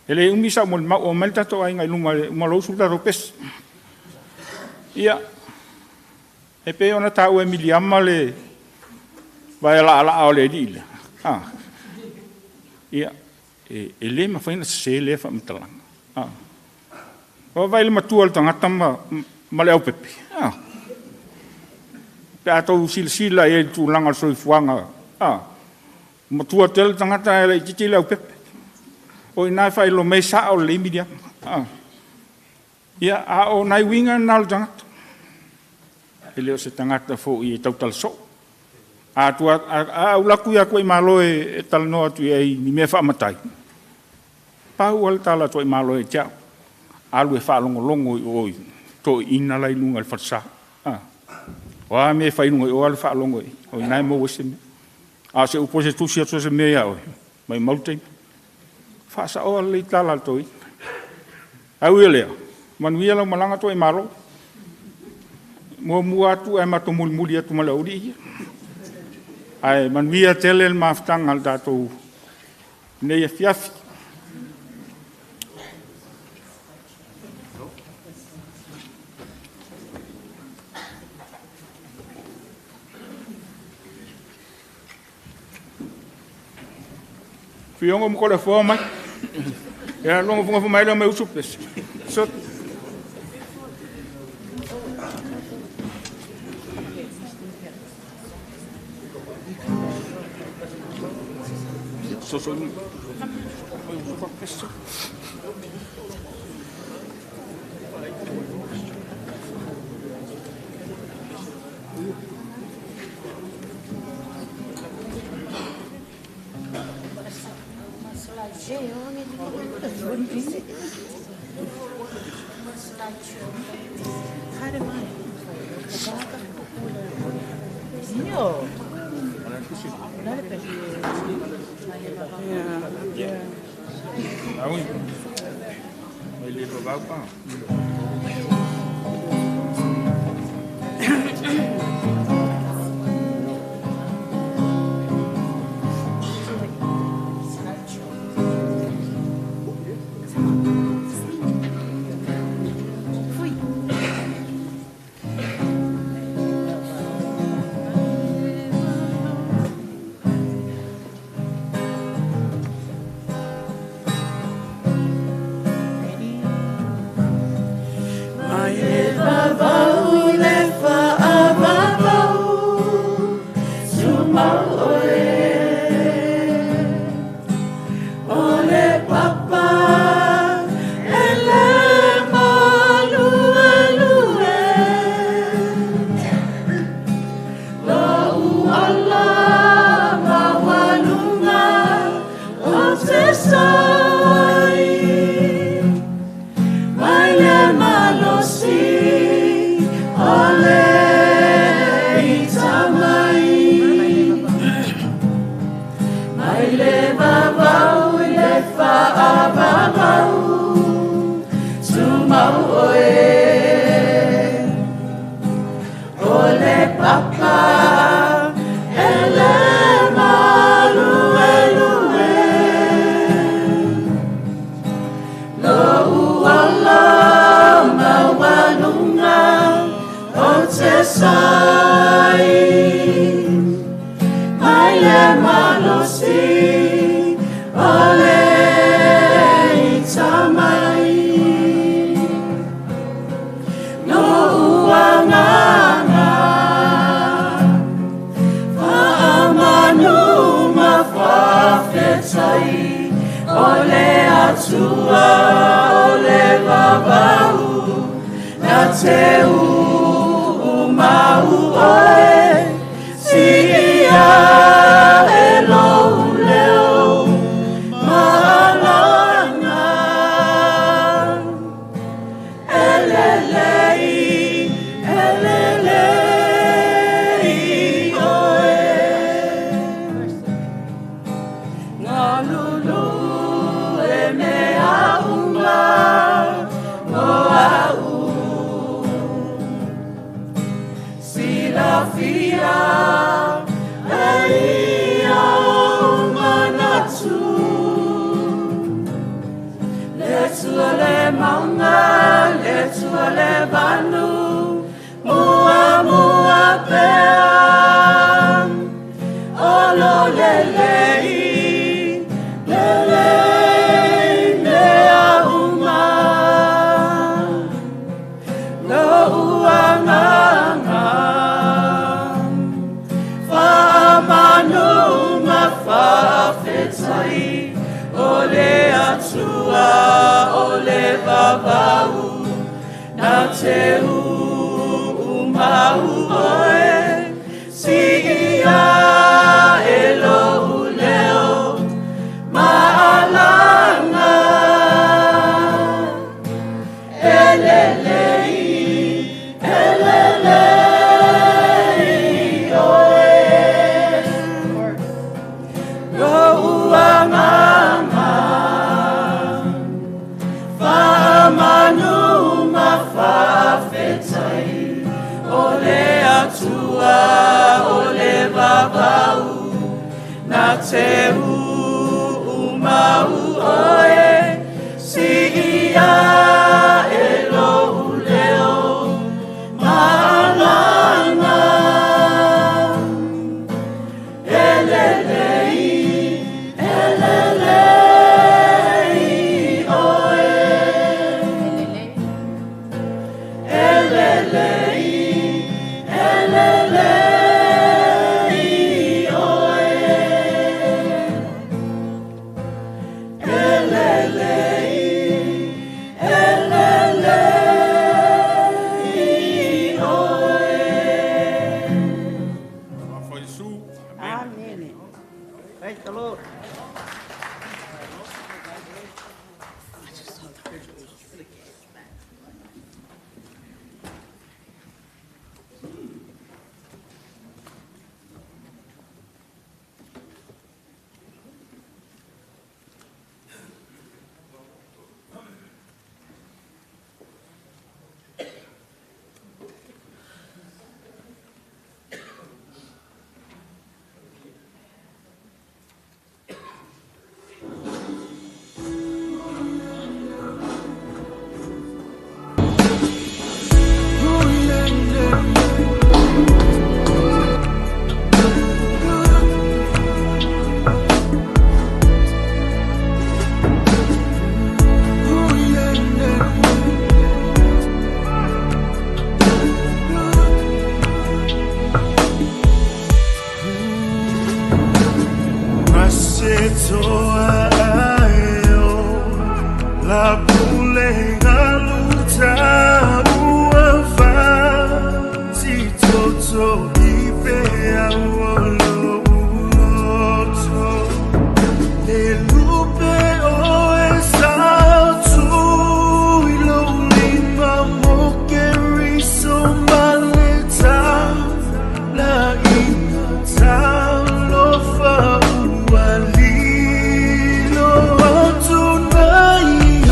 Ele umisa mo o melta to ai ngai lunga malo sulta ro pes. Ia. E pe ona ta o Emiliama le vai la o le dile. Ia. Ele ma faina se le fa mtalang. O vai le matua tanga tama ma le au pepe. Pe ato silsila e tu langa so fuanga. Matua tel tanga ta le titila au pepe. O nai fai lo me sa o le media. Ia a o nai winga nal tangata. Ele o se tangata fo i tautal so. A tua a ulaku ia koe malo e tal no atu e ni me fa matai. Pa o tala toi malo e tia. Alu e fa longo longo oi to ina lai lunga le fatsa. Wa me fai lungo o al fa longo o nai mo wese. A se upose tu sia so se me ia o. Mai mautei. Fasa o le tala toi. Au ele. Man wia la malanga toi malo. Mo mua tu e mato muli atu mala uri. Ai man wia tele el maftang al dato. Nei fiafi. Fiongo mo kola fo mai. Ya longo fonga fo mai lo me usupes. So whawhetai, ole atua, ole vavau, na te mau oe, si ia e lou leo, malanga, elelei, elelei oe. Ngā lulu e mea unga, o au. La fia e au manatu, le tua le maunga, le tua le vanu, mua mua pea, olo le lei, le lei mea uma, lo uanganga. Manu mawhawhetai, ole atua, ole vavau, na te mau oe, si ia e lou leo, maalanga, elelei, elelei. Manu mawhawhetai, ole atua, ole vavau, na te mau oe, si ia e lou leo, malanga, elelei, elelei oe. Elelei, elelei oe. Elelei, elelei oe. Amen. Praise the Lord. Tonight,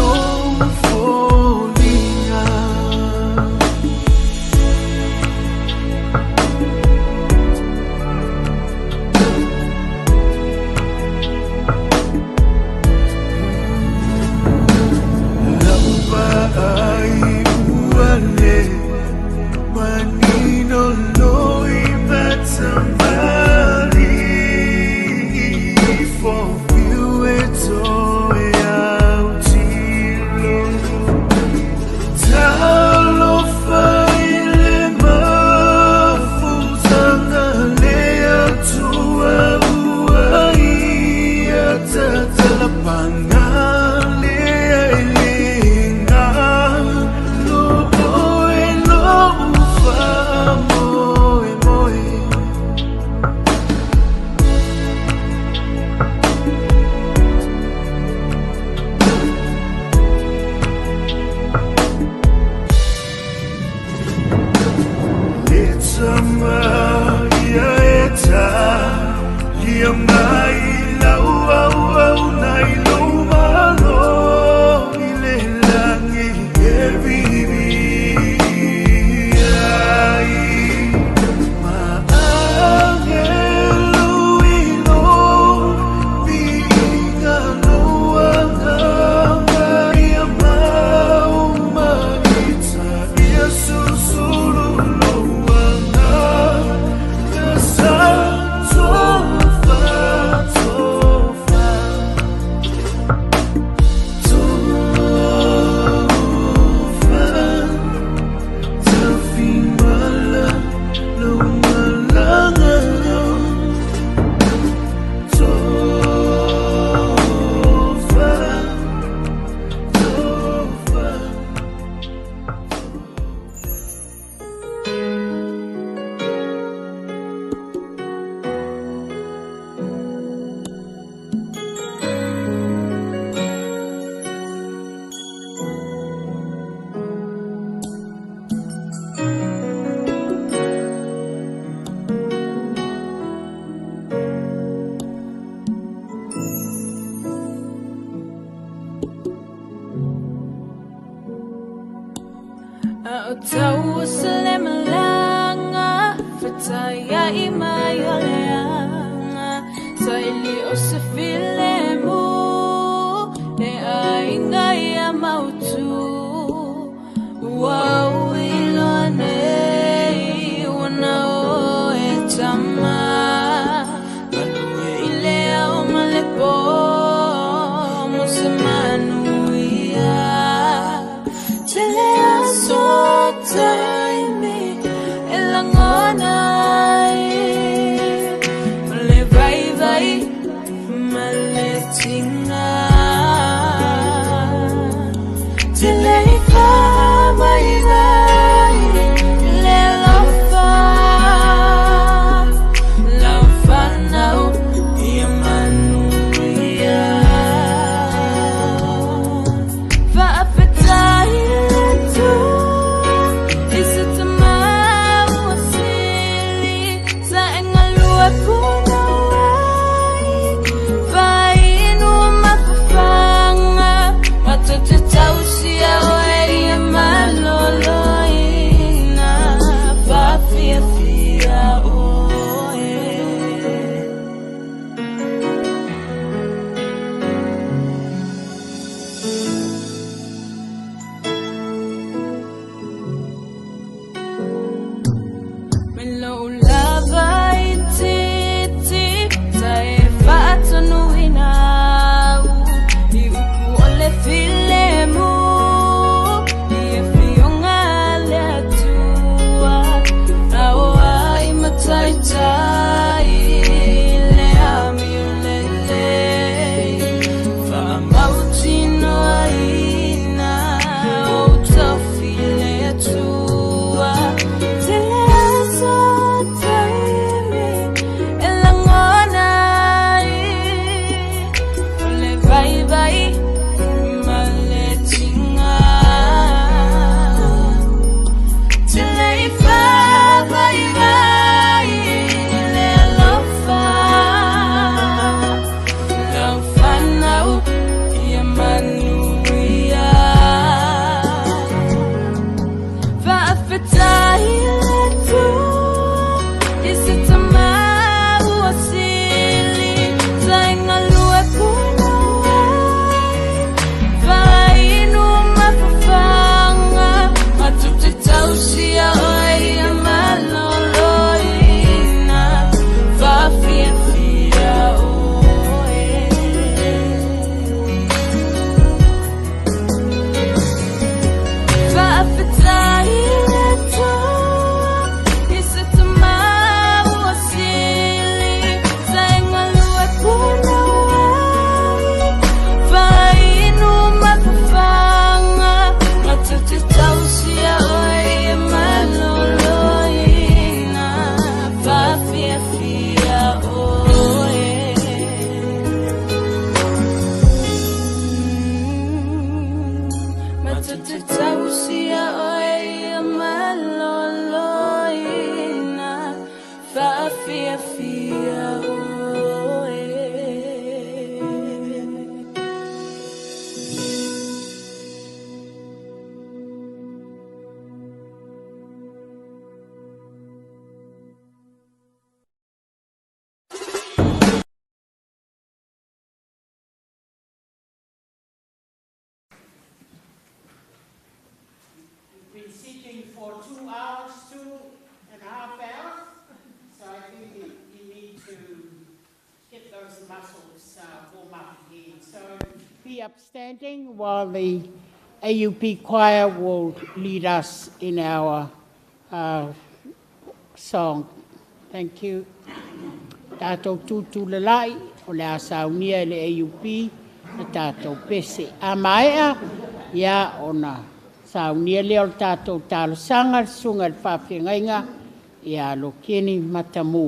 O tau sele malanga, fataya ima yoleanga, saili o se file mu, ne ainga ya mautu. Wow, ilone, wana o e tama, manue ile o malepo, musemanu ia, tele aso taimi, elangona male vai vai, male tinga, tele for 2 hours, 2.5 hours. So I think you need to get those muscles warm up again. So be upstanding while the AUP choir will lead us in our song. Thank you. Tātou tūtū lalai o le asaunia le AUP na tātou pese. A maea ia ona saunia leo tātou tālo sanga sunga le whawhengainga ia lo keni Matamū.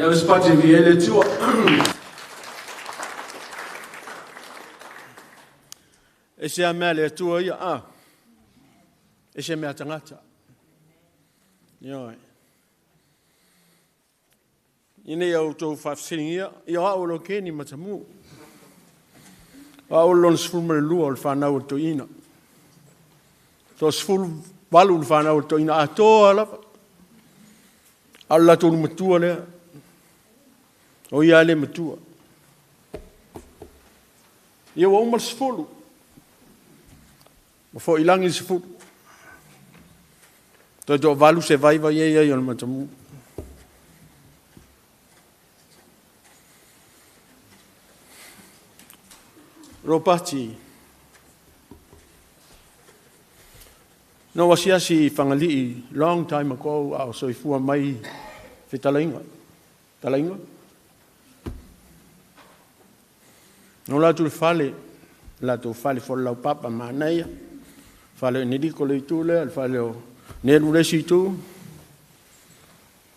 E au spati viele tua. E se a mea le tua ia, e se mea tangata. Ioi. Ine au tau whafsiringia, i o au lo keni Matamū. Au lon sfulmare lua o le whanau to ina. To sful walu le whanau to ina a toa lapa. Au la tonu matua lea. O ia le matua. Ia ua uma le sefulu. Ma fo ilangi le sefulu. Toi to valu se vai vai ia o le Matamū. Lopati. No wasiasi whangalii long time ago au soifua mai whetalainga. Talainga. No latu le fale, latu fale fo lau papa manaia. Fale nidiko le tule, fale o nelu resi tu.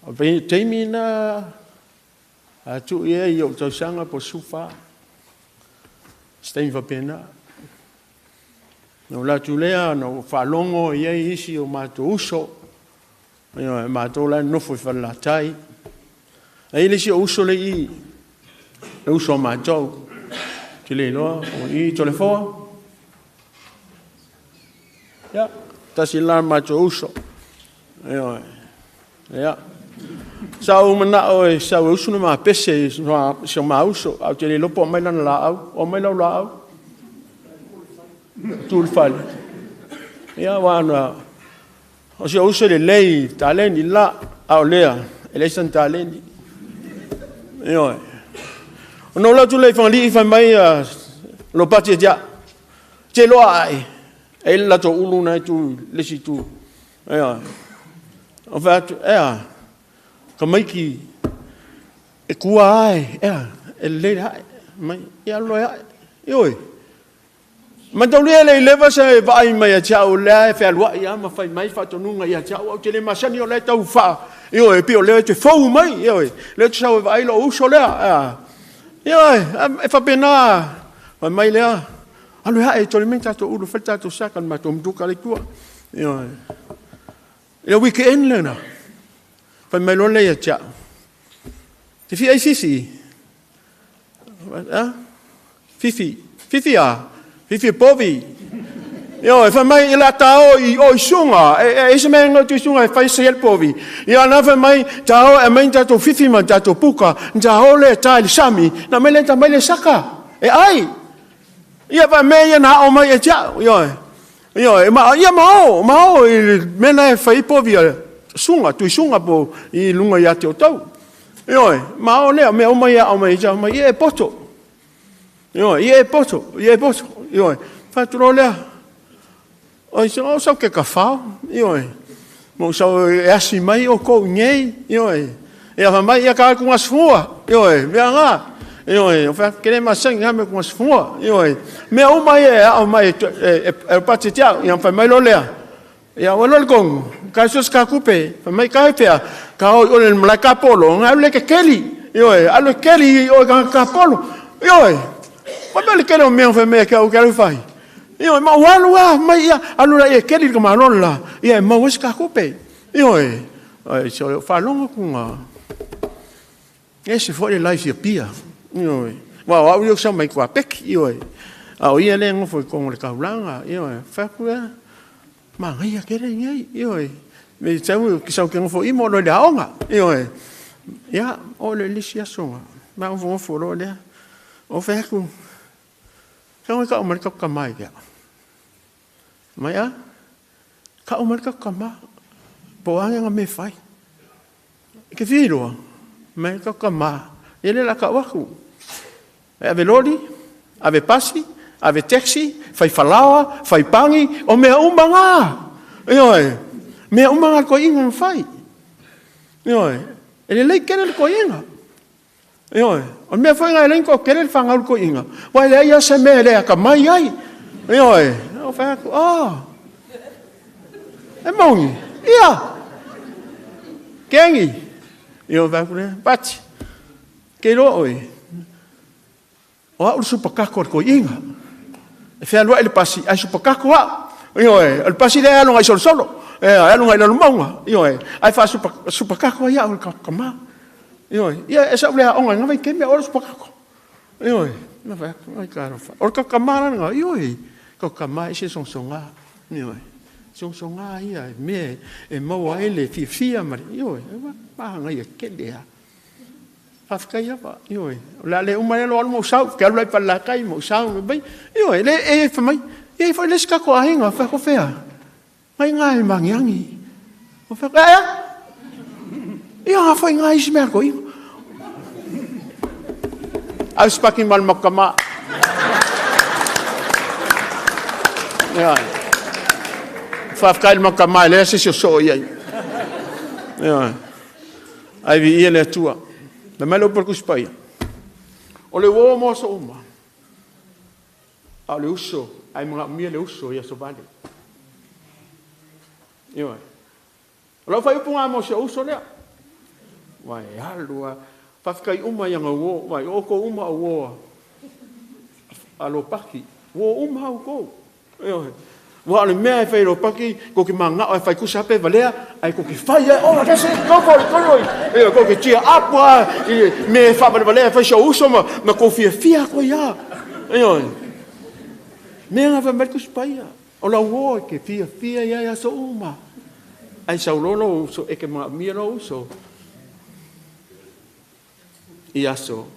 O teimi na atu ia i o tausanga po sufa. Stein va pena. No latu lea, no whalongo ia isi o mato uso. Mato la nofo i whalatai. Ai lesi o uso le i. Le uso o matou. Te le loa, o i to le foa. Ia, tasi la matou uso. Ia. Sau mana o e sau uso na maa pese se o maa uso. Au te le lopo o mai lana la au. O mai lau la au. Tūl fali. Ia wana. O se uso le lei taleni la au lea. Elesan taleni. Ia. No la tu le fali fa mai Lopati dia. Te loa ai. E la to ulu na tu lesi tu. Ia. O fatu ea. Ka mai ki e kua ai. Ea. E le ai. Mai ia lo ai. Ioi. Ma tau le leva se vai mai a chau le fe alwa ia ma fai mai fa tonunga ia chau o te le masani o le tau fa. Ioi pio le te fou mai. Ioi. Le chau vai lo uso le. Ia, e fa pena. Fa mai lea. Alu hae tole menta to ulu falta to sakan ma tom duka le kua. Ia. Ia weekend le na. Fa mai lo le ia cha. Te fi ai fifi. Fifi a. Fifi povi. Ia, fa mai ila tao i o sunga. E se mai ngau tu sunga fa se el povi. Ia na fa mai tao e mai tato fifi ma tato puka. Tao le tai sami. Na mai le ta mai le saka. E ai. Ia fa mai na o mai e cha. Ia, ia mao i mena e fa i povi sunga tu sunga po i lunga ia te o tau. Ia, mao le me o mai ja mai e poto. Ia e poto. Ia, fa tro le. Oi, so so ke ka fa. Ia. Mo so e asi mai o ko ngei. Ia. Ia fa mai ia ka ku ngasfua. Ia, me nga. Ia, o fa kele ma senga me ku ngasfua. Ia. Me o mai e pati tia, ia fa mai lo lea. Ia o lo kong. Ka so ska kupe, fa mai ka fea. Ka o le mlaka polo, nga le ke keli. Ia, alo keli o ka polo. Ia. Pa le kele o me fa me ka o ka fai. Ia, ma walu mai ia alu la e keli ka malon la. Ia, ma wes ka kupe. Ia. Ai so fa longa ku nga. Ese foi life ia pia. Ia. Wa eu só mai kwa pek. Ia. Au ia le ngo foi con le kaulanga. Ia, fa ku ma ia kele ngai. Ia. Me tau ki sau ke ngo foi mo lo le aonga. Ia. Ia, o le lisia songa. Ma ngo foi lo le. O fa ku. Kau ka umar ka mai ya. Mai a? Ka umar ka kama. Po anga me fai. Ke viro. Mai ka kama. Ele la ka waku. Ave lori, ave pasi, ave taxi, fai falawa, fai pangi, o mea umbanga. Ioi. Mea umbanga ko inga fai. Ioi. Ele lei kene ko inga. Ioi. O mea foi ngai lenko kere fanga ko inga. Wa le ia se me le ka mai ai. Ioi. O fa ko. E mongi. Ia. Kengi. Io va ko pat. Ke ro oi. O au supakako ko inga. E fe alwa ele pasi ai supakako wa. Ioi. El pasi le alo ngai solo. Alo ngai lo monga. Ioi. Ai fa supakako ia o ka ma. Ioi, ia esa ule onga nga vai ke me oros pakako. Ioi, na vai, ai karo fa. Or ka kamara nga, ioi, ka kamai se songa. Ioi. Songa ia me e mau ele fi mari. Ioi, ba nga ia ke dia. Whafkai apa, ioi. La le umare lo almo sau, ke aloi palakai mo sau me bai. Ioi, le e whamai, e whai leska ko ahinga, whako whea. Mai ngai mangiangi. O whako, ia whai ngai si mea ko ingo. Au spaki mal makama. Ia. Whafkai makama, le se so iai. Ia. Ai vi ia le tua. Na mai lo por kuspai. O le wo mo so uma. A le uso, ai mga mia le uso ia so vale. Io. Lo fai punga mo so uso le. Vai alua, fafkai uma yang wo, vai o ko uma wo. Alo paki, wo uma ko. Io. Wa le mea fai lo paki ko ki manga o fai kusape valea ai ko ki fai o da se ko e ko ki tia apa me fa valea fai so uso ma ko fia ko ya io me nga fa mer kuspaia o la wo ke fia ya so uma ai sa lono so e ke ma mi no so ia so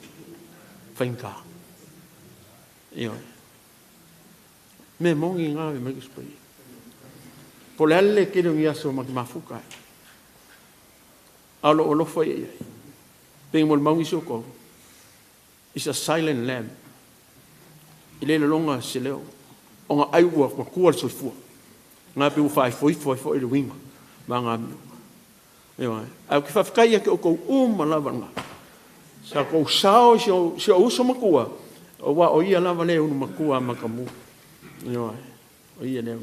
finka io me mongi nga me kuspai polelle ke no ia so mafuka alo olo foi tem mo mongi so ko is a silent lamb ile le longa sileo onga ai wa ko kual so fu nga pe u fai foi le winga manga yo au ki fa kai ke ko lava nga sa ko sao so uso makua o wa o ia lava le unu makua makamu yo o ia ne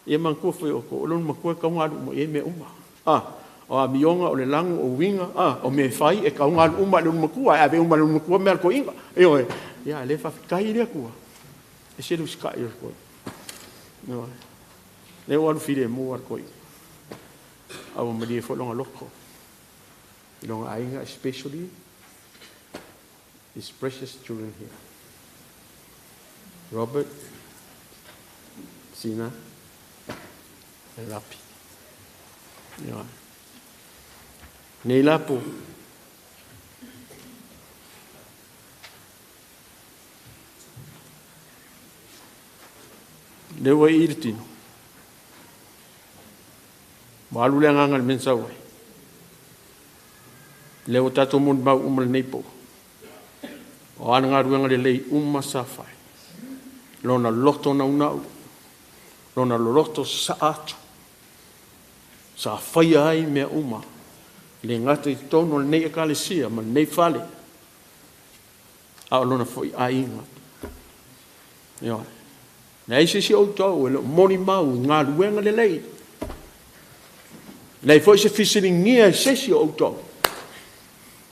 ia man ko foi o ko lo makua ka nga mo e me uma o a mionga o le langu o winga o me fai e ka nga uma lo makua a be uma lo makua mer ko inga yo ia le fa kai le ko e se lu ska yo ko no le wan fide mo war ko au me di fo longa loko longa ainga especially these precious children here Robert, Sina, and Rapi. Yeah. Neila po. Lewa irtino. Malu le ngangal mensawai. Lewa tato mun ba umal nepo. O ananga ruanga le lei safai. Lona loto na unau, lona loto sa atu, sa whaia ai mea uma, le ngata I tono le nei akalesia, ma nei fale, a lona fwoi a inga. Ia, na eise si o tau, e lo moni mau, ngā luenga le lei. Nei fwoi se fisiringia e se si o tau,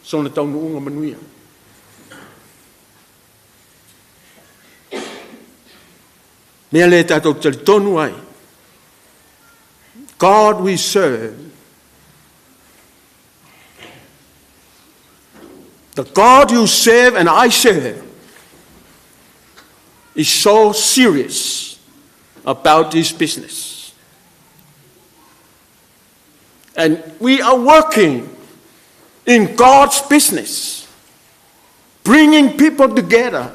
sona tau no unga manuia. Mea le tātou tali tonu ai. God we serve. The God you serve and I serve is so serious about this business. And we are working in God's business, bringing people together,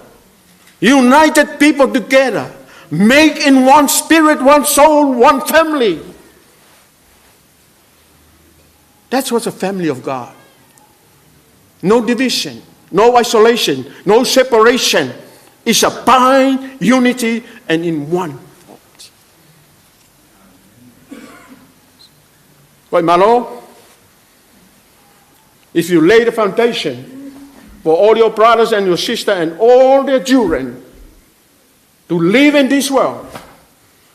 united people together, make in one spirit, one soul, one family. That's what's a family of God. No division, no isolation, no separation. It's a bind, unity, and in one. Tua'imalo, if you lay the foundation for all your brothers and your sisters and all their children to live in this world,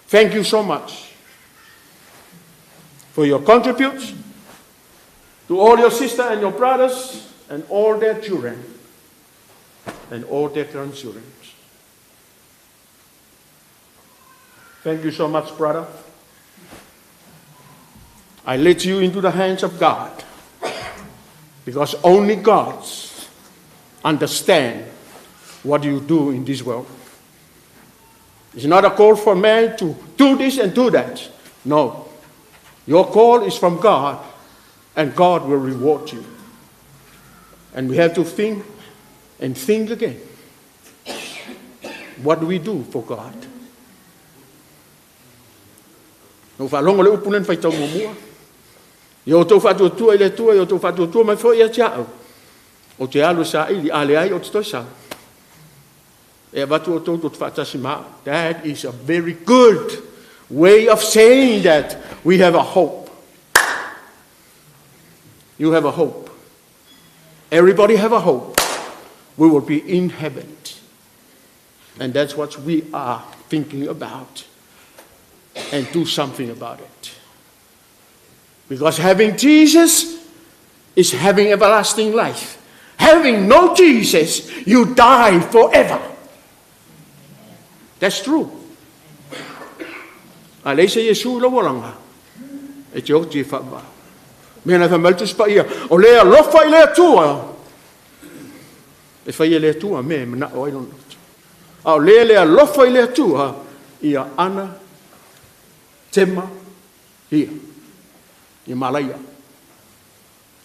thank you so much for your contributes to all your sisters and your brothers and all their children and all their grandchildren. Thank you so much, brother. I let you into the hands of God because only God understands what you do in this world. It's not a call for man to do this and do that. No. Your call is from God, and God will reward you. And we have to think and think again. What do we do for God? No whalongo le upunen whai tau mua. Yo tau whatuatua i le tua, yo tau whatuatua mai fo ia tiao. O te alu sa ili, ale ai o te toi sa. E watu o tau tot whatasi maa. That is a very good way of saying that we have a hope. You have a hope. Everybody have a hope. We will be in heaven. And that's what we are thinking about. And do something about it. Because having Jesus is having everlasting life. Having no Jesus, you die forever. That's true. Alesa Yesu lo walanga. E te o te whaba. Mena ka maltus pa ia. O lea lofa i lea tua. E whai e lea tua me mena o ai lono. A o lea lofa i lea tua. Ia ana tema ia. Ia malaia.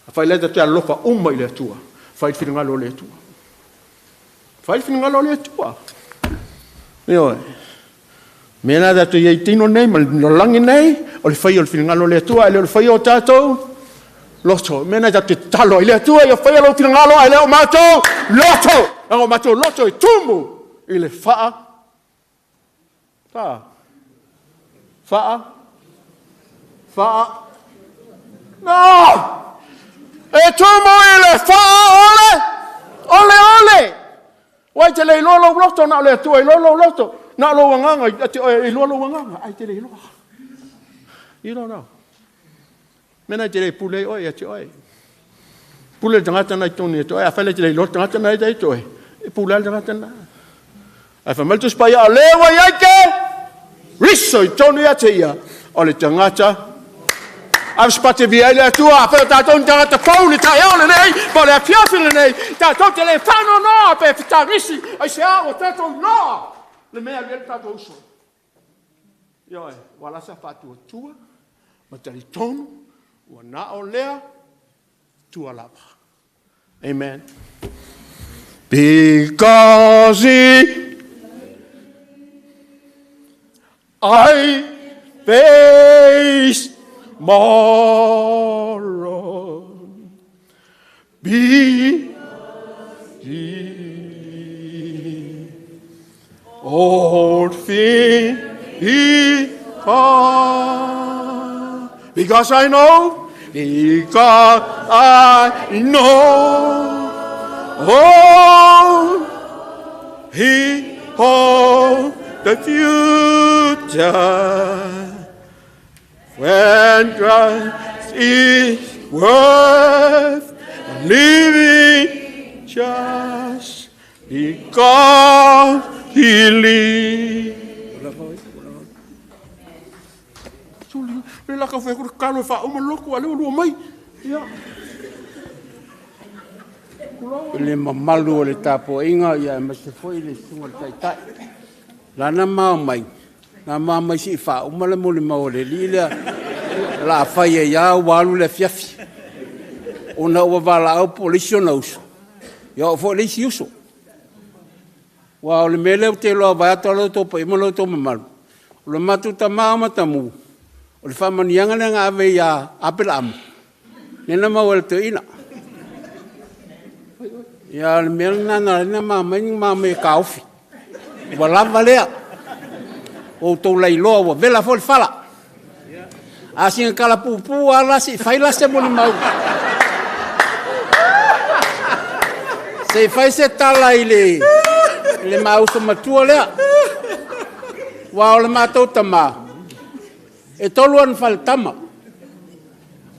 A whai lea te lofa uma i lea tua. Whai whingalo lea tua. Whai whingalo lea tua. Ioe. Mena da tu iei tino nei, ma no langi nei, o le whai o le whingalo lea tua, le whai o tātou, loto. Mena da te talo i lea tua, i o whai o le whingalo, i leo mātou, loto. Ango mātou loto i tumu, i le whaa. Whaa. No! E tumu i le whaa ole. Wai te lei lolo loto na le tua i lolo loto. Na lo wanganga i lolo wanganga. Ai te lei loa. You don't know. Mena te lei pule oi ati oi. Pule tangata na i toni ati oi. A whele te lei loto tangata na i te oi. E pule al tangata na. A whamaltus pa ia lewa i aike. Riso i toni ati ia. O le tangata. I've spotted the area too. I felt I don't get the phone. It's all in a, but I feel in a. That don't tell fan or not. If it's a risk, I say, oh, that's all no. The mayor will not also. Yo, while I suffer to a tour, but the return will not all there to a lava. Amen. Because I face tomorrow be all things because I know he holds the future. When Christ is worth living just because he lives. Rela ka whekura kalo wha uma loko a leo lua mai. Le mamalu o le tapo inga ia ma se foi le sunga tai tai. Lana mau mai. Na mama si fa uma le mo le mau le lila la fa ia walu le fiafi ona o vala o polisi no uso yo fo le si uso wa le mele te lo va to lo to pe mo lo to mal lo matu tama tamu o le fa manianga nga ave ya apelam nena ma wel to ina ya le mele na mama me kaufi wala valea o to leilo wa vela fol fala asin kala pupu ala si faila se mo mau se fai se tala ile le mau so matua le wa le mato tama e toluan fal tama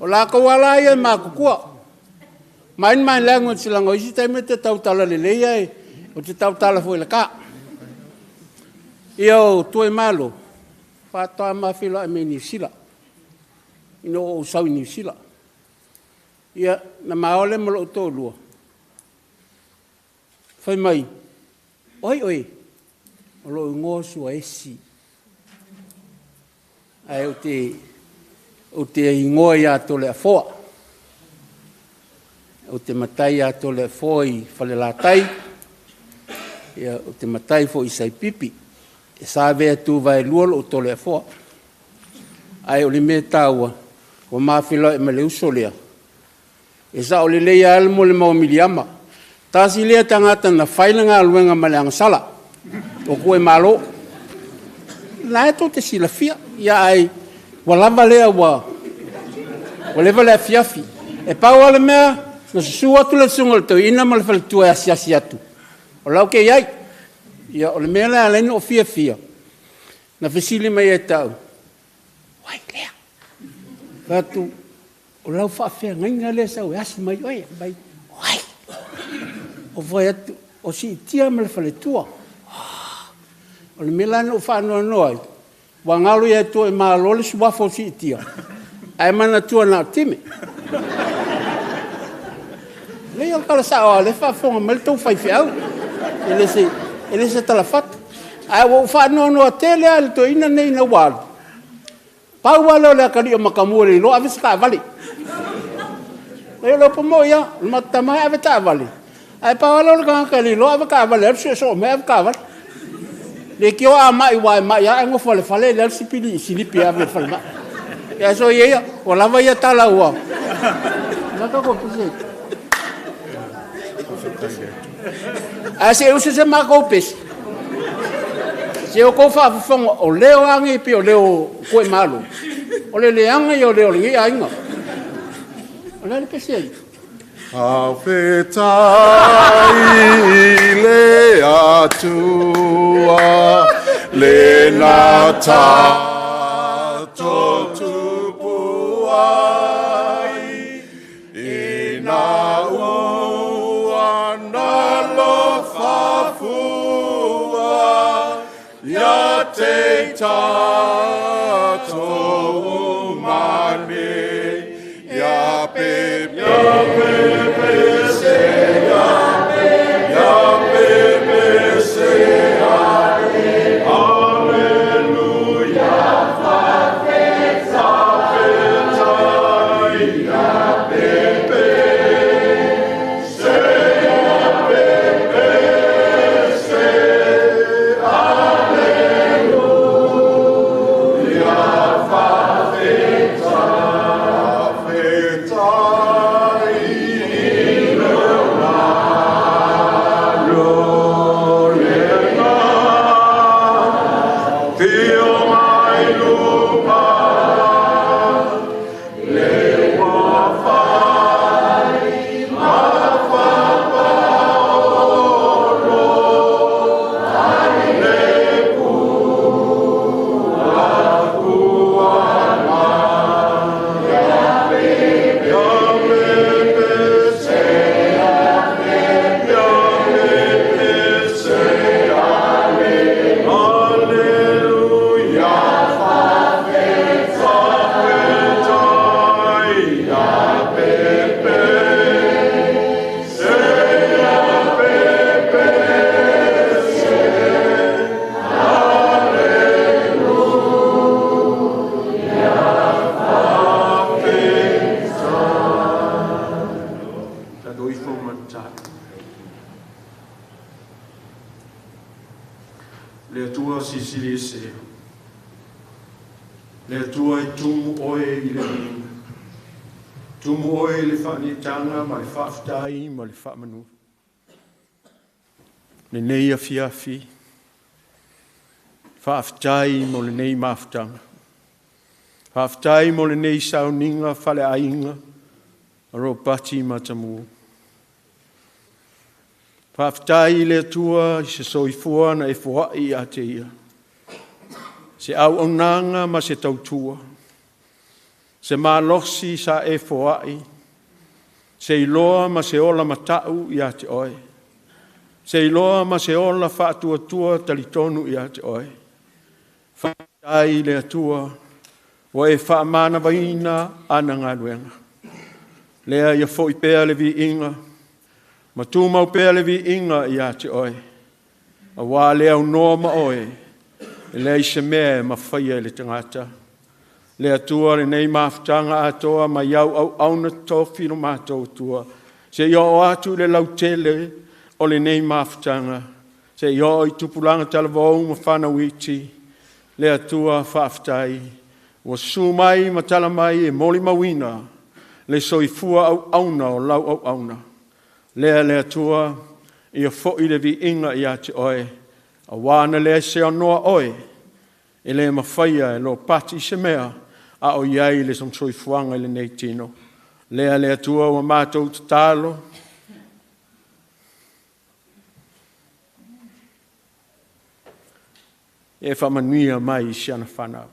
o la ko wala ia ma ku main lango silango isi teme te tau tala le le o te tau tala fo le ka Yo, Tua'imalo, whātoa mawhila me New Zealand. Ino o sau New Zealand. Ia, na maole mo lo tō lua. Whai mai, oi, o lo ngō sua esi. Ai o te ingoa ia tō lea whoa. o te matai a tole foi fale la tai, ia o te matai fo i sai pipi, e sa vea tu vai luol o tole foa. Ai o le me taua, o mawhilo e mele uso lea. E sa o le leia almo le mau miliama, tasi lea tangata na whailanga aluenga male angasala, o koe malo. La e to te sila fia, ia ai, walava lea wa lewa lea fiafi. E pau ale mea, na susu atu le sunga le tau ina ma le whale tua e asiasi atu. O lau ke iai, ia o le mea lea alena o fia fia. Na whisili mai e tau. Wai lea. Whatu, o lau whaafea ngainga lea sau e asi mai oe, mai, wai. O vai atu, o si tia ma le whale tua. O le mea lea o whanua noai. Wa ngalo ia tua e maa lole suwafo si tia. Ai mana tua na time. Lei al kala sa le fa fonga mal tau fai fiau. Ele se tala fat. Ai wo fa no tele al to ina nei na wal. Pa wala le kali o makamuri lo avis ka vali. Le lo pomo ya, mata mai ave ta vali. Ai pa wala le kali lo ave ka vali, so me ave ka vali. Le kio a mai wa mai ya ngo fale le sipili silipi ave fale. Ya so ia, o lava ia tala ua. Naka ko pise. Ase usa se mako pis. Se o ko fa fonga o leo angi pi o leo koe malo. O le leanga i o leo lingi ainga. O le pise. Awhetai le atua le nata. Te tato mane ya pepe se le tua sisili se. Le tua I tumu oe I le minga. Tumu oe le whanitanga ma le whaftai ma le whamanu. Le nei a fiafi. Whaftai mo le nei maftanga. Whaftai mo le nei sauninga whale ainga. Rosebank Matamū. Whaftai le tua I se soifua na e fuai a te ia. Se au onanga ma se tautua. Se malosi sa e fuai. Se iloa ma se ola matau I a te oe. Se iloa ma se ola whaatua tua talitonu I a te oe. Whaftai le tua. O e whaamana waina ana ngā luenga. Lea ia fo I pēa le vi inga. Ma tū mau pēa le vi inga I a te oe. A wā lea unoa ma oe. E lea I se mea ma whaia le tangata. Lea tua le nei maftanga atoa ma iau au auna tofi no mātou tua. Se ia o atu le lau tele o le nei mafutanga. Se ia o i tupulanga talavou ma whana witi. Le atua whaafutai. Wa sumai ma talamai e moli mawina. Le soifua au auna o lau au auna. Le atua ia fo i le vi inga i ate oe. A wana le se anoa oe. E le mawhaia e lo pati se mea. A o iai le som soifuanga i le nei tino. Le atua wa mātou tatalo. E whamanuia mai i siana whanau.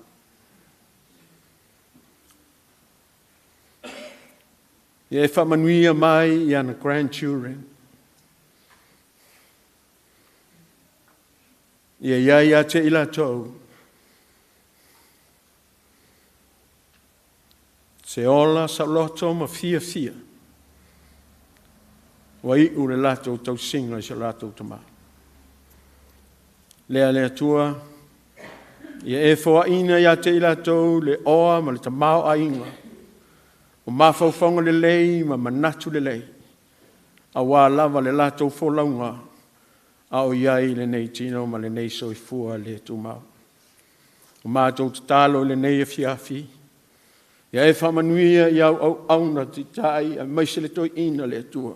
E whamanuia mai i ana grandchildren. Ia iai a te ila tau. Se ola sa loto ma fia. Wa i ure lato tau singa i sa lato tama. Lea tua. Ia e fo ina ia te ila tau le oa ma le tamao a inga. O mawhauwhanga le lei ma manatu le lei. A wā lava le lato fo launga. A o iai le nei tino ma le nei soifua le tumau. O mātou tatalo le nei e fiafi. Ia e whamanuia i au auna ti tai a maise le toi ina le tua.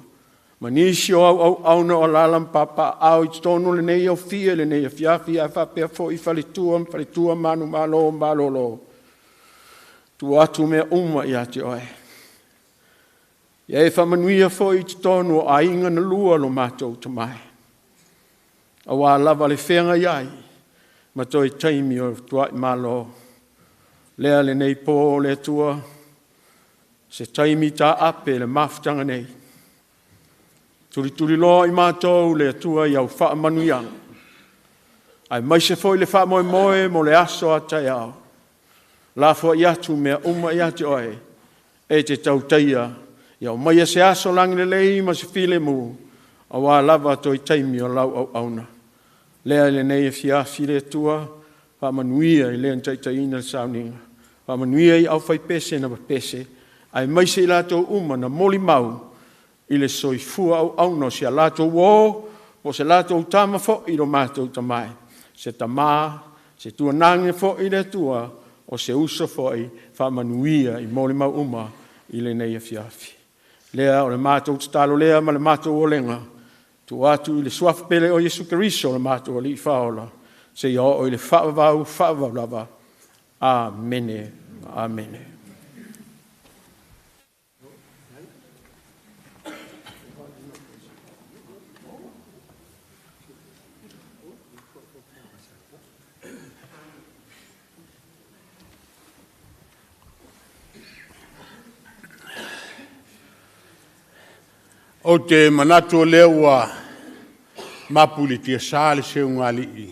Ma nisi o au auna o lalam papa au i tono le nei au fia le nei e fiafi a whapea fo i whalitua manu malo. Tu atu mea uma i ate oe. Ia e whamanuia fo i tono a inga na lua lo mātou tamai. A wā lava le whenga iai, ma toi taimi o Tua'imalo. Lea le nei pō le tua, se taimi tā ape le mafutanga nei. Turi loa i mātou le tua i au wha manuianga. Ai maise foi le wha moe mo le aso a tai au. La fo i atu mea uma i ate oe, e te tau taia, i au maia se aso langi le lei ma se file mu, a wā lava toi taimi o lau au auna. Lea le nei e fiafi le tua, wha manuia i le antaitaina le sauninga. Wha manuia i au fai pese na pese, ai maise i lato uma na moli mau, i le soifua au auna si a lato wō, o se lato tama fo i lo mātou tamai. Se tamā, se tua nange fo i le tua, o se uso fo i wha manuia i moli mau uma i le nei e fiafi. Lea o le mātou tatalo lea ma le mātou o lenga, tu atu i le suafpele o Jesu Keriso le mātou o li whaola, se i o i le whaavau lava. Amene, amene. O te manatu o lewa mapuli tia sāle se ungali i.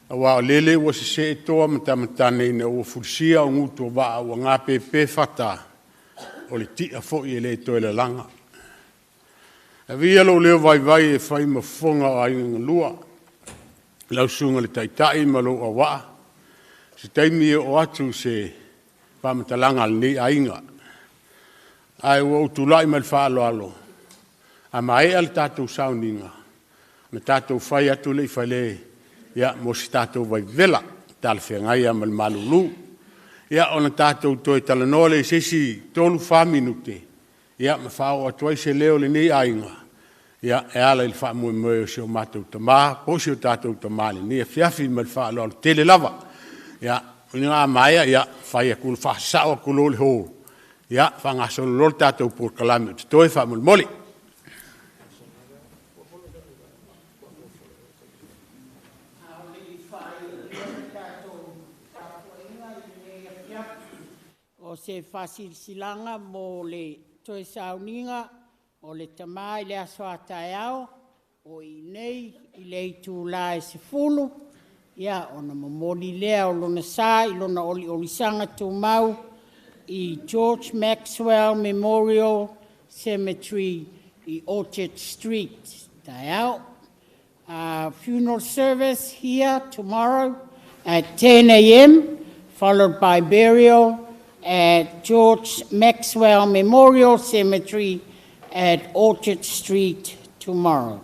A wā o lele wa se e toa matamatane na ua fulsia o ngutu o waa ua ngā pepe fata o le tia fo i le to le langa. A via lo leo vai e whai mafonga o ainga lua. Lau sunga le taitai ma lo a waa. Se taimi o atu se pamatalanga le ni ainga. Ai ua utulai mal whaalo alo. A mai al tātou sauninga. Na tātou whai atu le whale, ia mo si tātou vai vela, tāle whengai a mal malulu. Ia o na tātou toi talanole sesi tolu whaminute. Ia ma whao atuai se leo le nei ainga. Ia e ala il wha mui moe o se o mātou tamā, po se o tātou tamā le nei a whiawhi mal wha alo tele lava. Ia, uninga a maia, ia, whai a kulu wha sao a kulu le ho. Ia, whangasolo lor tātou por kalame, te toi wha mul moli. O se fasilsilanga mo le toe sauninga o le tamā i le aso a tae au o i nei i le itu la e se fulu ia ona momoli lea o lona sā i lona olisanga tu mau i George Maxwell Memorial Cemetery i Orchard Street tae au. Funeral service here tomorrow at 10 a.m. followed by burial at George Maxwell Memorial Cemetery at Orchard Street tomorrow.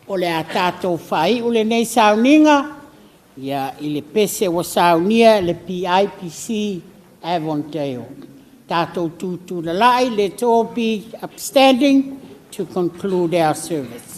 O le a tātou whai o le nei sauninga, ia i le pese wa saunia le PIPC Avondale. Tātou tūtū la lai, let's all be upstanding to conclude our service.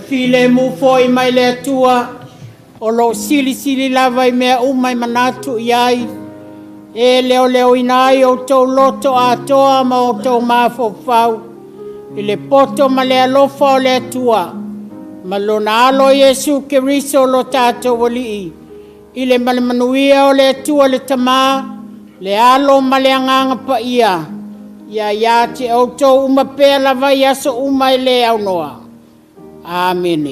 file mu foi mai le tua o lo sili lava I mea umai manatu iai e leo inai o tau loto a toa ma o tau mafofau I le poto ma le alofa o le tua ma lona alo Yesu Keriso lo tato wali I le malamanuia o le tua le tama le alo ma le anganga pa ia te au tau umapea lava yaso umai le au noa. Amen.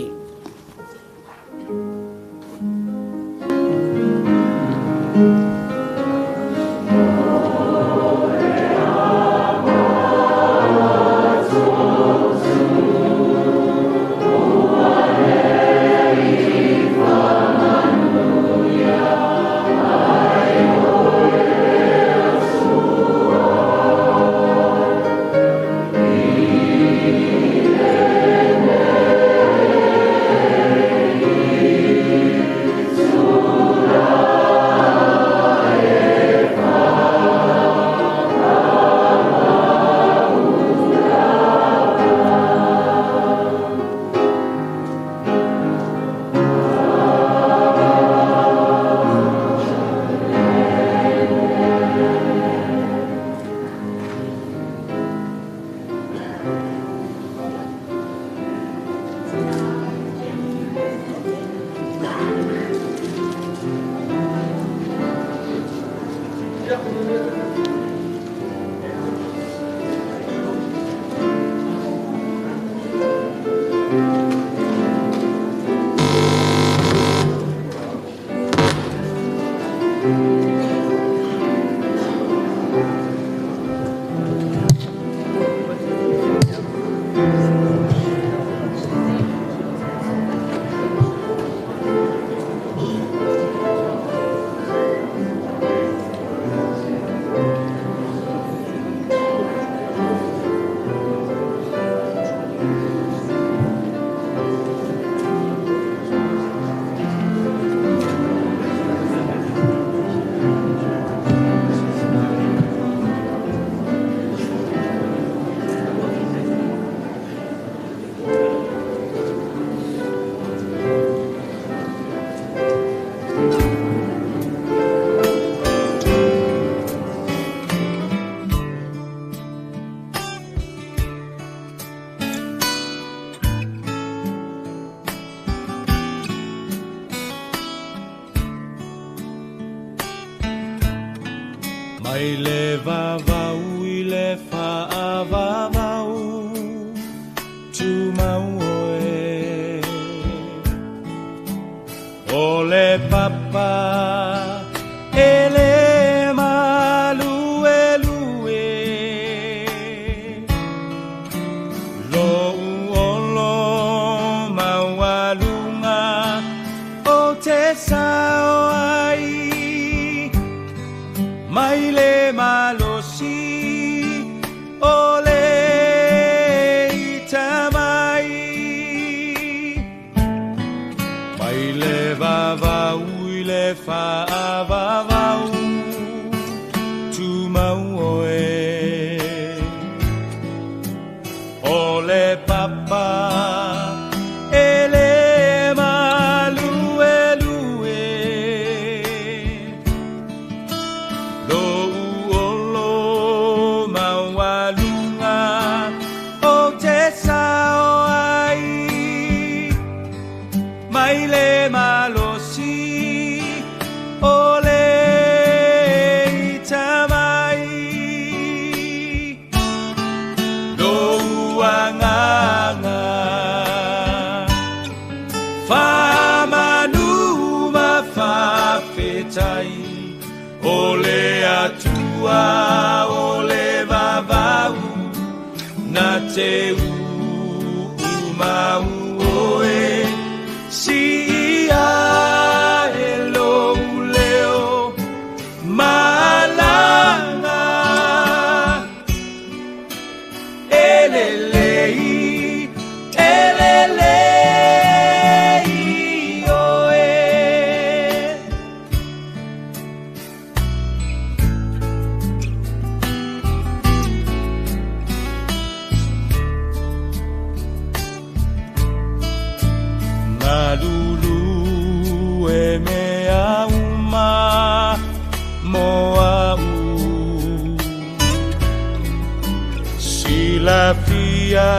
Mai le vavau I le whaavavau tu mau oe o le papa e le malue lue lo uolo maualunga o te sao ai mai le malosi o le itamai mai le vavau I le whaavavau tu mau oe o le papa e le malue lue lo uolo maualunga o te sao ai mai le malosi o le itamai lo uanganga whamanu mawhawhetai o le atua o le vavau na te umau oe si ia e lou leo malanga elelei oe la fia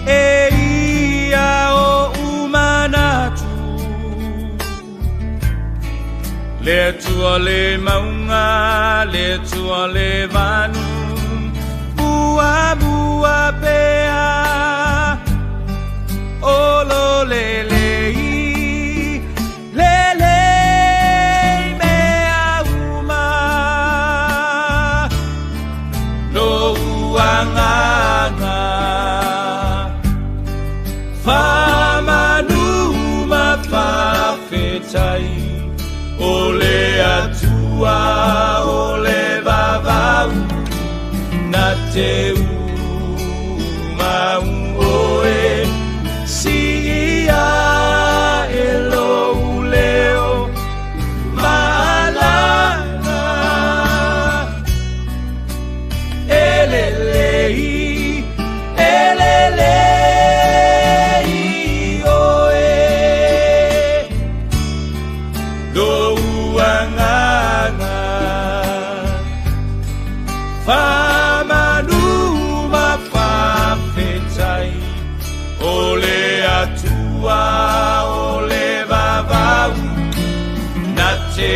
e ia o umanatu le tua le maunga le tua le vanu bua bua pea o lo le le Whamanuma whawhetai o le atua o le vavau na te umau oe si ia e lou leo malana elelei Whamanuma whawhetai o le atua o le vavau na te